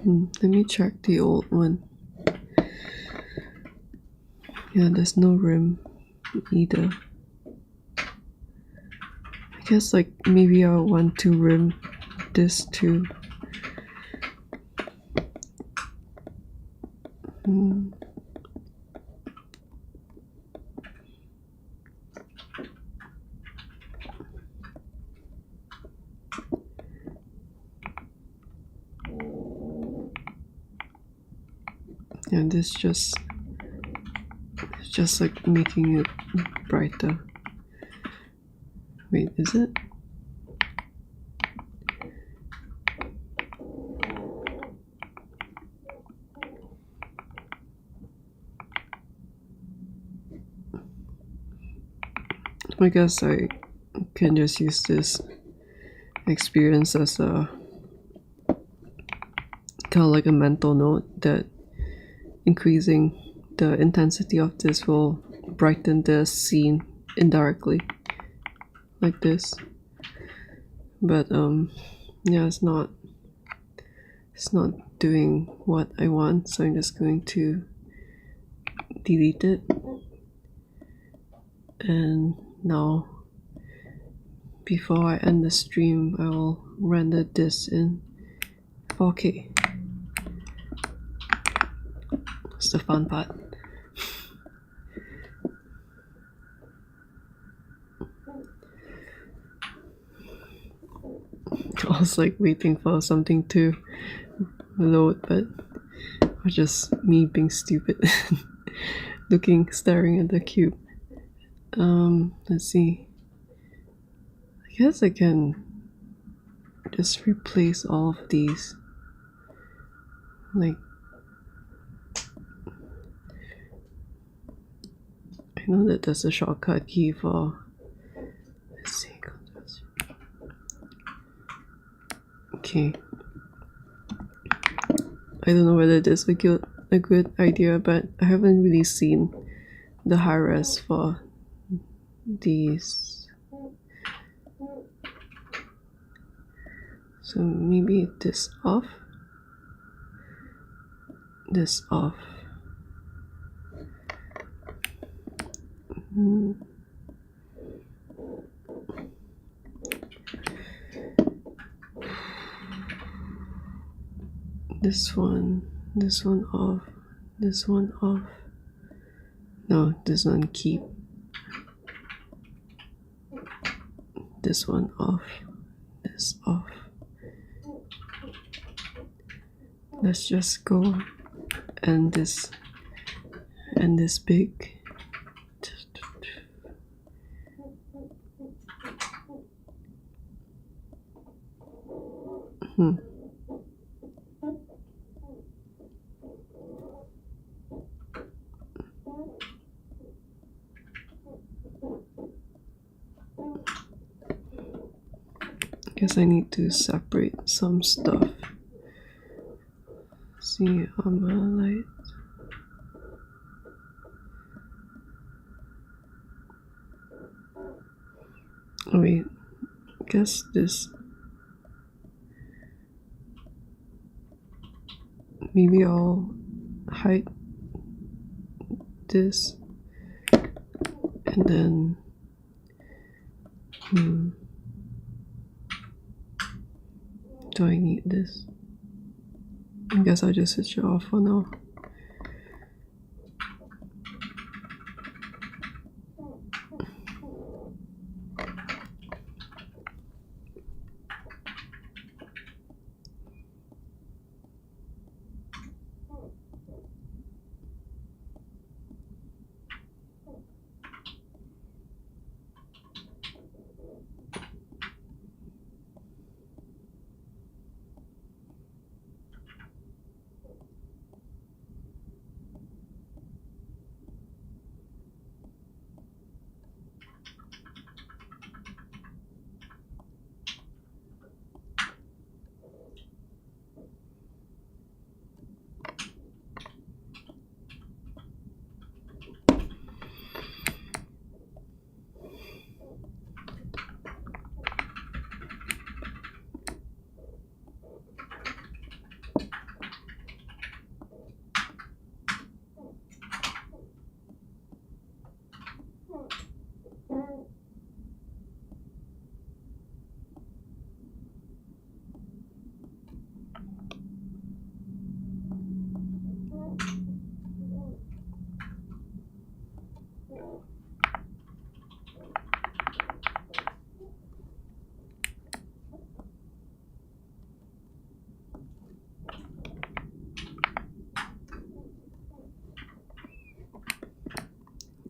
Speaker 1: let me check the old one. Yeah, there's no rim either. I guess like maybe I want to rim this too. And this just like making it brighter. Wait, is it? I guess I can just use this experience as a kind of like a mental note that increasing the intensity of this will brighten the scene indirectly, like this. But yeah, it's not doing what I want, so I'm just going to delete it. And now, before I end the stream, I will render this in 4K. That's the fun part. I was like waiting for something to load, but it was just me being stupid. Staring at the cube. Let's see. I guess I can just replace all of these. Like, I know that there's a shortcut key for, let's see. Okay. I don't know whether this is a good idea, but I haven't really seen the high res for these. So maybe this off. This off. This one off, this one off. No, this one keep. This one off, this off. Let's just go and this big. Guess I need to separate some stuff. See, light. Wait, I guess this. Maybe I'll hide this and then do I need this? I guess I'll just switch it off for now.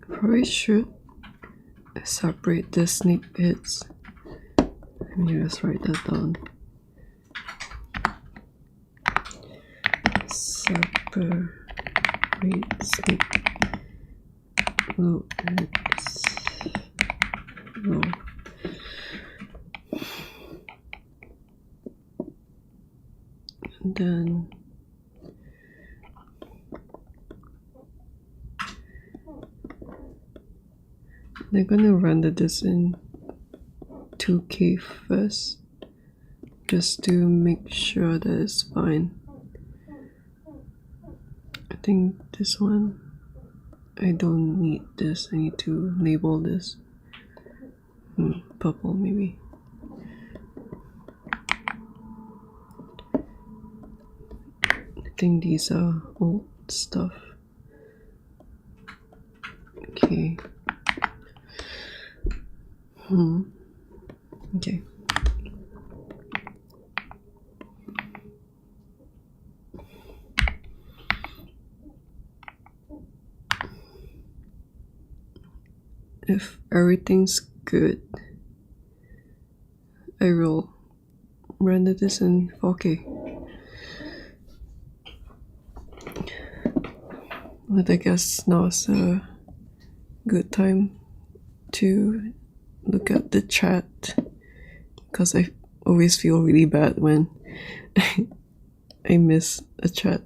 Speaker 1: Probably should separate the snippets. Let me just write that down. Separate snip loads. No. And then they're gonna render this in 2K first, just to make sure that it's fine. I think this one, I don't need this. I need to label this purple maybe. I think these are old stuff. Okay. Okay. If everything's good, I will render this in 4K. But I guess now is a good time to look at the chat, because I always feel really bad when I miss a chat.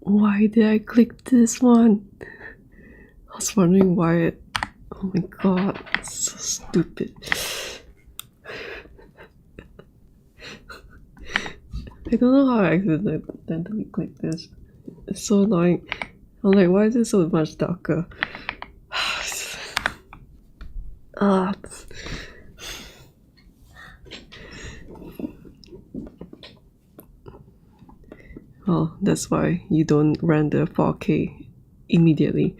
Speaker 1: Why did I click this one? I was wondering why it... Oh my god, it's so stupid. I don't know how I accidentally clicked this. It's so annoying. I'm like, why is it so much darker? Ah. Well, that's why you don't render 4K immediately.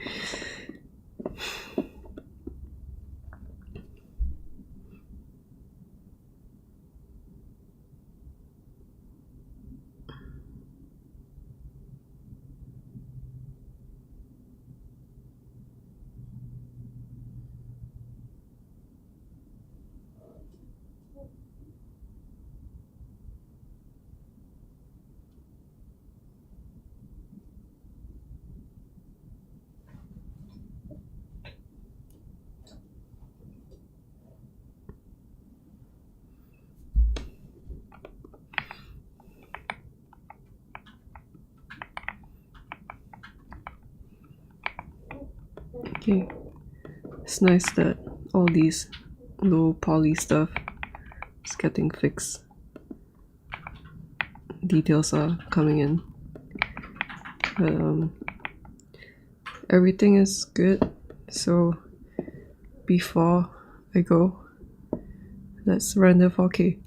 Speaker 1: Okay, it's nice that all these low poly stuff is getting fixed. Details are coming in, but everything is good. So before I go, let's render 4K.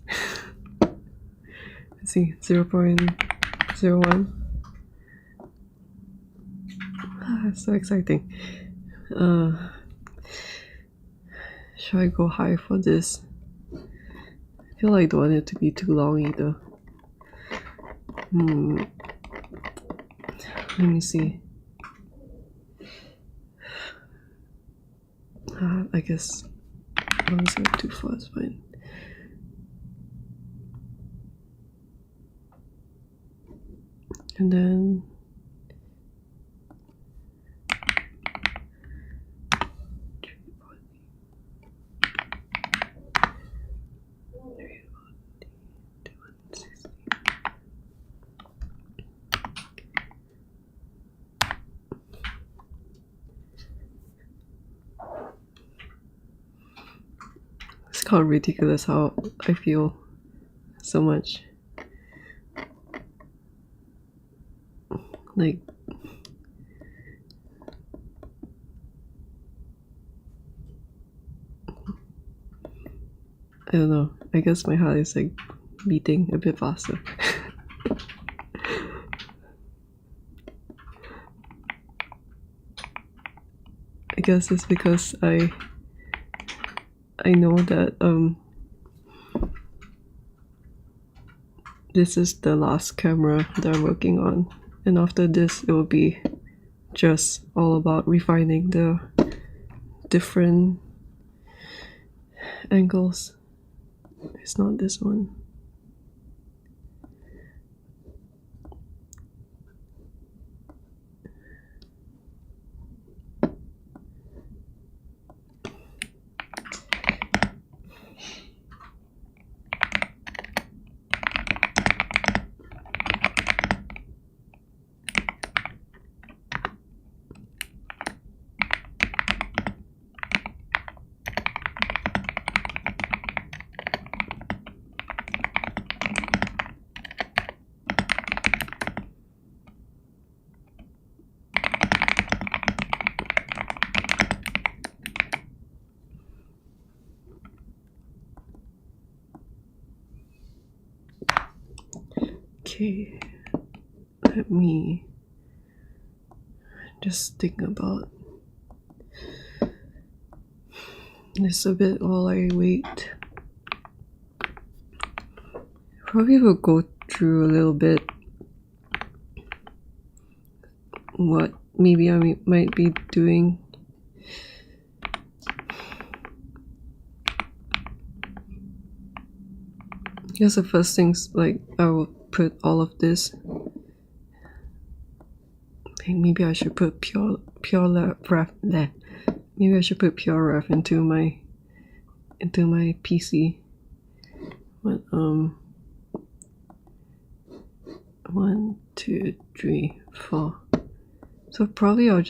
Speaker 1: Let's see, 0.01. It's so exciting. Should I go high for this? I feel like I don't want it to be too long either. Let me see. I guess 1024 is fine. And then it's kind of ridiculous how I feel so much. Like, I don't know. I guess my heart is like beating a bit faster. I guess it's because I know that this is the last camera that I'm working on, and after this it will be just all about refining the different angles. It's not this one. Okay, let me just think about this a bit while I wait. Probably will go through a little bit what maybe I might be doing. I guess the first things, like, I will put all of this. Maybe I should put pure ref there. Maybe I should put pure ref into my PC. But 1, 2, 3, 4. So probably I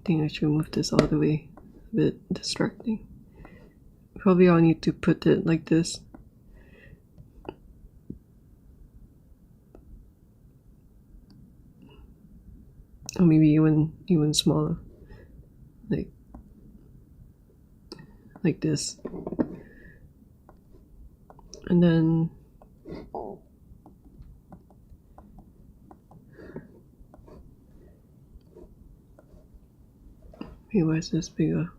Speaker 1: think I should move this all the way. A bit distracting. Probably I'll need to put it like this. Or maybe even smaller. Like this. And then wait, why is this bigger?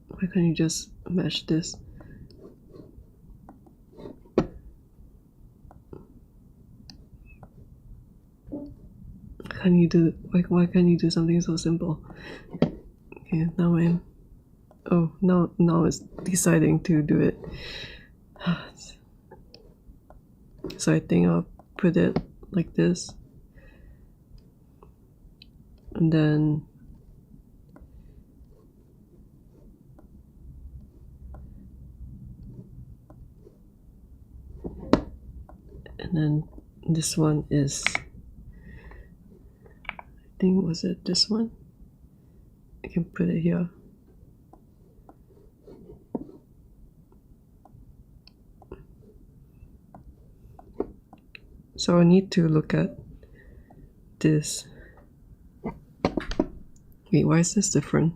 Speaker 1: Why can't you just match this? Why can't you do something so simple? Okay, now it's deciding to do it. So I think I'll put it like this. And then this one is, I think, was it this one? I can put it here. So I need to look at this. Wait, why is this different?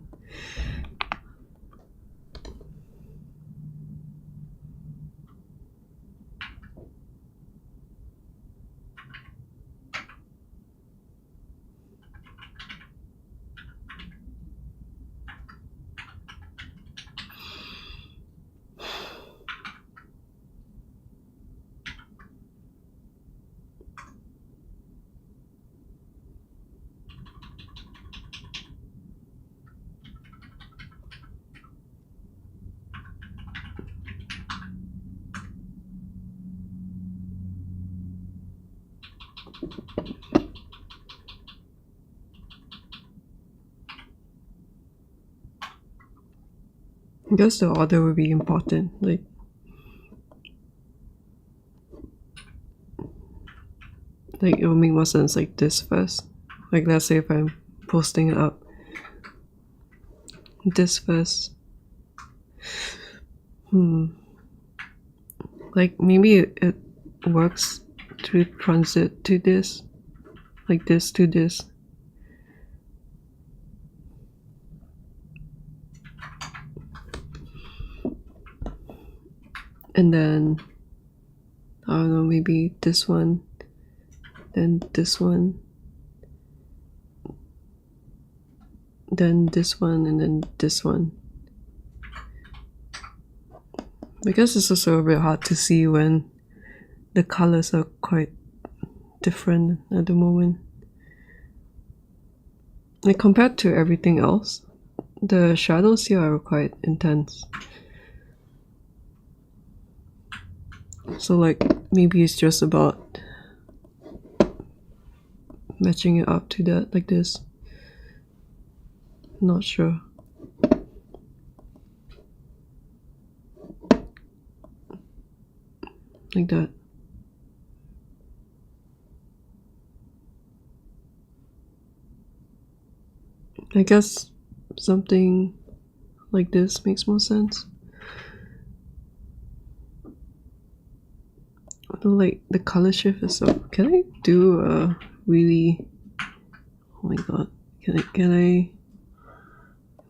Speaker 1: I guess the order would be important. Like it will make more sense like this first. Like let's say if I'm posting it up, this first. Like maybe it works to transit to this, like this to this. And then I don't know, maybe this one, then this one, then this one, and then this one. Because it's also a bit hard to see when the colors are quite different at the moment. Like compared to everything else, the shadows here are quite intense. So like maybe it's just about matching it up to that, like this. Not sure. Like that. I guess something like this makes more sense. Although like the color shift is so, can I do a really, oh my god, can I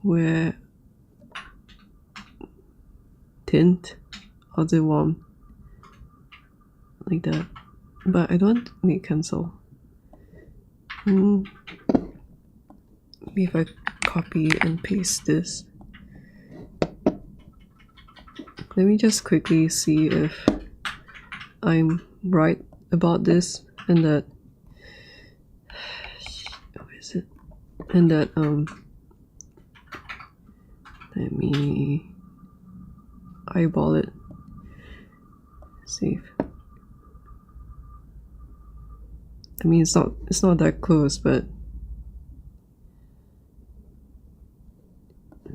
Speaker 1: wear tint or the warm like that? But I don't need cancel. Maybe if I copy and paste this. Let me just quickly see if I'm right about this and that. Where is it? And that let me eyeball it. See. I mean, it's not that close, but I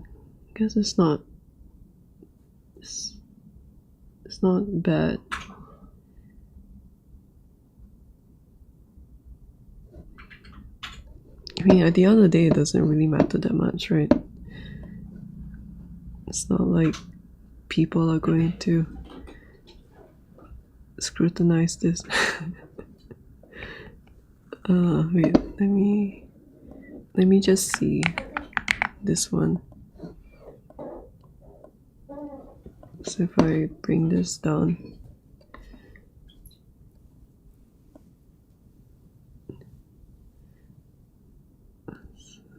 Speaker 1: guess it's not It's not bad. I mean, at the end of the day, it doesn't really matter that much, right? It's not like people are going to scrutinize this. Wait, let me just see this one. So if I bring this down,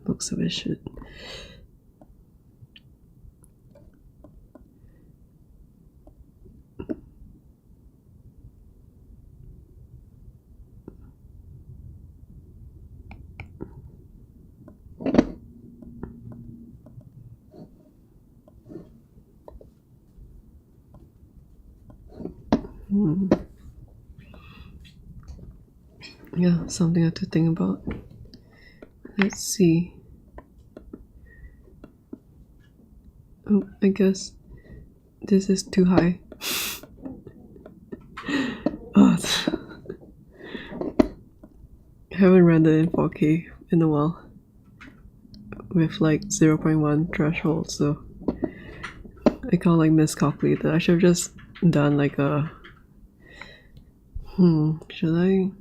Speaker 1: looks a bit shit. Yeah, something I have to think about. Let's see. Oh, I guess this is too high. Oh, I haven't rendered in 4K in a while with like 0.1 threshold, so I kind of like miscalculated. I should have just done like a should I?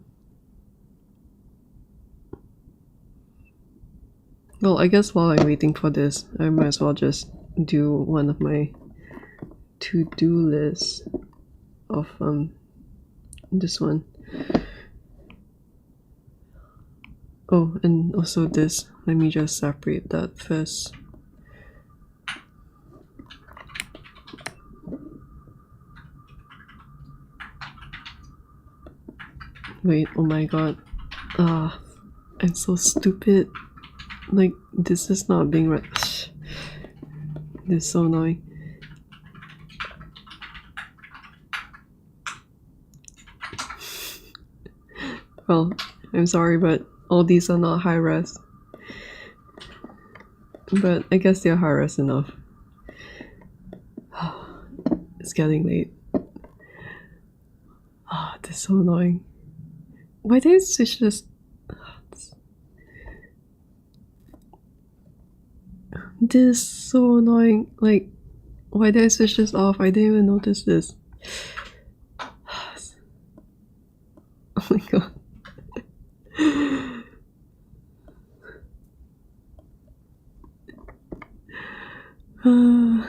Speaker 1: Well, I guess while I'm waiting for this, I might as well just do one of my to-do lists of this one. Oh, and also this. Let me just separate that first. Wait, oh my god. I'm so stupid. Like, this is not being read. This is so annoying. Well, I'm sorry, but all these are not high res. But I guess they're high res enough. It's getting late. This is so annoying. Why did I switch this? This is so annoying. Like, why did I switch this off? I didn't even notice this. Oh my god. I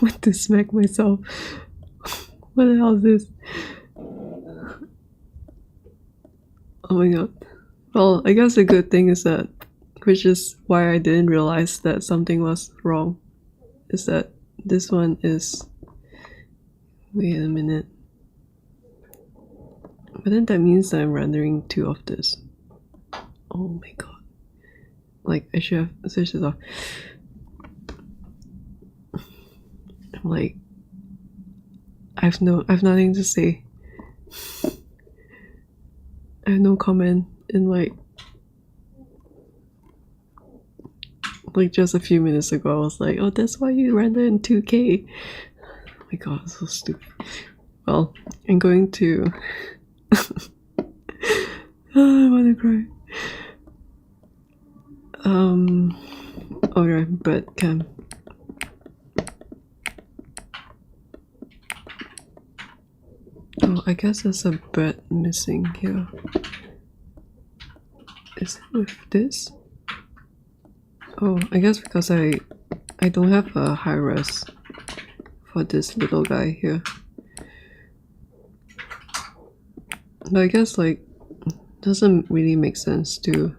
Speaker 1: want to smack myself. What the hell is this? Oh my god. Well, I guess the good thing is that, which is why I didn't realize that something was wrong, is that this one is... Wait a minute. But then that means that I'm rendering 2 of this. Oh my god. Like, I should have switched this off. I'm like... I've nothing to say. I have no comment in like just a few minutes ago. I was like, oh, that's why you render in 2K. Oh my god, so stupid. Well, I'm going to... I want to cry. Alright, but cam. Oh, I guess there's a bed missing here. Is it with this? Oh, I guess because I don't have a high res for this little guy here. But I guess like doesn't really make sense to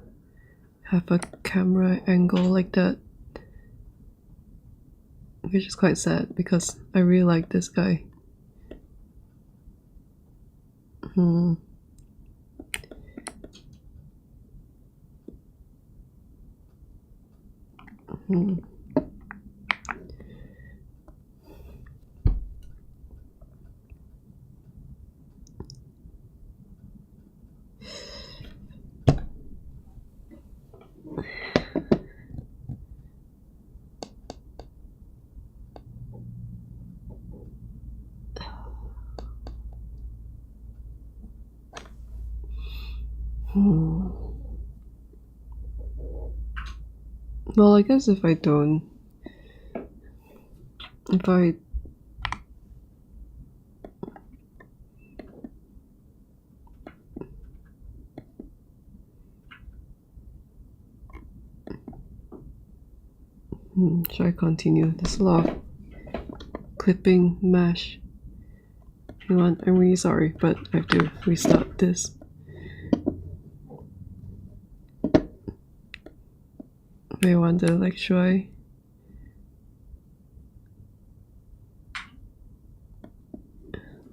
Speaker 1: have a camera angle like that, which is quite sad because I really like this guy. Well, I guess if I don't, if I should I continue? There's a lot of clipping mesh. Hang on, I'm really sorry, but I have to restart this. I wonder, like, should I?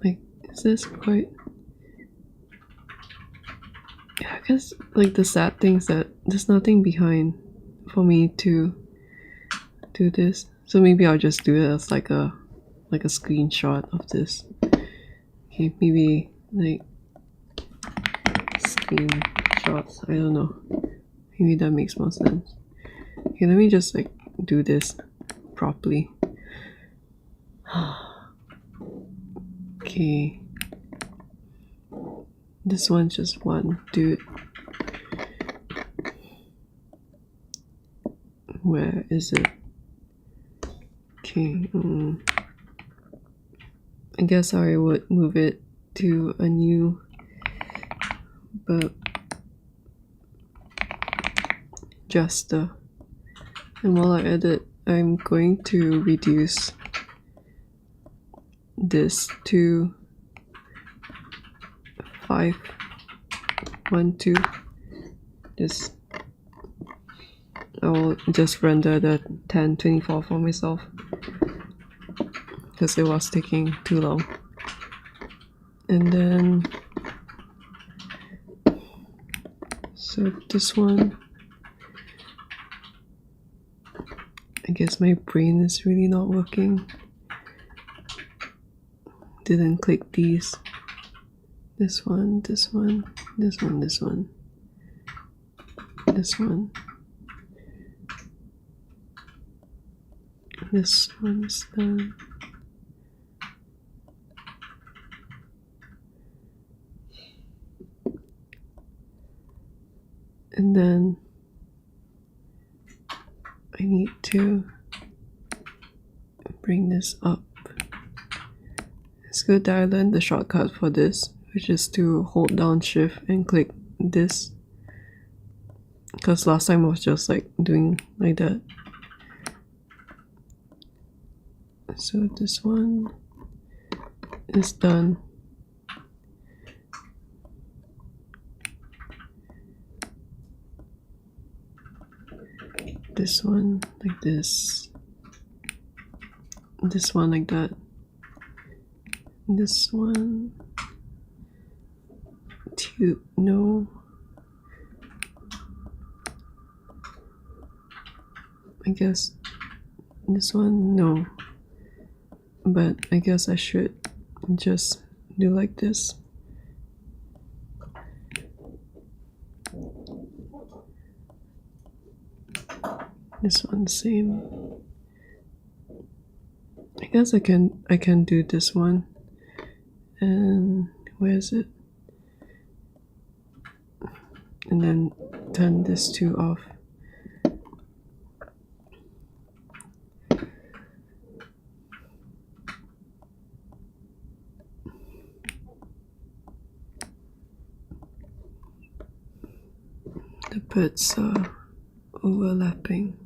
Speaker 1: Like, is this quite? Yeah, I guess, like, the sad thing is that there's nothing behind for me to do this. So maybe I'll just do it as like a screenshot of this. Okay, maybe like screenshots. I don't know. Maybe that makes more sense. Okay, let me just like do this properly. Okay. This one's just one dude. Where is it? Okay, I guess I would move it to a new, but gesture. And while I edit, I'm going to reduce this to 512. Just I will just render the 1024 for myself because it was taking too long. And then so this one, I guess my brain is really not working. Didn't click these. This one, this one, this one, this one, this one. This one's done. And then I need to bring this up. It's good that I learned the shortcut for this, which is to hold down shift and click this. Because last time I was just like doing like that. So this one is done. This one like this. This one like that. This one. No. I guess this one, no. But I guess I should just do like this. This one same. I guess I can do this one. And where is it? And then turn this two off. The birds are overlapping.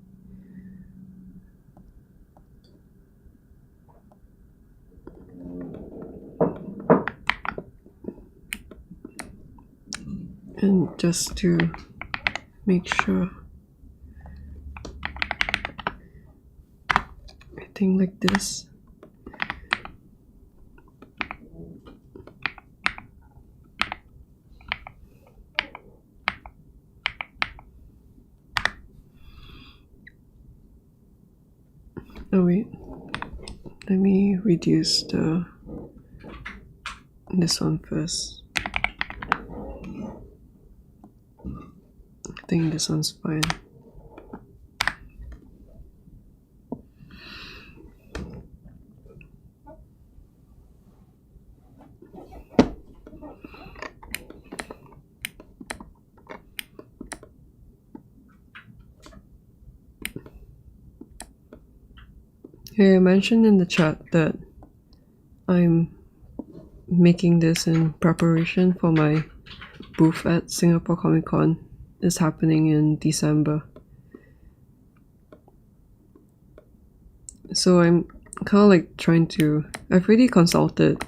Speaker 1: And just to make sure, everything like this. Oh wait, let me reduce this one first. I think this one's fine. Yeah, I mentioned in the chat that I'm making this in preparation for my booth at Singapore Comic Con. It's happening in December. So I'm kind of like trying to... I've already consulted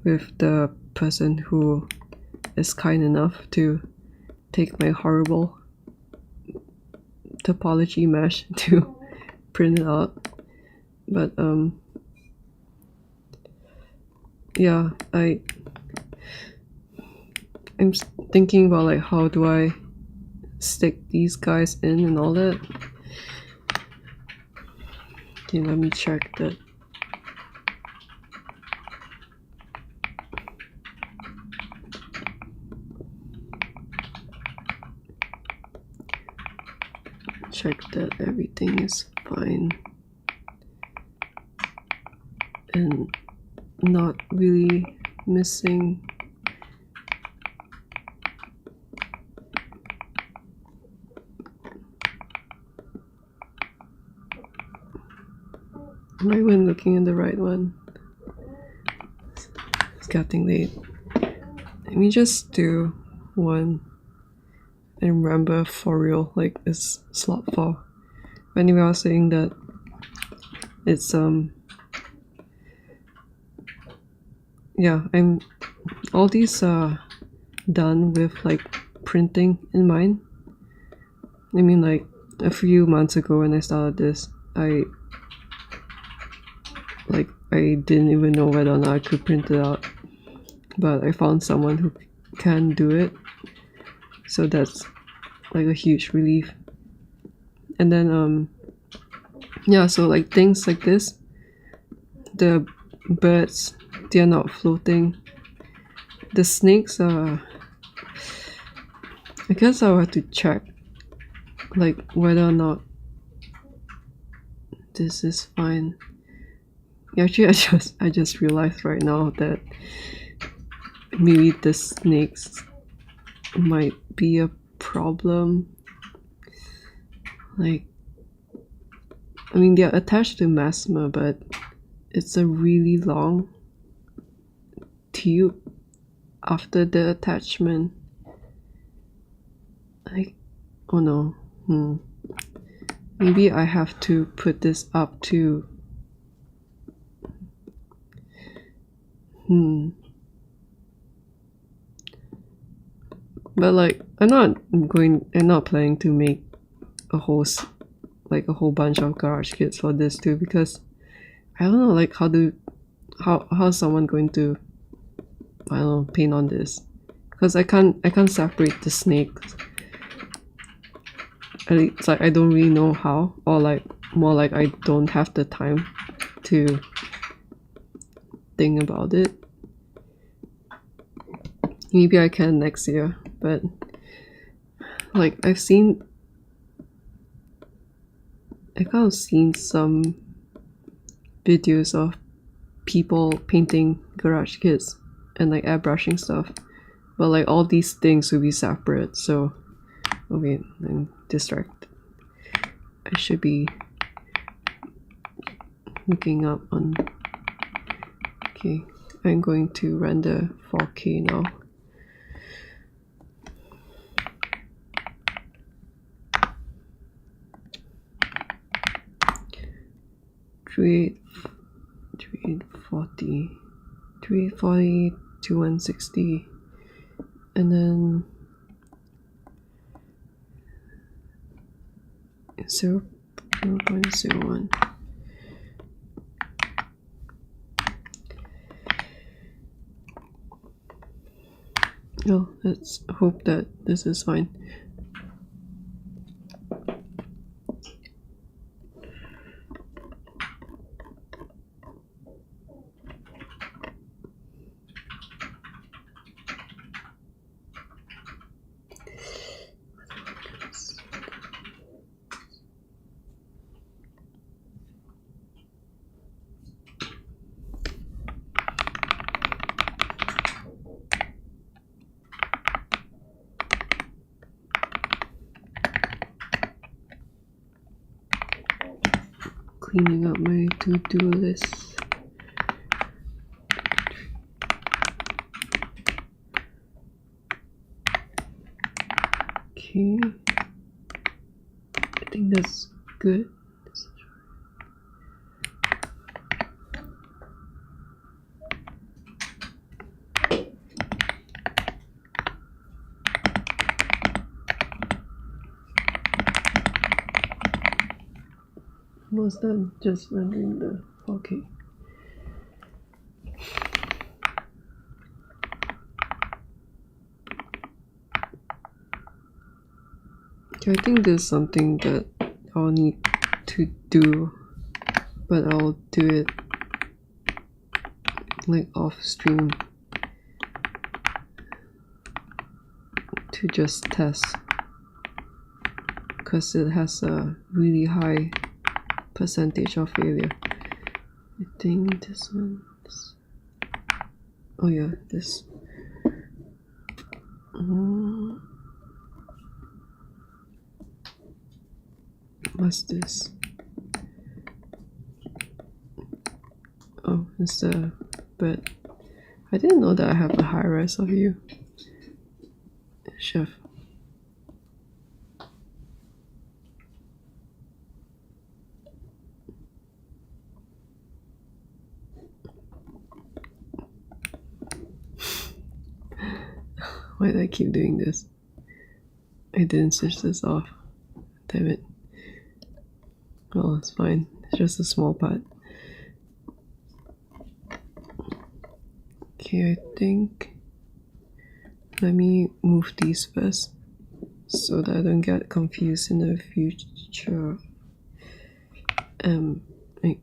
Speaker 1: with the person who is kind enough to take my horrible topology mesh to print it out. But yeah, I'm thinking about like how do I stick these guys in and all that. Okay, let me check that. Check that everything is fine and not really missing. Am I even looking at the right one? It's getting late. Let me just do one and remember for real, like it's slot 4. But anyway, I was saying that it's yeah, I'm all these are done with like printing in mind. I mean, like a few months ago when I started this, I didn't even know whether or not I could print it out, but I found someone who can do it, so that's like a huge relief. And then yeah, so like things like this, the birds, they're not floating. The snakes are, I guess I'll have to check like whether or not this is fine. Actually, I just realized right now that maybe the snakes might be a problem. Like, I mean, they're attached to Messmer, but it's a really long tube after the attachment. Like, oh no. Maybe I have to put this up to but like I'm not planning to make a whole bunch of garage kits for this too, because I don't know like how's someone going to, I don't know, paint on this, because I can't separate the snakes. It's like I don't really know how, or like more like I don't have the time to think about it. Maybe I can next year, but like I've kind of seen some videos of people painting garage kits and like airbrushing stuff, but like all these things will be separate. So oh wait, I'm distracted. I should be looking up on. Okay, I'm going to render 4K now. Three 840 to 160, and then 0.01. Oh, let's hope that this is fine. cleaning up my to-do list. Okay, I think that's good. Almost done, just rendering the 4K. Okay, I think there's something that I'll need to do, but I'll do it like off stream to just test, because it has a really high percentage of failure. I think this one is... oh yeah, this. What's this? Oh, it's the bed. I didn't know that I have a high res of you, chef. Why did I keep doing this? I didn't switch this off. Damn it. Oh, it's fine. It's just a small part. Okay, I think... let me move these first so that I don't get confused in the future. Wait.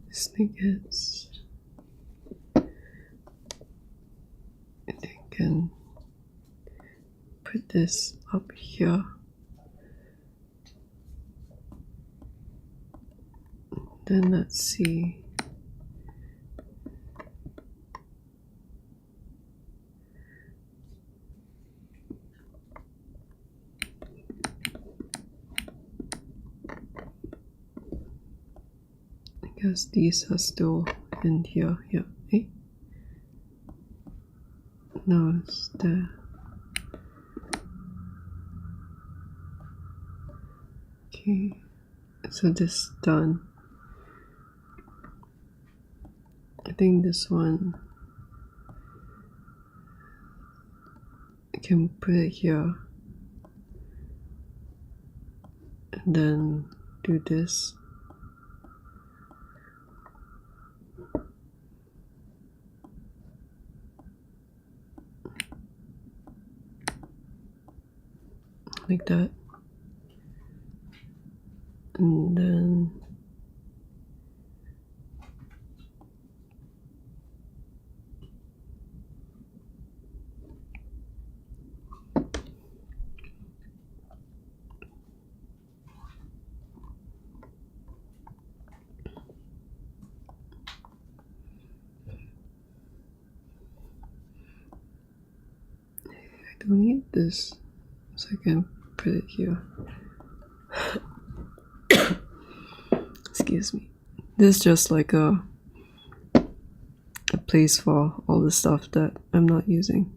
Speaker 1: This thing is... I think I can put this up here. Then let's see. I guess these are still in here. Yeah. Hey. No, it's there. Okay. So this is done. I think this one I can put it here and then do this. Like that. And then I don't need this, so I can put it here. Excuse me. This is just like a place for all the stuff that I'm not using.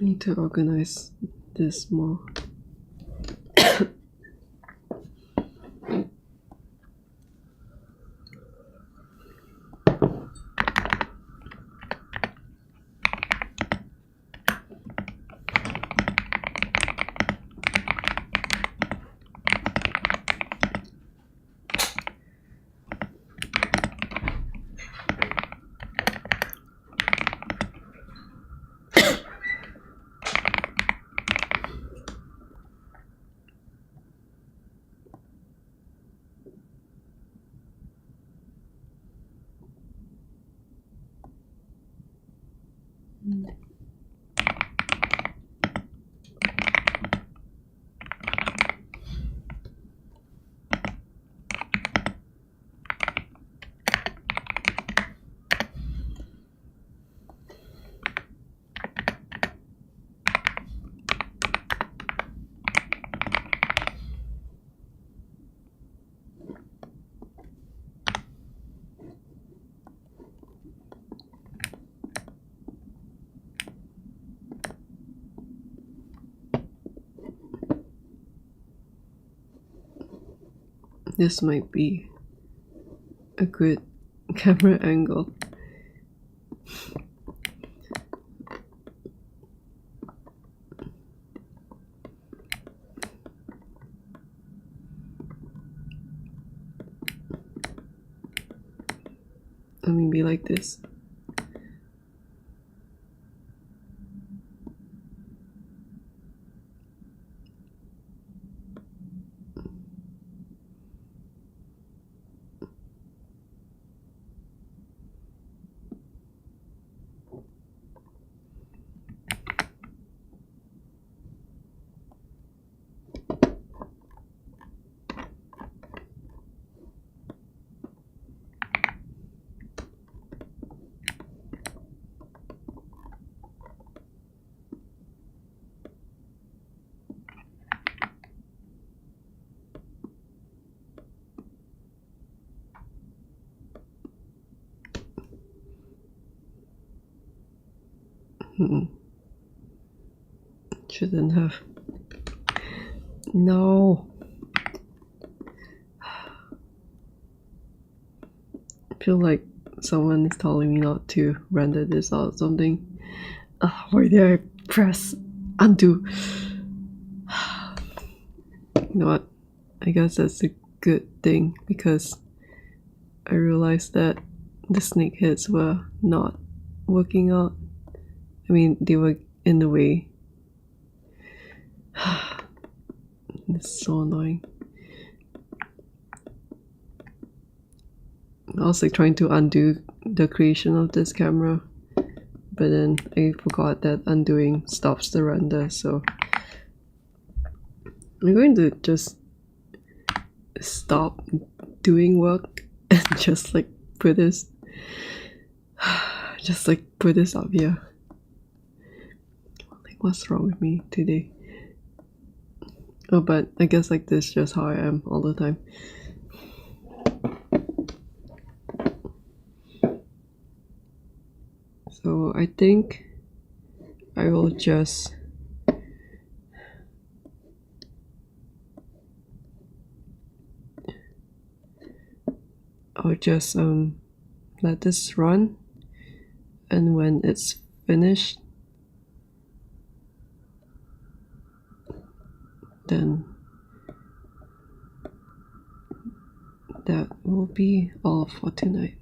Speaker 1: Need to organize this more. This might be a good camera angle. Let me be like this. Shouldn't have. No. I feel like someone is telling me not to render this out or something. Why did I press undo? You know what? I guess that's a good thing because I realized that the snake hits were not working out. I mean, they were in the way. It's so annoying. I was like trying to undo the creation of this camera, but then I forgot that undoing stops the render, so I'm going to just stop doing work and just like put this up here. Like, what's wrong with me today? Oh, but I guess like this is just how I am all the time. So I think I will just let this run, and when it's finished, then that will be all for tonight.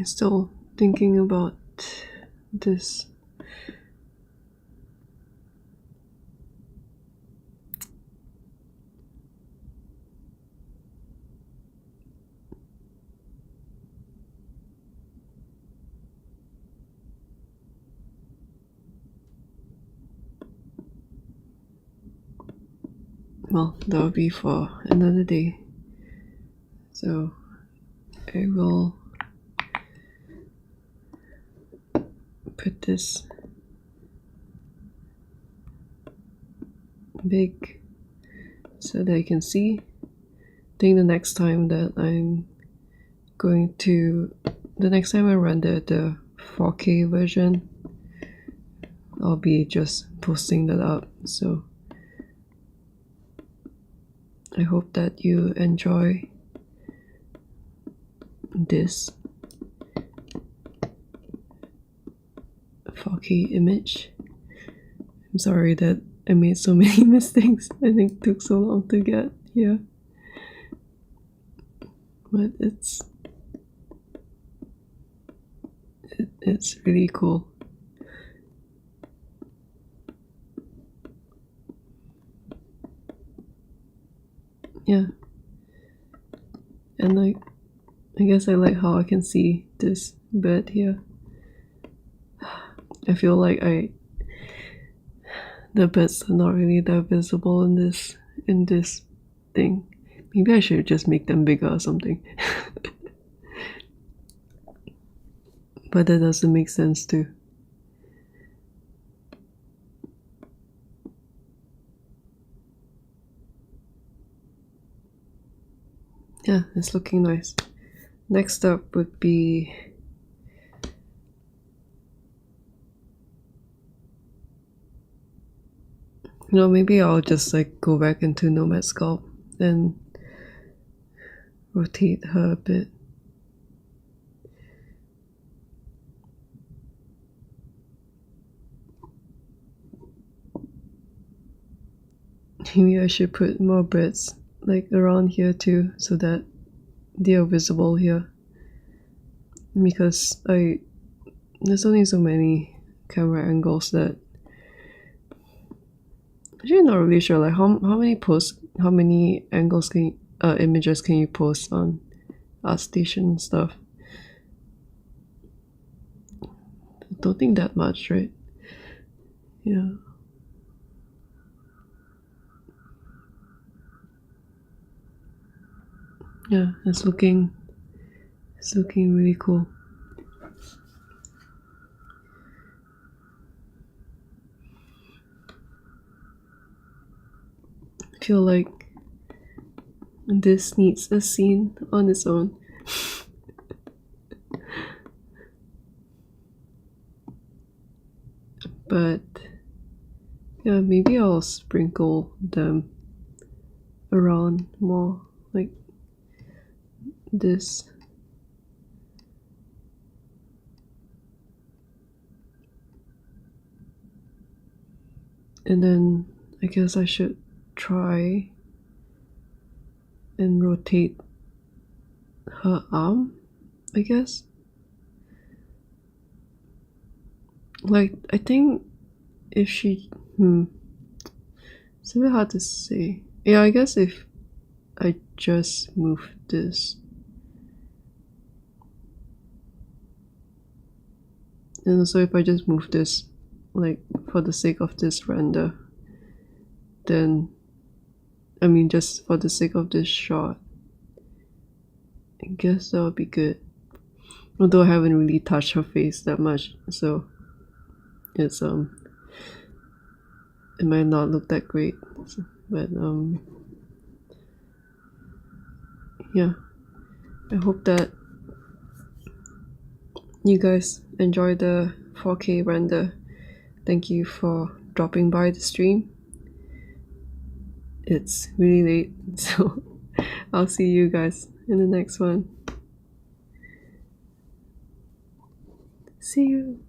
Speaker 1: Still thinking about this. Well, that'll be for another day. So I will put this big so that I can see. I think the next time I render the 4K version, I'll be just posting that up. So I hope that you enjoy this 4K image. I'm sorry that I made so many mistakes and it took so long to get here. But it's really cool. Yeah. And I guess I like how I can see this bed here. I feel like the beds are not really that visible in this thing. Maybe I should just make them bigger or something. But that doesn't make sense too. Yeah, it's looking nice. Next up would be maybe I'll just go back into nomad sculpt and rotate her a bit. Maybe I should put more beds around here too, so that they are visible here, because there's only so many camera angles that actually not really sure how many angles images can you post on ArtStation and stuff. I don't think that much, right? Yeah. Yeah, it's looking really cool. I feel like this needs a scene on its own. But yeah, maybe I'll sprinkle them around more, like this. And then I guess I should try and rotate her arm, I guess. I think if she it's a bit hard to say. Yeah, I guess if I just move this, and also if I just move this for the sake of this render, then just for the sake of this shot, I guess that would be good. Although I haven't really touched her face that much, so it's it might not look that great. But yeah, I hope that you guys enjoy the 4K render. Thank you for dropping by the stream. It's really late, so I'll see you guys in the next one. See you.